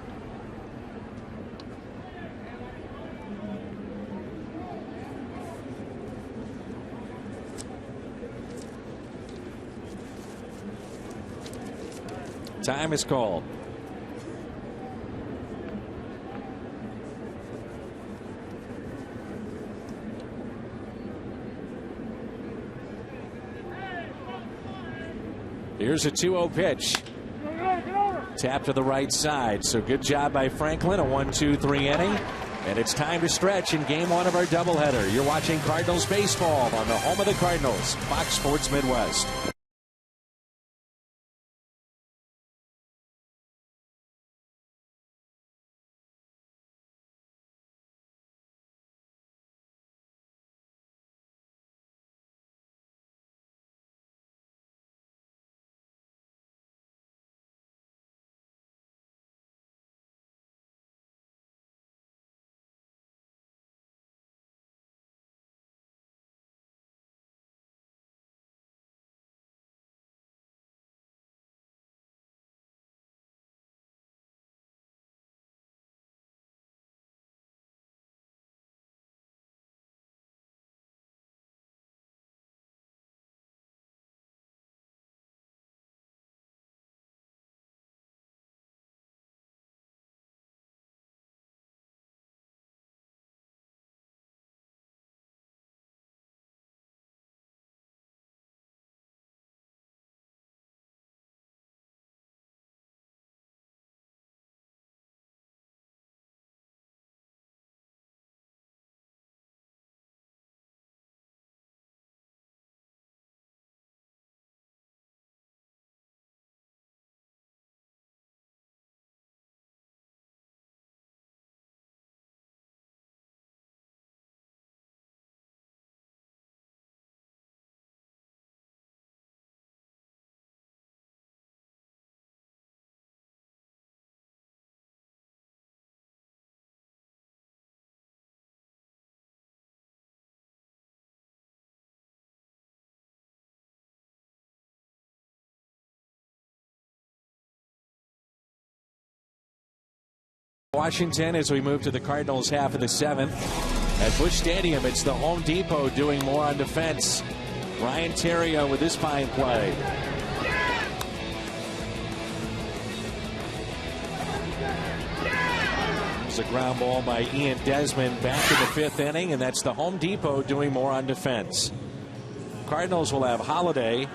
Speaker 5: Time is called. Here's a 2-0 pitch. Tap to the right side. So good job by Franklin. A 1-2-3 inning. And it's time to stretch in game 1 of our doubleheader. You're watching Cardinals baseball on the home of the Cardinals, Fox Sports Midwest. Washington as we move to the Cardinals half of the 7th. At Busch Stadium, it's the Home Depot doing more on defense. Ryan Theriot with his fine play. There's a ground ball by Ian Desmond back in the 5th inning, and that's the Home Depot doing more on defense. Cardinals will have Holiday,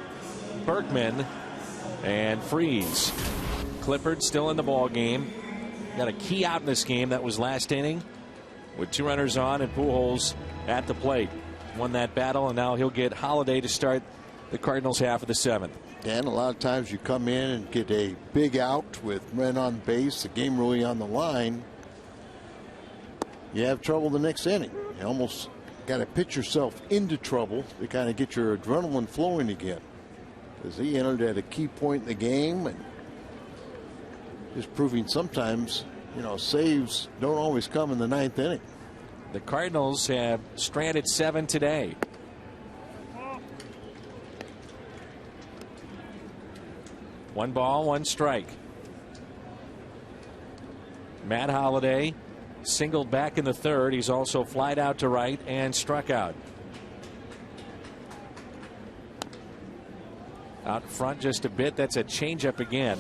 Speaker 5: Berkman, and Freeze. Clifford still in the ball game. Got a key out in this game. That was last inning with 2 runners on and Pujols at the plate. Won that battle, and now he'll get Holiday to start the Cardinals half of the 7th.
Speaker 7: Dan, a lot of times you come in and get a big out with men on base, the game really on the line. You have trouble the next inning. You almost got to pitch yourself into trouble to kind of get your adrenaline flowing again. Because he entered at a key point in the game, and just proving sometimes, saves don't always come in the 9th inning.
Speaker 5: The Cardinals have stranded 7 today. One ball, 1 strike. Matt Holliday singled back in the 3rd. He's also flied out to right and struck out. Out front just a bit. That's a changeup again.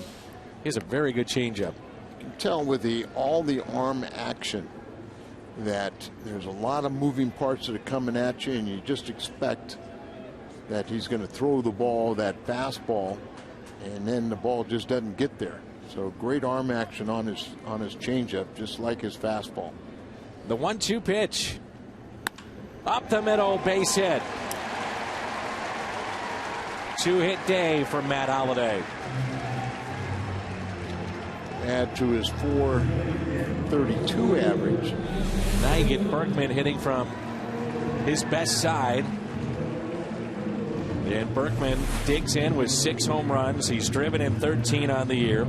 Speaker 5: He has a very good changeup.
Speaker 7: You can tell with all the arm action that there's a lot of moving parts that are coming at you, and you just expect that he's going to throw the ball, that fastball, and then the ball just doesn't get there. So great arm action on his changeup, just like his fastball.
Speaker 5: The 1-2 pitch. Up the middle, base hit. 2-hit day for Matt Holliday.
Speaker 7: Add to his .432 average.
Speaker 5: Now you get Berkman hitting from his best side. And Berkman digs in with 6 home runs. He's driven in 13 on the year.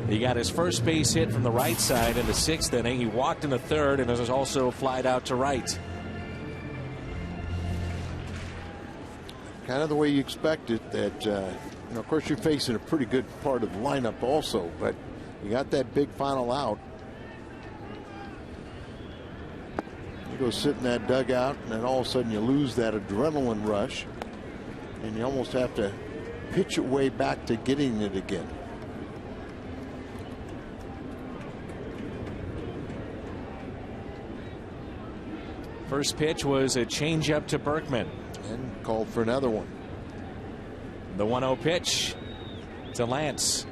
Speaker 5: He got his first base hit from the right side in the 6th inning. He walked in the 3rd and was also flied out to right.
Speaker 7: Kind of the way you expect it. That of course you're facing a pretty good part of the lineup also, but you got that big final out. You go sit in that dugout, and then all of a sudden you lose that adrenaline rush, and you almost have to pitch your way back to getting it again.
Speaker 5: First pitch was a changeup to Berkman.
Speaker 7: And called for another one.
Speaker 5: The 1-0 pitch to Lance.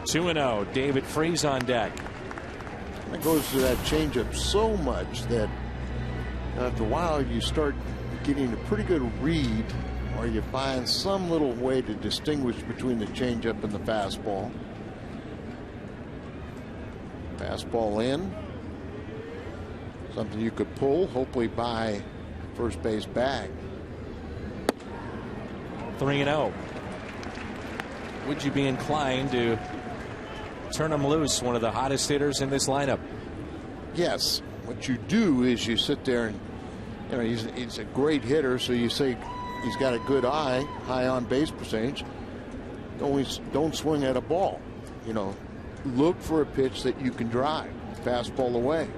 Speaker 5: 2-0. David Freese on deck.
Speaker 7: It goes to that changeup so much that after a while you start getting a pretty good read, or you find some little way to distinguish between the changeup and the fastball. Fastball in. Something you could pull, hopefully by first base bag.
Speaker 5: 3-0. Would you be inclined to turn him loose, one of the hottest hitters in this lineup?
Speaker 7: Yes. What you do is you sit there and he's a great hitter, so you say he's got a good eye, high on base percentage. Don't swing at a ball. Look for a pitch that you can drive. Fastball away.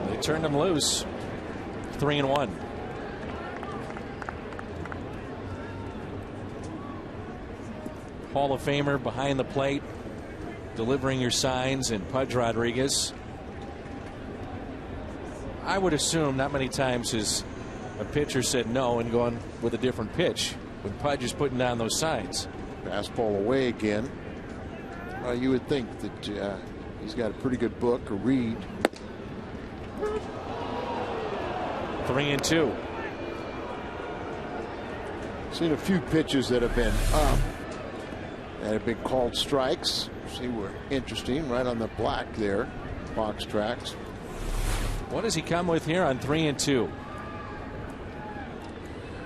Speaker 5: They turned him loose. 3-1. Hall of Famer behind the plate, delivering your signs, and Pudge Rodriguez. I would assume not many times has a pitcher said no and gone with a different pitch when Pudge is putting down those signs.
Speaker 7: Fastball away again. You would think that he's got a pretty good book, a read.
Speaker 5: 3-2.
Speaker 7: Seen a few pitches that have been up that have been called strikes. See, were interesting, right on the black there, box tracks.
Speaker 5: What does he come with here on 3-2?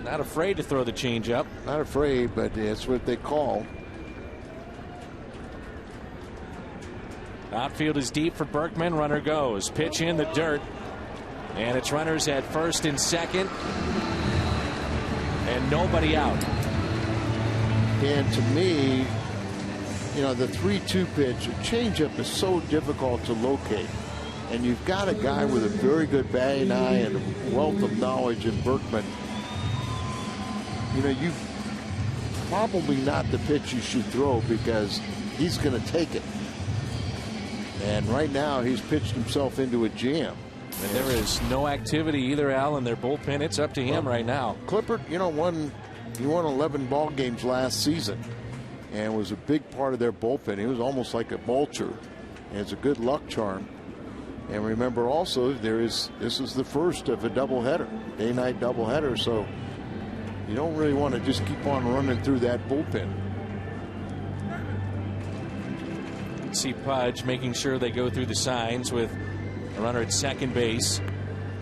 Speaker 5: Not afraid to throw the changeup.
Speaker 7: Not afraid, but it's what they call.
Speaker 5: Outfield is deep for Berkman. Runner goes. Pitch in the dirt. And it's runners at first and second. And nobody out.
Speaker 7: And to me, the 3-2 pitch, a changeup is so difficult to locate. And you've got a guy with a very good batting eye and a wealth of knowledge in Berkman. You probably not the pitch you should throw because he's going to take it. And right now he's pitched himself into a jam.
Speaker 5: And there is no activity either, Al, in their bullpen. It's up to him right now.
Speaker 7: Clippard, he won 11 ball games last season and was a big part of their bullpen. He was almost like a vulture, and it's a good luck charm. And remember also, this is the first of a doubleheader, day-night doubleheader, so you don't really want to just keep on running through that bullpen.
Speaker 5: See Pudge making sure they go through the signs with a runner at second base.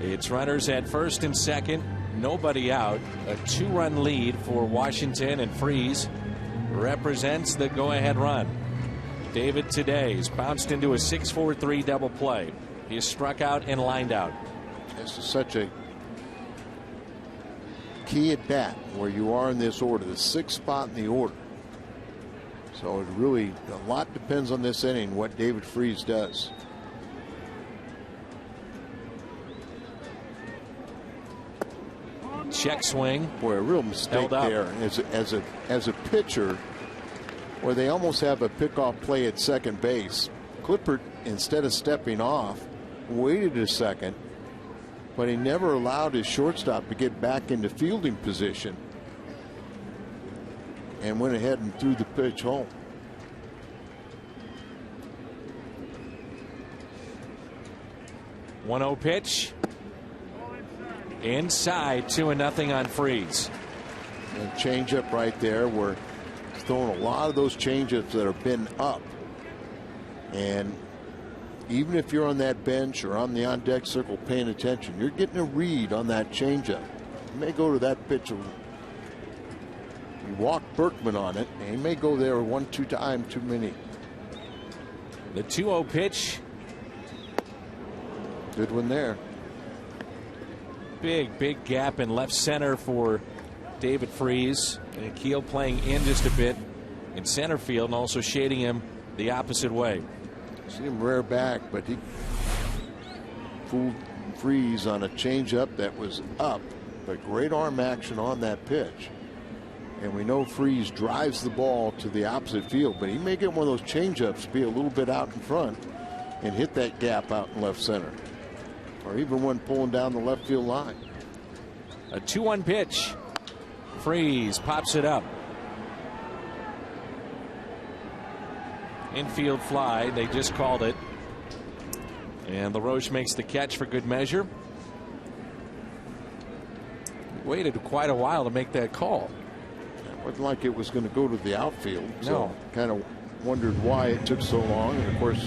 Speaker 5: It's runners at first and second, nobody out. A 2-run lead for Washington, and Freese represents the go-ahead run. David today's bounced into a 6-4-3 double play. He is struck out and lined out.
Speaker 7: This is such a key at bat where you are in this order, the 6th spot in the order. So it really, a lot depends on this inning, what David Freese does.
Speaker 5: Check swing.
Speaker 7: Boy, a real mistake there as a pitcher, where they almost have a pickoff play at second base. Clippard, instead of stepping off, waited a second, but he never allowed his shortstop to get back into fielding position and went ahead and threw the pitch home.
Speaker 5: .1-0 pitch. Inside, 2-0 on Freese.
Speaker 7: And changeup right there. We're throwing a lot of those changeups that have been up. And even if you're on that bench or on the on-deck circle paying attention, you're getting a read on that changeup. You may go to that pitch. You walk Berkman on it, and he may go there 1-2 times too many.
Speaker 5: The 2-0 pitch.
Speaker 7: Good one there.
Speaker 5: Big gap in left center for David Freese. And Keel playing in just a bit in center field and also shading him the opposite way.
Speaker 7: See him rear back, but he fooled Freese on a changeup that was up, but great arm action on that pitch. And we know Freese drives the ball to the opposite field, but he may get one of those changeups, be a little bit out in front, and hit that gap out in left center, or even one pulling down the left field line.
Speaker 5: A 2-1 pitch. Freese pops it up. Infield fly. They just called it. And LaRoche makes the catch for good measure. Waited quite a while to make that call.
Speaker 7: It wasn't like it was going to go to the outfield. So
Speaker 5: no.
Speaker 7: Kind of wondered why it took so long. And of course,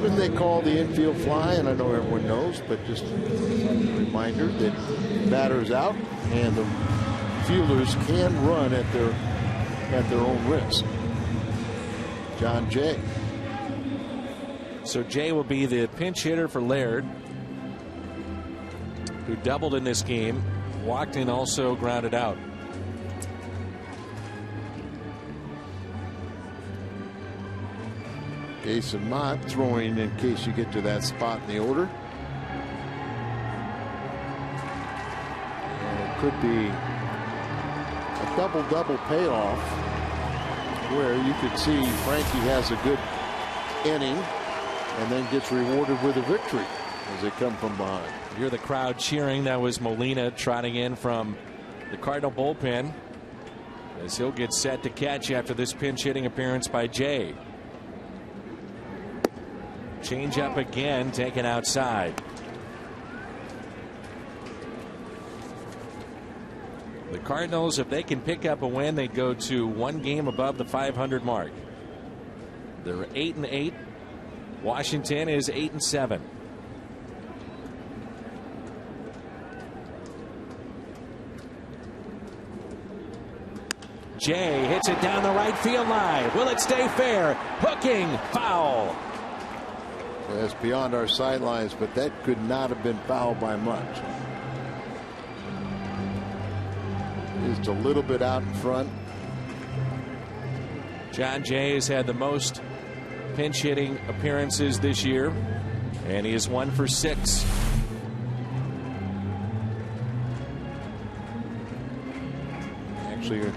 Speaker 7: when they call the infield fly, and I know everyone knows, but just a reminder that batter's out and the fielders can run at their own risk. John Jay.
Speaker 5: So Jay will be the pinch hitter for Laird, who doubled in this game, walked in, also grounded out.
Speaker 7: Jason Mott throwing in case you get to that spot in the order. And it could be a double payoff where you could see Frankie has a good inning and then gets rewarded with a victory as they come from behind.
Speaker 5: You're the crowd cheering. That was Molina trotting in from the Cardinal bullpen as he'll get set to catch after this pinch hitting appearance by Jay. Change up again, taken outside. The Cardinals, if they can pick up a win, they'd go to one game above the 500 mark. They're 8-8. Washington is 8-7. Jay hits it down the right field line. Will it stay fair? Hooking, foul.
Speaker 7: That's beyond our sidelines, but that could not have been fouled by much. Just a little bit out in front.
Speaker 5: John Jay has had the most pinch hitting appearances this year, and he is 1 for 6.
Speaker 7: Actually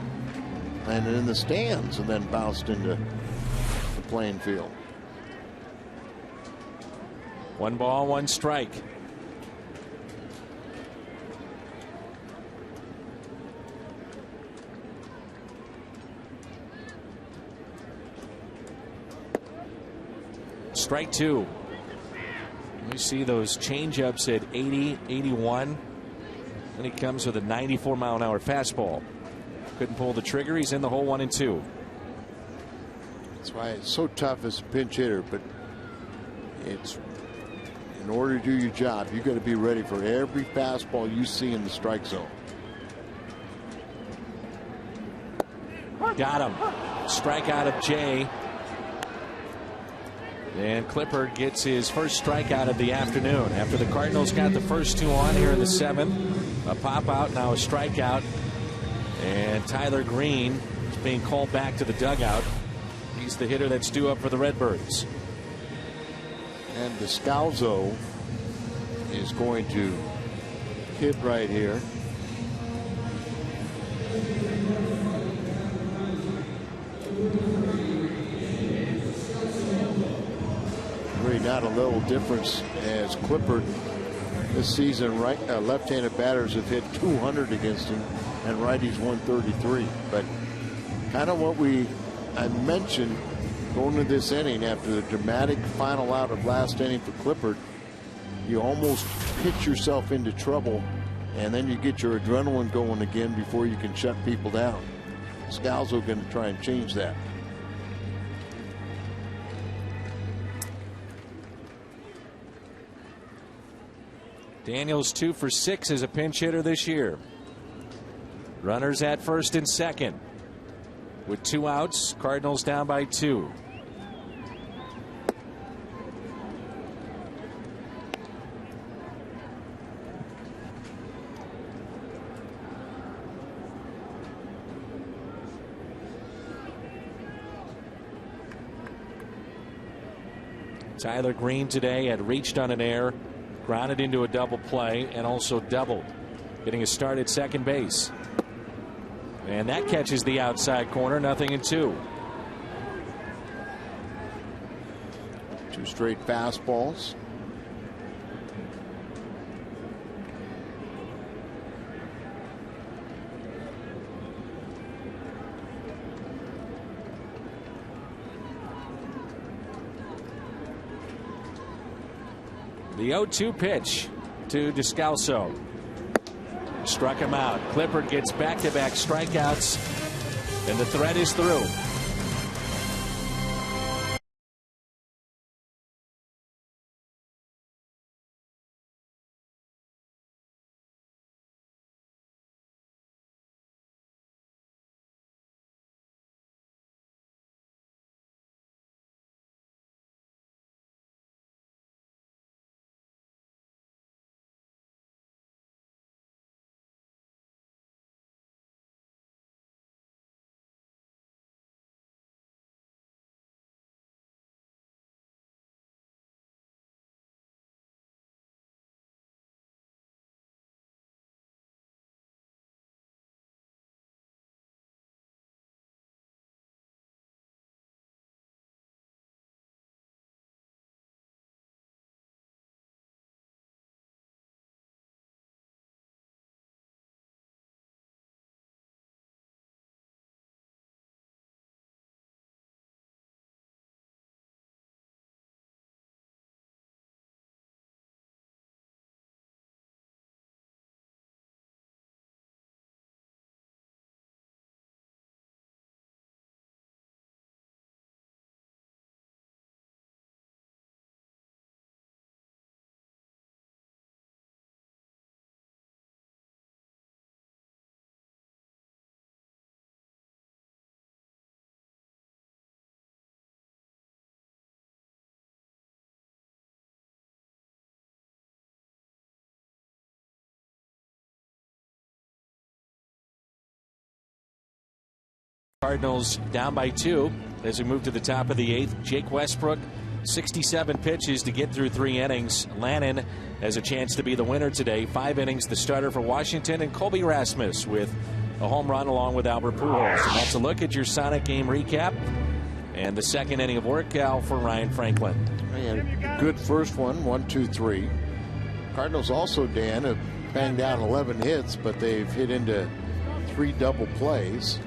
Speaker 7: landed in the stands and then bounced into the playing field.
Speaker 5: 1 ball, 1 strike. Strike 2. We see those changeups at 80, 81. Then he comes with a 94-mile-an-hour fastball. Couldn't pull the trigger. He's in the hole, 1-2.
Speaker 7: That's why it's so tough as a pinch hitter, but it's in order to do your job, you got to be ready for every fastball you see in the strike zone.
Speaker 5: Got him. Strikeout of Jay. And Clippard gets his first strikeout of the afternoon after the Cardinals got the first 2 on here in the 7th. A pop out, now a strikeout. And Tyler Green is being called back to the dugout. He's the hitter that's due up for the Redbirds.
Speaker 7: And Descalzo is going to hit right here. Really not a little difference as Clippard this season. Left-handed batters have hit 200 against him, and righties 133. But kind of what I mentioned going into this inning after the dramatic final out of last inning for Clippard, you almost pitch yourself into trouble, and then you get your adrenaline going again before you can shut people down. Scalzo going to try and change that.
Speaker 5: Daniels 2 for 6 as a pinch hitter this year. Runners at first and second. With 2 outs, Cardinals down by 2. Tyler Green today had reached on an error, grounded into a double play, and also doubled, getting a start at second base. And that catches the outside corner, 0-2.
Speaker 7: 2 straight fastballs.
Speaker 5: The 0-2 pitch to Descalso. Struck him out. Clippard gets back-to-back strikeouts, and the threat is through. Cardinals down by 2 as we move to the top of the 8th. Jake Westbrook, 67 pitches to get through 3 innings. Lannon has a chance to be the winner today. 5 innings, the starter for Washington, and Colby Rasmus with a home run along with Albert Pujols. And that's a look at your Sonic game recap and the second inning of work, Al, for Ryan Franklin.
Speaker 7: And good first one, 1, 2, 3. Cardinals also, Dan, have banged down 11 hits, but they've hit into 3 double plays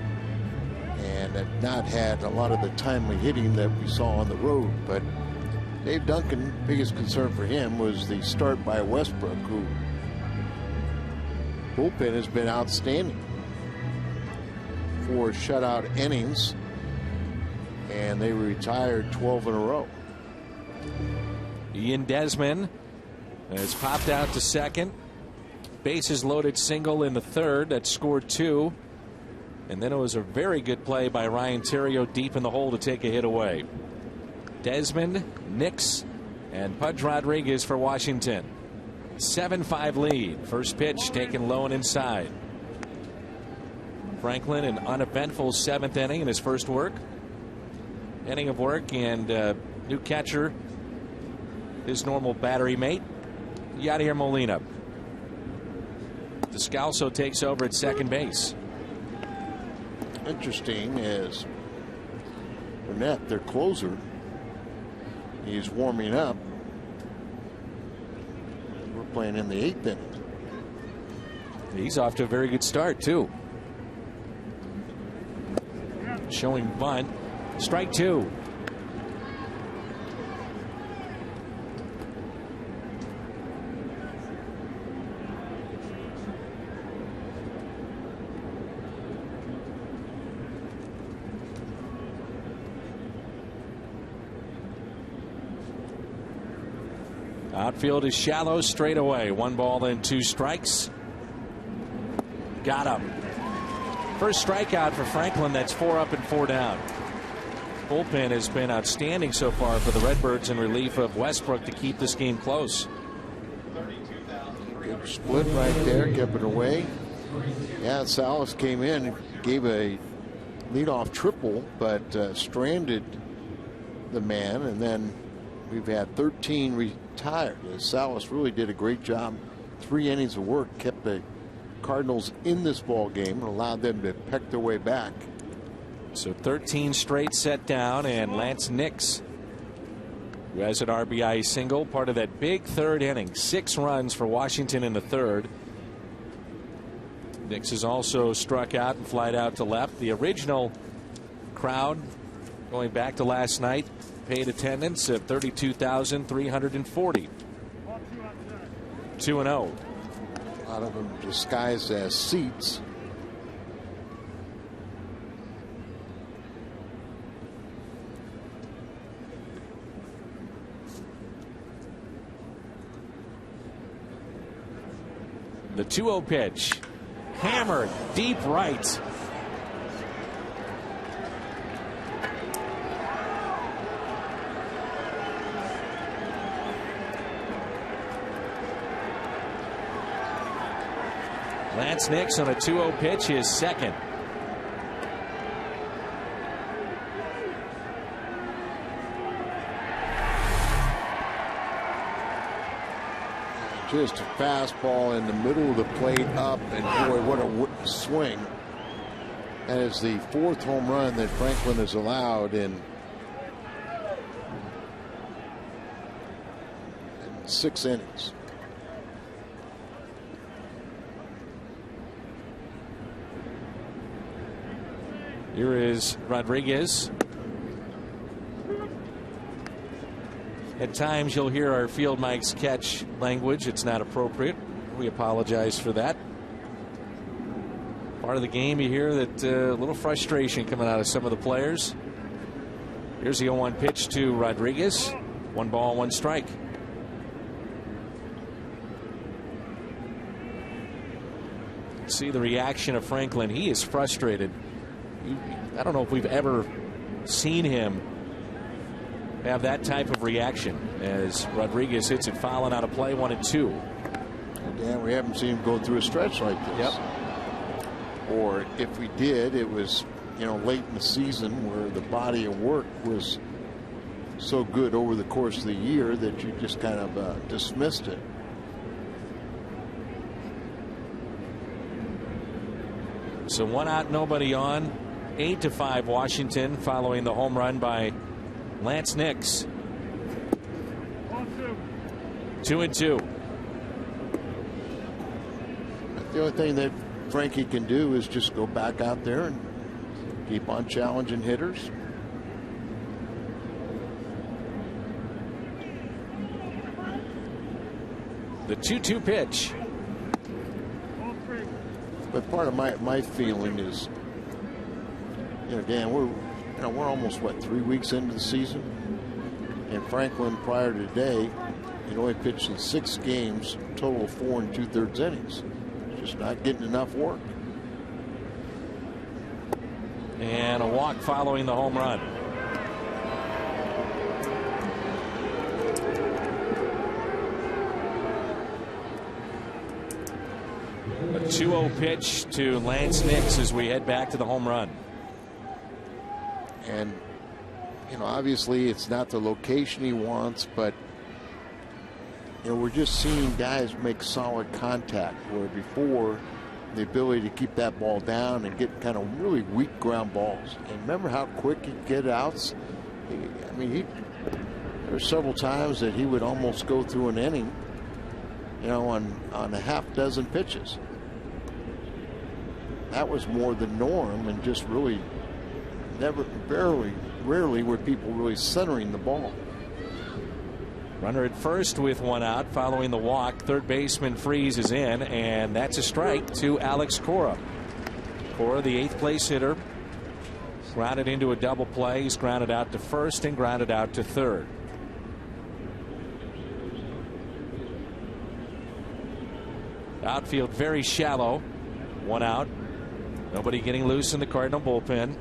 Speaker 7: and have not had a lot of the timely hitting that we saw on the road. But Dave Duncan, biggest concern for him was the start by Westbrook, who bullpen has been outstanding. 4 shutout innings, and they retired 12 in a row.
Speaker 5: Ian Desmond has popped out to second. Bases loaded single in the 3rd that scored 2. And then it was a very good play by Ryan Theriot deep in the hole to take a hit away. Desmond, Nix, and Pudge Rodriguez for Washington. 7-5 lead. First pitch taken low and inside. Franklin, an uneventful 7th inning in his first inning of work, and new catcher, his normal battery mate, Yadier Molina. Descalso takes over at second base.
Speaker 7: Interesting is Burnett, their closer, he's warming up. We're playing in the 8th inning.
Speaker 5: He's off to a very good start too. Showing bunt. Strike 2. Outfield is shallow straight away. 1 ball and 2 strikes. Got him. First strikeout for Franklin. That's 4 up and 4 down. Bullpen has been outstanding so far for the Redbirds in relief of Westbrook to keep this game close.
Speaker 7: Good split right there, kept it away. Yeah, Salas came in, gave a leadoff triple, but stranded the man, and then we've had 13 retired. Salas really did a great job. 3 innings of work, kept the Cardinals in this ball game and allowed them to peck their way back.
Speaker 5: So 13 straight set down, and Lance Nix, who has an RBI single, part of that big 3rd inning. 6 runs for Washington in the 3rd. Nix has also struck out and flied out to left. The original crowd, going back to last night, paid attendance of 32,340. 2-0.
Speaker 7: A lot of them disguised as seats.
Speaker 5: The 2-0 pitch. Hammered deep right. Lance Nix on a 2-0 pitch, his second.
Speaker 7: Just a fastball in the middle of the plate up, and boy, what a swing. That is the 4th home run that Franklin has allowed in 6 innings.
Speaker 5: Here is Rodriguez. At times you'll hear our field mics catch language. It's not appropriate. We apologize for that. Part of the game, you hear that a little frustration coming out of some of the players. Here's the 0-1 pitch to Rodriguez. 1 ball, 1 strike. See the reaction of Franklin. He is frustrated. I don't know if we've ever seen him have that type of reaction as Rodriguez hits it fouling out of play. 1-2.
Speaker 7: Dan, we haven't seen him go through a stretch like this.
Speaker 5: Yep.
Speaker 7: Or if we did, it was, late in the season where the body of work was so good over the course of the year that you just kind of dismissed it.
Speaker 5: So 1 out, nobody on. 8-5 Washington following the home run by Lance Nix. 2-2.
Speaker 7: The only thing that Frankie can do is just go back out there and keep on challenging hitters.
Speaker 5: The 2-2 pitch.
Speaker 7: But part of my feeling is, Dan, we're almost 3 weeks into the season, and Franklin prior to today, he only pitched in 6 games, total of 4 2/3 innings. Just not getting enough work.
Speaker 5: And a walk following the home run. A 2-0 pitch to Lance Nix as we head back to the home run.
Speaker 7: And obviously it's not the location he wants, but we're just seeing guys make solid contact, where before the ability to keep that ball down and get kind of really weak ground balls. And remember how quick he'd get outs? There were several times that he would almost go through an inning, on a half dozen pitches. That was more the norm, and just really rarely were people really centering the ball.
Speaker 5: Runner at first with 1 out following the walk. Third baseman Freeze is in, and that's a strike to Alex Cora. Cora, the 8th place hitter, grounded into a double play. He's grounded out to first and grounded out to third. Outfield very shallow. 1 out. Nobody getting loose in the Cardinal bullpen.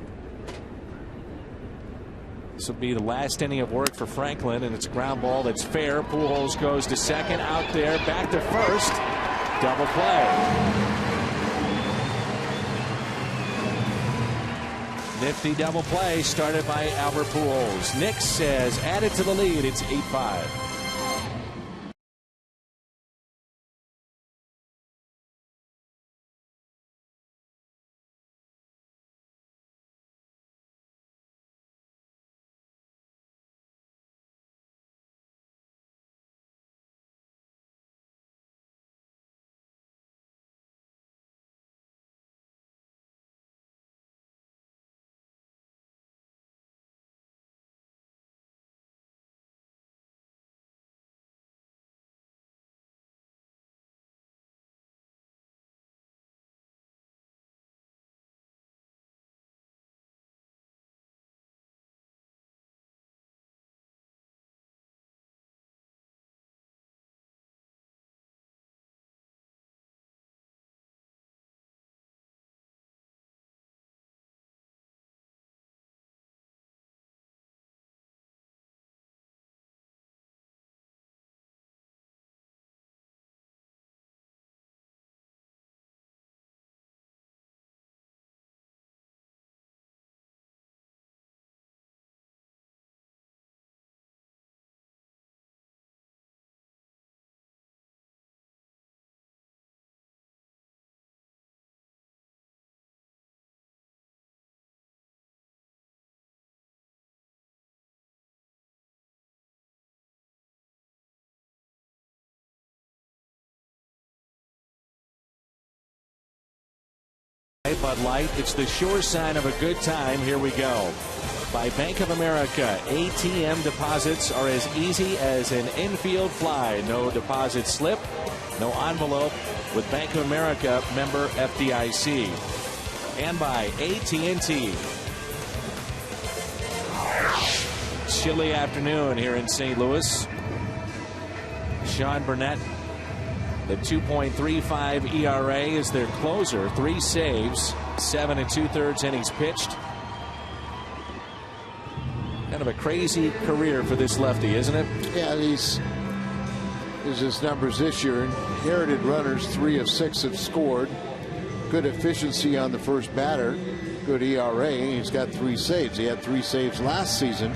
Speaker 5: This will be the last inning of work for Franklin, and it's a ground ball that's fair. Pujols goes to second, out there, back to first. Double play. Nifty double play started by Albert Pujols. Nix has added to the lead. It's 8-5. Bud Light, it's the sure sign of a good time. Here we go. By Bank of America, ATM deposits are as easy as an infield fly. No deposit slip, no envelope. With Bank of America, member FDIC. And by AT&T. Chilly afternoon here in St. Louis. Sean Burnett, the 2.35 ERA is their closer. 3 saves, 7 2/3 innings pitched. Kind of a crazy career for this lefty, isn't it?
Speaker 7: Yeah, these his numbers this year. Inherited runners, 3 of 6 have scored. Good efficiency on the first batter. Good ERA. He's got 3 saves. He had 3 saves last season,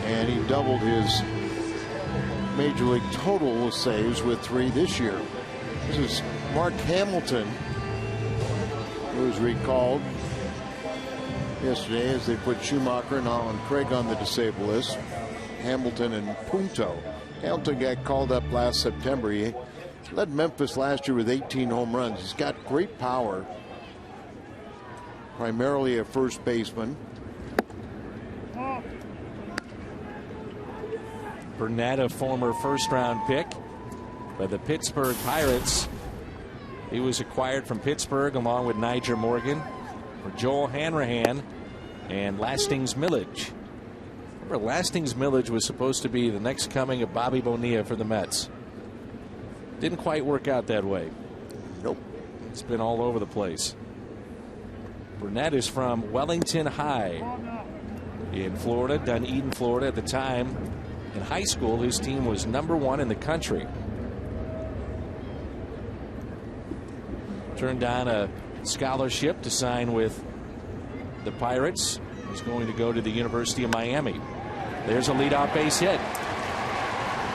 Speaker 7: and he doubled his Major League total of saves with 3 this year. This is Mark Hamilton, who was recalled yesterday as they put Schumacher and Alan Craig on the disabled list. Hamilton and Punto. Hamilton got called up last September. He led Memphis last year with 18 home runs. He's got great power, primarily a first baseman.
Speaker 5: Burnett, a former first-round pick by the Pittsburgh Pirates. He was acquired from Pittsburgh along with Niger Morgan for Joel Hanrahan and Lastings Millage. Remember, Lastings Millage was supposed to be the next coming of Bobby Bonilla for the Mets. Didn't quite work out that way.
Speaker 7: Nope.
Speaker 5: It's been all over the place. Burnett is from Wellington High in Florida, Dunedin, Florida. At the time, in high school, his team was #1 in the country. Turned down a scholarship to sign with the Pirates. He's going to go to the University of Miami. There's a leadoff base hit.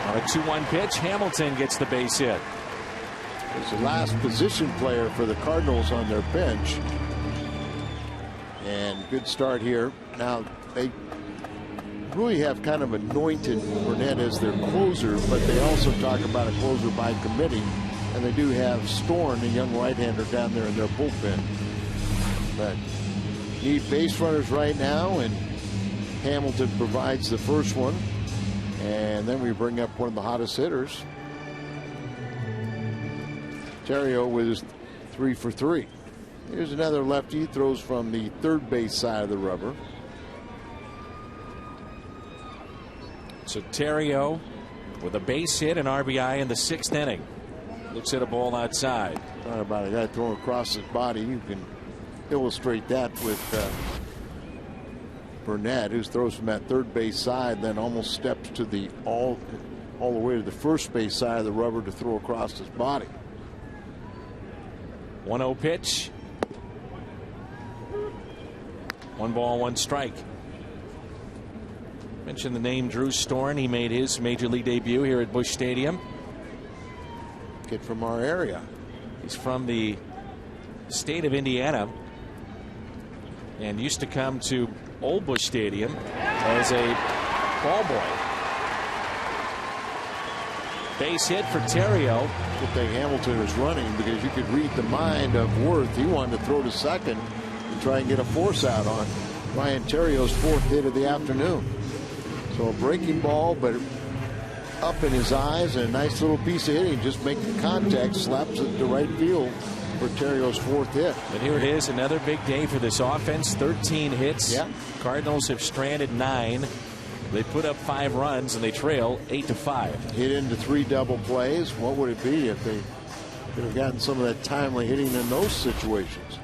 Speaker 5: On a 2-1 pitch, Hamilton gets the base hit.
Speaker 7: He's the last position player for the Cardinals on their bench. And good start here. Now, they really have kind of anointed Burnett as their closer, but they also talk about a closer by committee. And they do have Storn, a young right-hander, down there in their bullpen. But need base runners right now, and Hamilton provides the first one. And then we bring up one of the hottest hitters, Terrio, with his 3 for 3. Here's another lefty, throws from the third base side of the rubber.
Speaker 5: So Terrio with a base hit and RBI in the 6th inning. Looks at a ball outside.
Speaker 7: Thought about a guy throwing across his body. You can illustrate that with Burnett, who throws from that third base side, then almost steps to the all the way to the first base side of the rubber to throw across his body.
Speaker 5: 1-0 pitch. 1 ball, 1 strike. Mentioned the name Drew Storn. He made his major league debut here at Busch Stadium.
Speaker 7: Kid from our area.
Speaker 5: He's from the state of Indiana and used to come to Old Busch Stadium as a ball boy. Base hit for Terrio.
Speaker 7: Good thing Hamilton was running because you could read the mind of Worth. He wanted to throw to second and try and get a force out on Ryan Terrio's 4th hit of the afternoon. So a breaking ball, but up in his eyes, and a nice little piece of hitting. Just making contact, slaps it to right field for Terrio's 4th hit.
Speaker 5: And here it is, another big day for this offense. 13 hits.
Speaker 7: Yeah.
Speaker 5: Cardinals have stranded 9. They put up 5 runs and they trail 8-5.
Speaker 7: Hit into 3 double plays. What would it be if they could have gotten some of that timely hitting in those situations?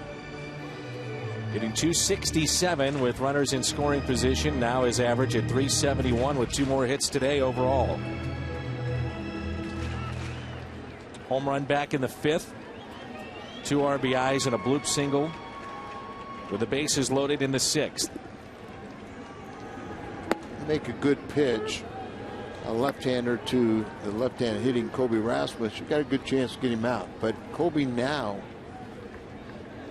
Speaker 5: Hitting .267 with runners in scoring position. Now his average at .371 with 2 more hits today overall. Home run back in the 5th. 2 RBIs and a bloop single with the bases loaded in the 6th.
Speaker 7: Make a good pitch, a left-hander to the left-hand hitting Kobe Rasmus, you got a good chance to get him out. But Kobe now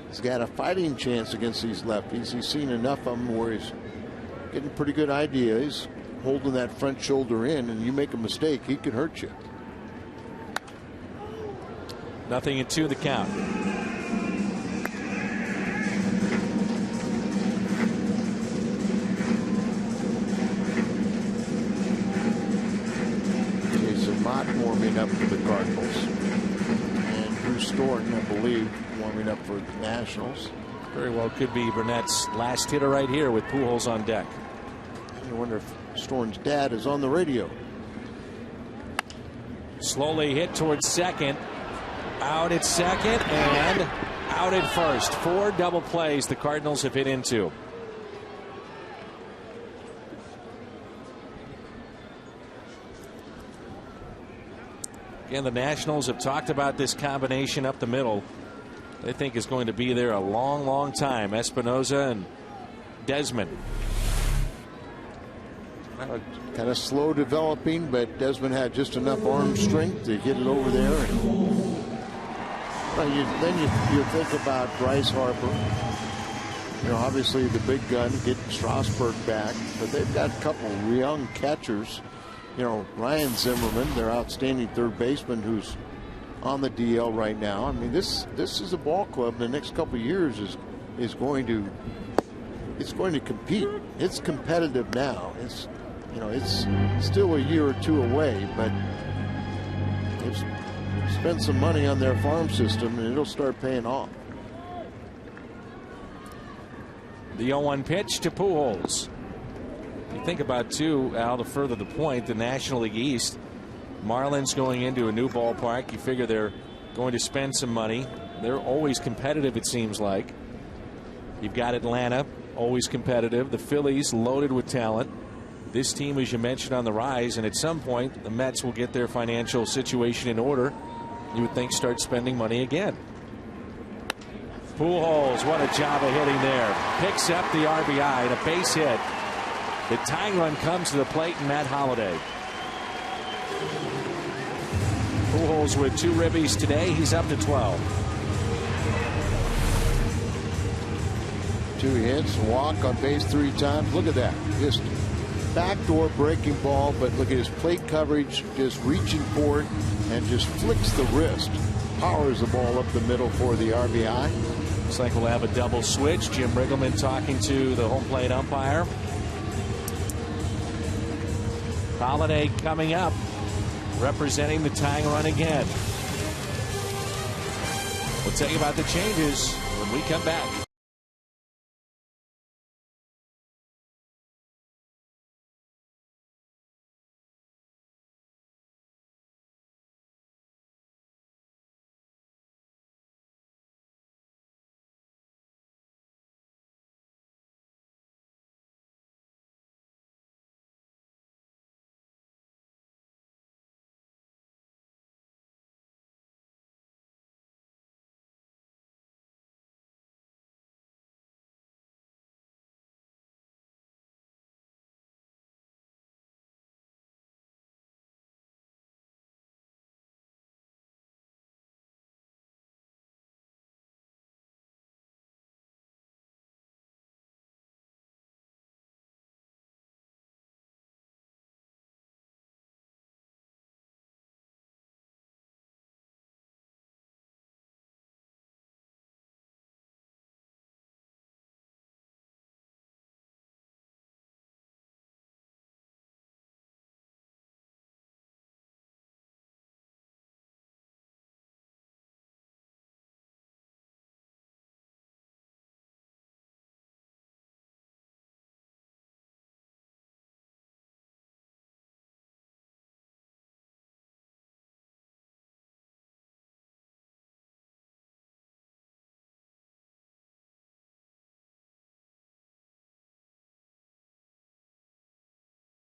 Speaker 7: has got a fighting chance against these lefties. He's seen enough of them where he's getting pretty good ideas, holding that front shoulder in, and you make a mistake, he can hurt you.
Speaker 5: 0-2 the count.
Speaker 7: Mott warming up for the Cardinals, and Drew Storn, I believe, warming up for the Nationals.
Speaker 5: Very well could be Burnett's last hitter right here with Pujols on deck.
Speaker 7: I wonder if Storn's dad is on the radio.
Speaker 5: Slowly hit towards second. Out at second and out at first. 4 double plays the Cardinals have hit into. Again, the Nationals have talked about this combination up the middle. They think is going to be there a long, long time. Espinosa and Desmond.
Speaker 7: Kind of slow developing, but Desmond had just enough arm strength to get it over there. And, then you think about Bryce Harper. You know, obviously the big gun, get Strasburg back, but they've got a couple of young catchers. You know, Ryan Zimmerman, their outstanding third baseman, who's on the DL right now. I mean, this is a ball club in the next couple of years is going to compete. It's competitive now. It's, you know, it's still a year or 2 away, but they've spent some money on their farm system and it'll start paying off.
Speaker 5: The 0-1 pitch to Pujols. You think about, too, Al, to further the point, the National League East, Marlins going into a new ballpark. You figure they're going to spend some money. They're always competitive, it seems like. You've got Atlanta, always competitive. The Phillies, loaded with talent. This team, as you mentioned, on the rise, and at some point, the Mets will get their financial situation in order. You would think start spending money again. Pujols, what a job of hitting there. Picks up the RBI and a base hit. The tying run comes to the plate, and Matt Holliday. Pujols with 2 ribbies today. He's up to 12.
Speaker 7: 2 hits, walk on base 3 times. Look at that. Just backdoor breaking ball, but look at his plate coverage, just reaching for it and just flicks the wrist. Powers the ball up the middle for the RBI.
Speaker 5: Looks like we'll have a double switch. Jim Riggleman talking to the home plate umpire. Holliday coming up, representing the tying run again. We'll tell you about the changes when we come back.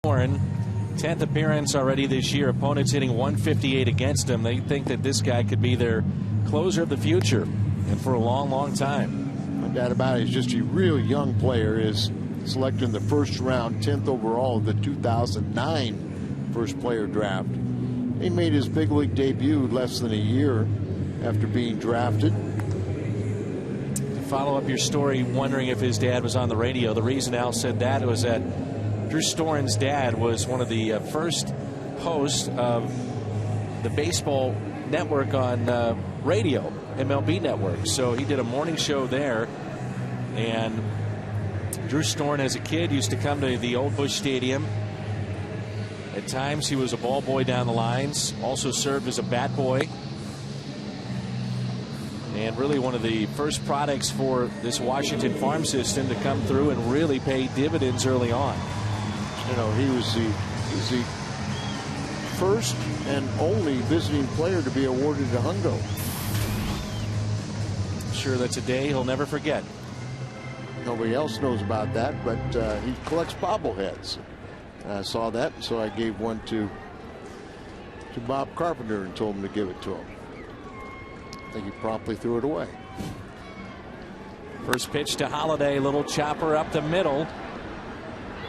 Speaker 5: 10th appearance already this year. Opponents hitting 158 against him. They think that this guy could be their closer of the future, and for a long, long time.
Speaker 7: No doubt about it. He's just a real young player. Is selected in the first round, 10th overall of the 2009 first player draft. He made his big league debut less than a year after being drafted.
Speaker 5: To follow up your story, wondering if his dad was on the radio, the reason Al said that was that Drew Storen's dad was one of the first hosts of the baseball network on radio, MLB Network. So he did a morning show there, and Drew Storen as a kid used to come to the Old Busch Stadium. At times he was a ball boy down the lines, also served as a bat boy, and really one of the first products for this Washington farm system to come through and really pay dividends early on.
Speaker 7: You know, he was the first and only visiting player to be awarded a hundo.
Speaker 5: I'm sure that's a day he'll never forget.
Speaker 7: Nobody else knows about that, but he collects bobbleheads. I saw that, so I gave one to Bob Carpenter and told him to give it to him. I think he promptly threw it away.
Speaker 5: First pitch to Holiday, little chopper up the middle.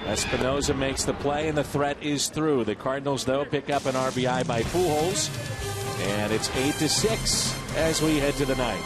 Speaker 5: Espinosa makes the play, and the threat is through. The Cardinals, though, pick up an RBI by Pujols, and it's 8-6 as we head to the ninth.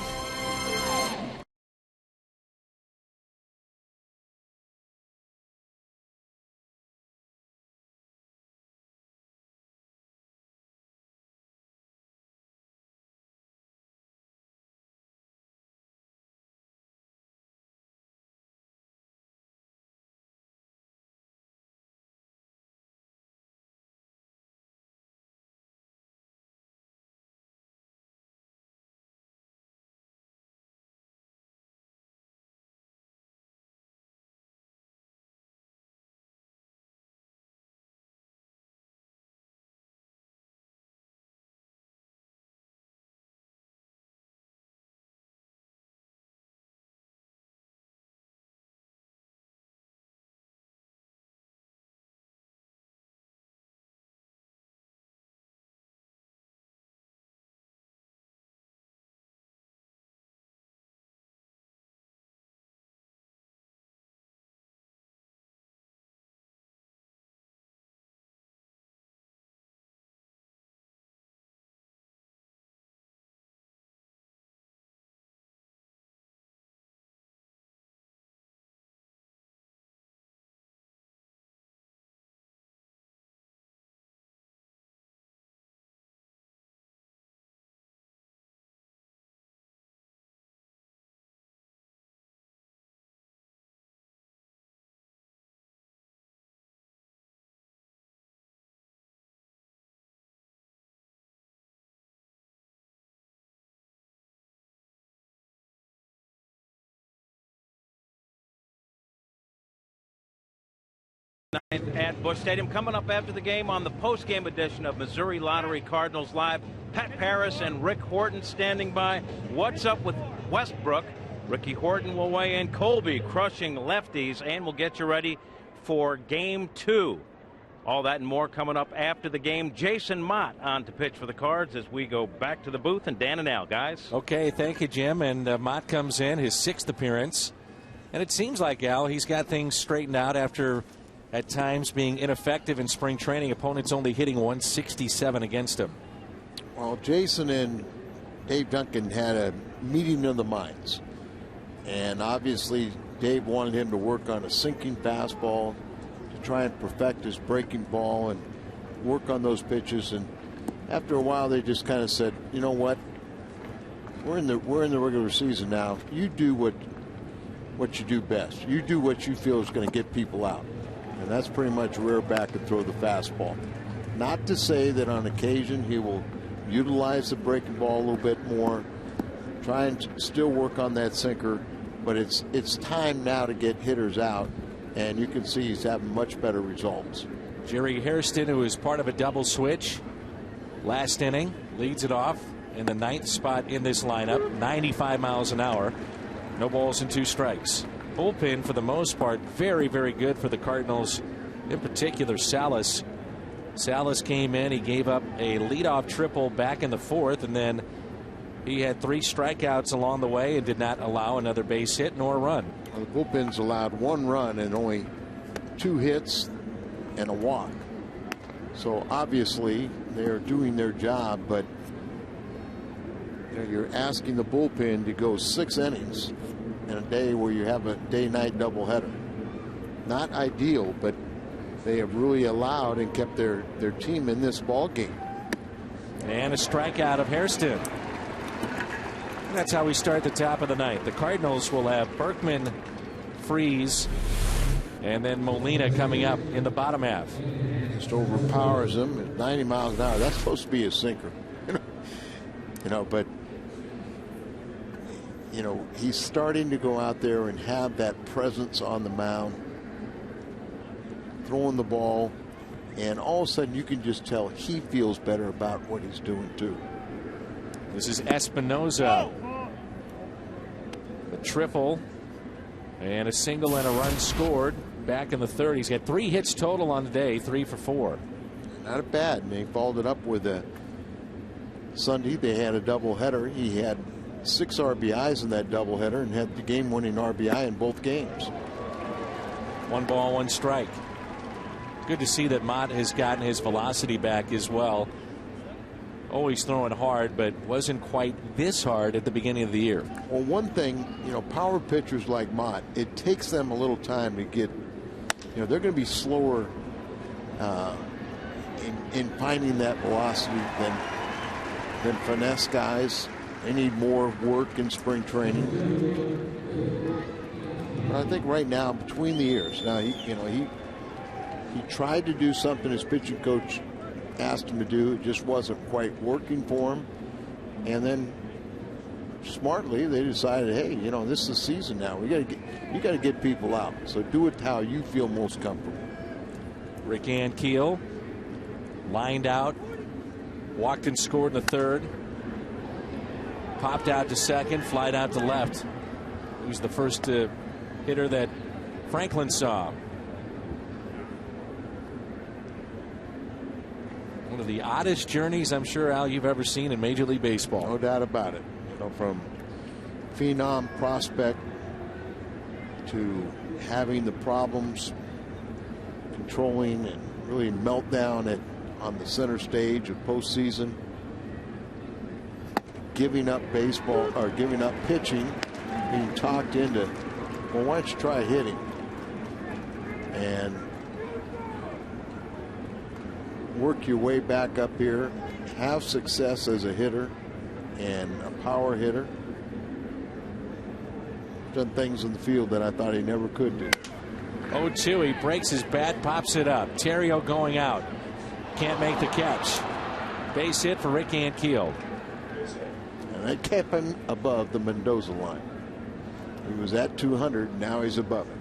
Speaker 6: At Busch Stadium. Coming up after the game on the post-game edition of Missouri Lottery Cardinals Live, Pat Paris and Rick Horton standing by. What's up with Westbrook? Ricky Horton will weigh in. Colby crushing lefties, and we'll get you ready for Game 2. All that and more coming up after the game. Jason Mott on to pitch for the Cards as we go back to the booth. And Dan and Al, guys.
Speaker 5: Okay, thank you, Jim. And Mott comes in, his 6th appearance. And it seems like, Al, he's got things straightened out after at times being ineffective in spring training. Opponents only hitting 167 against him.
Speaker 7: Well, Jason and Dave Duncan had a meeting of the minds. And obviously, Dave wanted him to work on a sinking fastball to try and perfect his breaking ball and work on those pitches. And after a while, they just kind of said, you know what? We're in the regular season now. You do what you do best. You do what you feel is going to get people out. And that's pretty much rear back and throw the fastball. Not to say that on occasion he will utilize the breaking ball a little bit more, try and still work on that sinker, but it's time now to get hitters out, and you can see he's having much better results.
Speaker 5: Jerry Hairston, who is part of a double switch last inning, leads it off in the 9th spot in this lineup, 95 miles an hour. No balls and 2 strikes. Bullpen, for the most part, very, very good for the Cardinals In particular, Salas came in. He gave up a leadoff triple back in the 4th, and then he had 3 strikeouts along the way and did not allow another base hit nor a run.
Speaker 7: Well, the bullpen's allowed 1 run and only 2 hits and a walk. So obviously they're doing their job, but you're asking the bullpen to go 6 innings in a day where you have a day-night doubleheader. Not ideal, but they have really allowed and kept their team in this ball game.
Speaker 5: And a strikeout of Hairston. And that's how we start the top of the ninth. The Cardinals will have Berkman, Freeze, and then Molina coming up in the bottom half.
Speaker 7: Just overpowers them at 90 miles an hour. That's supposed to be a sinker. But he's starting to go out there and have that presence on the mound, throwing the ball, and all of a sudden you can just tell he feels better about what he's doing too.
Speaker 5: This is Espinoza. A triple and a single and a run scored back in the 3rd. He's got 3 hits total on the day, 3 for 4.
Speaker 7: Not bad. And they followed it up with a Sunday. They had a doubleheader. He had 6 RBIs in that doubleheader and had the game-winning RBI in both games.
Speaker 5: 1 ball, 1 strike. Good to see that Mott has gotten his velocity back as well. Always throwing hard, but wasn't quite this hard at the beginning of the year.
Speaker 7: Well, one thing, power pitchers like Mott, it takes them a little time to get, they're going to be slower in finding that velocity than finesse guys. They need more work in spring training. But I think right now, between the years, now he tried to do something his pitching coach asked him to do. It just wasn't quite working for him. And then smartly they decided, hey, this is the season now. You got to get people out. So do it how you feel most comfortable.
Speaker 5: Rick Ankiel lined out, walked and scored in the 3rd. Popped out to 2nd, flied out to left. He was the first hitter that Franklin saw. One of the oddest journeys, I'm sure, Al, you've ever seen in Major League Baseball.
Speaker 7: No doubt about it. From phenom prospect to having the problems controlling and really meltdown on the center stage of postseason, giving up baseball or giving up pitching, being talked into, well, why don't you try hitting? And work your way back up here, have success as a hitter and a power hitter. Done things in the field that I thought he never could do.
Speaker 5: 0-2, he breaks his bat, pops it up. Terrio going out. Can't make the catch. Base hit for Rick Ankiel.
Speaker 7: And that kept him above the Mendoza line. He was at 200, now he's above it.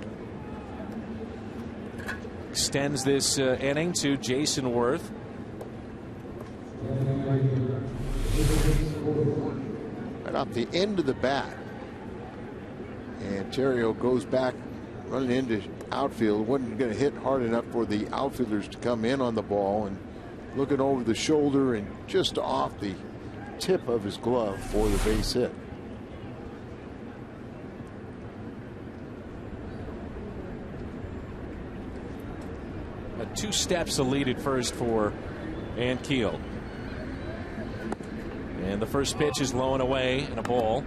Speaker 5: Extends this inning to Jason Worth.
Speaker 7: Right off the end of the bat. And Terrio goes back running into outfield. Wasn't going to hit hard enough for the outfielders to come in on the ball, and looking over the shoulder and just off the tip of his glove for the base hit.
Speaker 5: A 2 steps the lead at first for Ankiel. And the first pitch is low and away and a ball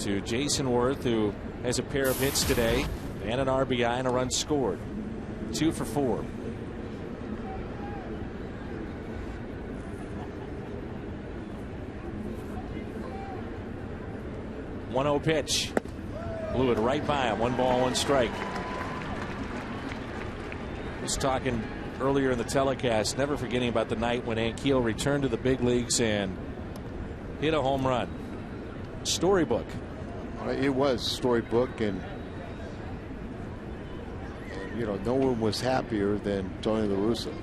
Speaker 5: to Jason Worth, who has a pair of hits today and an RBI and a run scored. 2 for 4. One-0 pitch. Blew it right by him. 1 ball, 1 strike. Was talking earlier in the telecast, never forgetting about the night when Ankiel returned to the big leagues and hit a home run. Storybook.
Speaker 7: It was storybook, and no one was happier than Tony La Russa.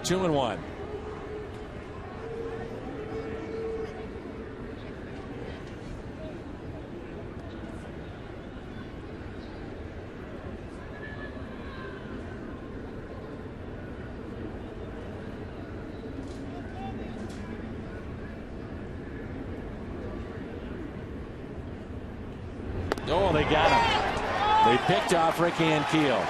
Speaker 5: 2-1. Oh, they got him. They picked off Rick Ankiel.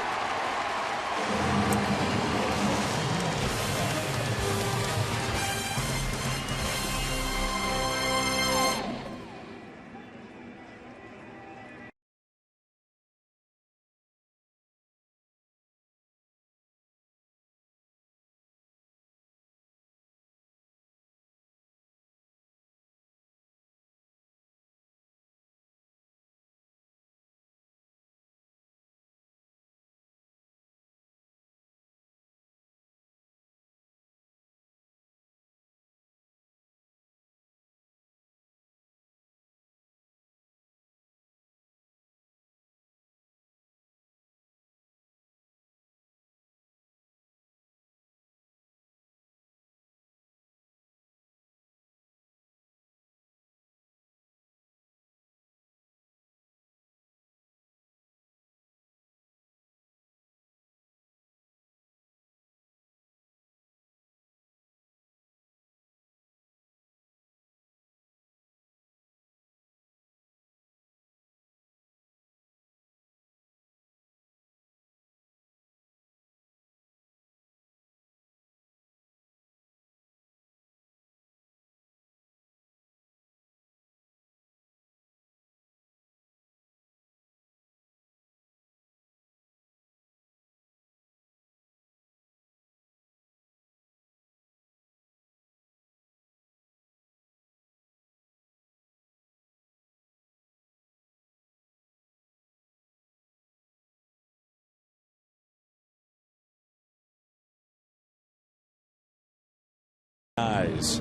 Speaker 5: Eyes.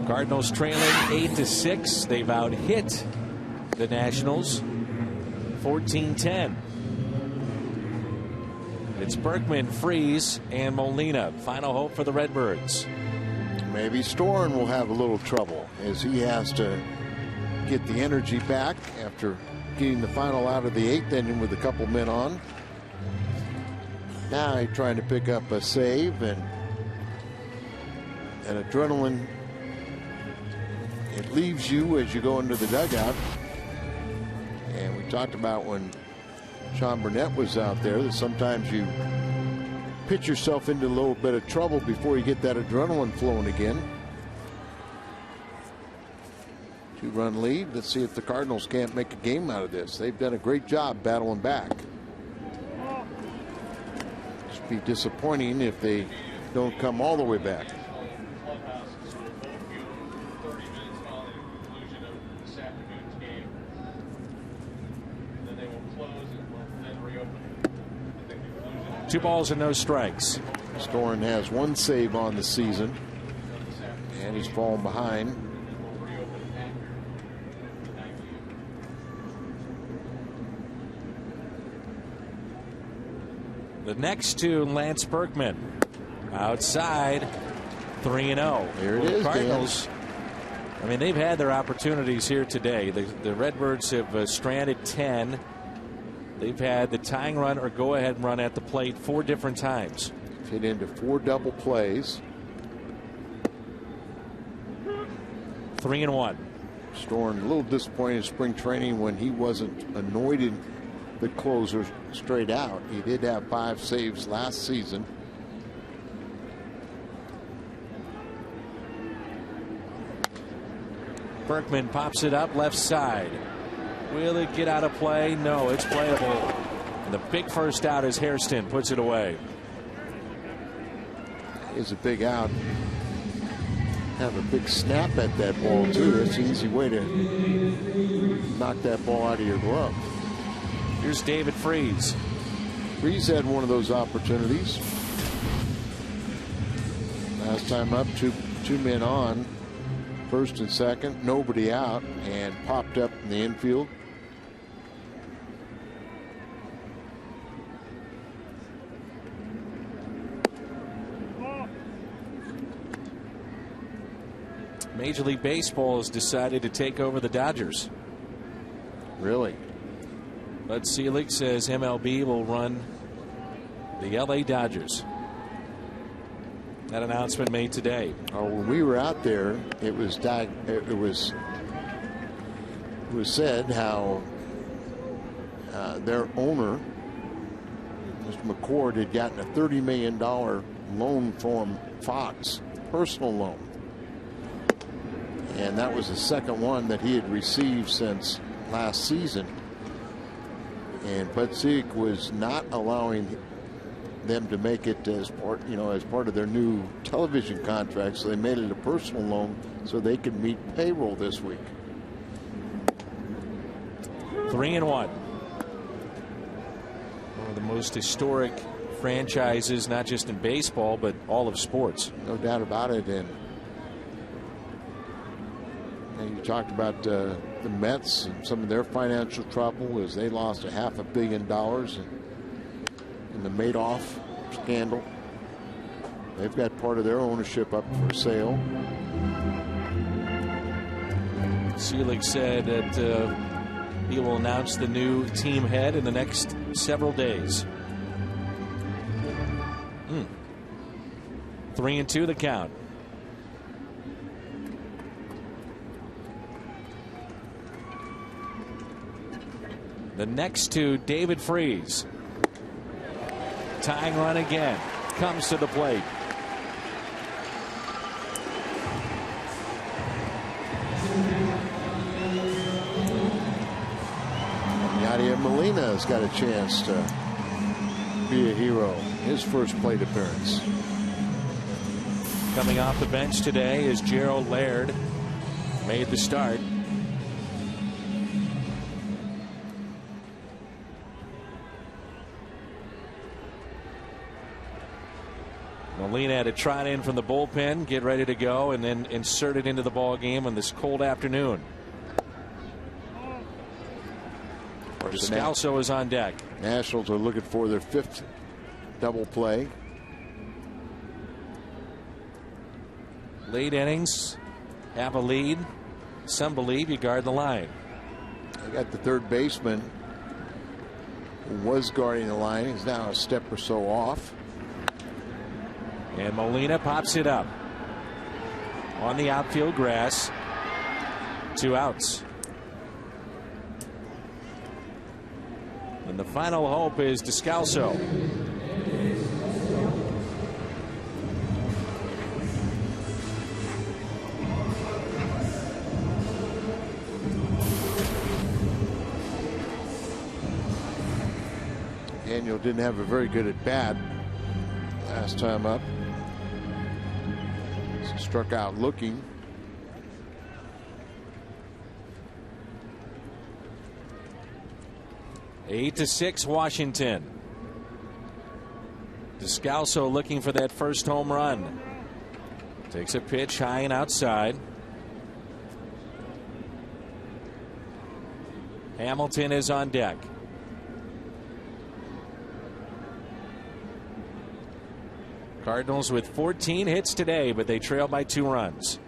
Speaker 5: Cardinals trailing 8-6. They've out-hit the Nationals 14-10. It's Berkman, Freese, and Molina. Final hope for the Redbirds.
Speaker 7: Maybe Storen will have a little trouble as he has to get the energy back after getting the final out of the 8th inning with a couple men on. Now he's trying to pick up a save, and adrenaline, it leaves you as you go into the dugout. And we talked about when Sean Burnett was out there that sometimes you pitch yourself into a little bit of trouble before you get that adrenaline flowing again. 2-run lead. Let's see if the Cardinals can't make a game out of this. They've done a great job battling back. Just be disappointing if they don't come all the way back.
Speaker 5: Two balls and no strikes.
Speaker 7: Storen has one save on the season, and he's fallen behind.
Speaker 5: The next to Lance Berkman. Outside, 3-0.
Speaker 7: Here it is,
Speaker 5: Cardinals. I mean, they've had their opportunities here today. The Redbirds have stranded 10. They've had the tying run or go-ahead run at the plate 4 different times.
Speaker 7: Hit into 4 double plays.
Speaker 5: 3-1.
Speaker 7: Storen a little disappointed in spring training when he wasn't anointed the closer straight out. He did have 5 saves last season.
Speaker 5: Berkman pops it up left side. Will it get out of play? No, it's playable. And the big first out as Hairston puts it away.
Speaker 7: Is a big out. Have a big snap at that ball too. That's an easy way to knock that ball out of your glove.
Speaker 5: Here's David Freese.
Speaker 7: Freese had one of those opportunities. Last time up, two men on. First and second, nobody out, and popped up in the infield.
Speaker 5: Major League Baseball has decided to take over the Dodgers.
Speaker 7: Really?
Speaker 5: Bud Selig says MLB will run the LA Dodgers. That announcement made today.
Speaker 7: When we were out there, it was said how their owner, Mr. McCord, had gotten a $30 million loan from Fox, personal loan. And that was the second one that he had received since last season. And Bud Selig was not allowing them to make it as part of their new television contract, so they made it a personal loan so they could meet payroll this week.
Speaker 5: 3-1. One of the most historic franchises, not just in baseball, but all of sports.
Speaker 7: No doubt about it. And you talked about the Mets and some of their financial trouble as they lost $500 million in the Madoff scandal. They've got part of their ownership up for sale.
Speaker 5: Selig said that he will announce the new team head in the next several days. 3-2 the count. The next to David Freese. Tying run again. Comes to the plate.
Speaker 7: Yadier Molina has got a chance to be a hero. His first plate appearance.
Speaker 5: Coming off the bench today is Gerald Laird. Made the start. Molina had to trot in from the bullpen, get ready to go, and then insert it into the ball game on this cold afternoon. Descalso is on deck.
Speaker 7: Nationals are looking for their 5th double play.
Speaker 5: Late innings, have a lead. Some believe you guard the line.
Speaker 7: They got the third baseman who was guarding the line. He's now a step or so off.
Speaker 5: And Molina pops it up on the outfield grass. 2 outs. And the final hope is Descalso.
Speaker 7: Daniel didn't have a very good at bat last time up. Struck out looking.
Speaker 5: 8-6 Washington. Descalso looking for that first home run. Takes a pitch high and outside. Hamilton is on deck. Cardinals with 14 hits today, but they trail by 2 runs.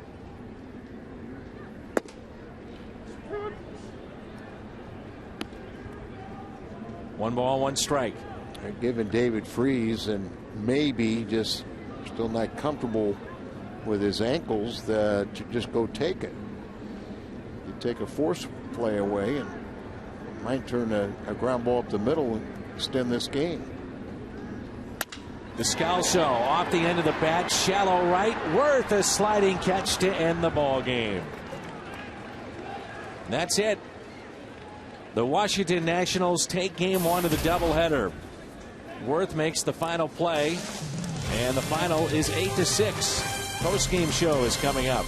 Speaker 5: One ball, 1 strike.
Speaker 7: They're giving David Freese, and maybe just still not comfortable with his ankles, to just go take it. You take a force play away and might turn a ground ball up the middle and extend this game.
Speaker 5: Descalso off the end of the bat, shallow right, Worth a sliding catch to end the ball game. That's it. The Washington Nationals take game 1 of the doubleheader. Worth makes the final play, and the final is 8-6. Post-game show is coming up.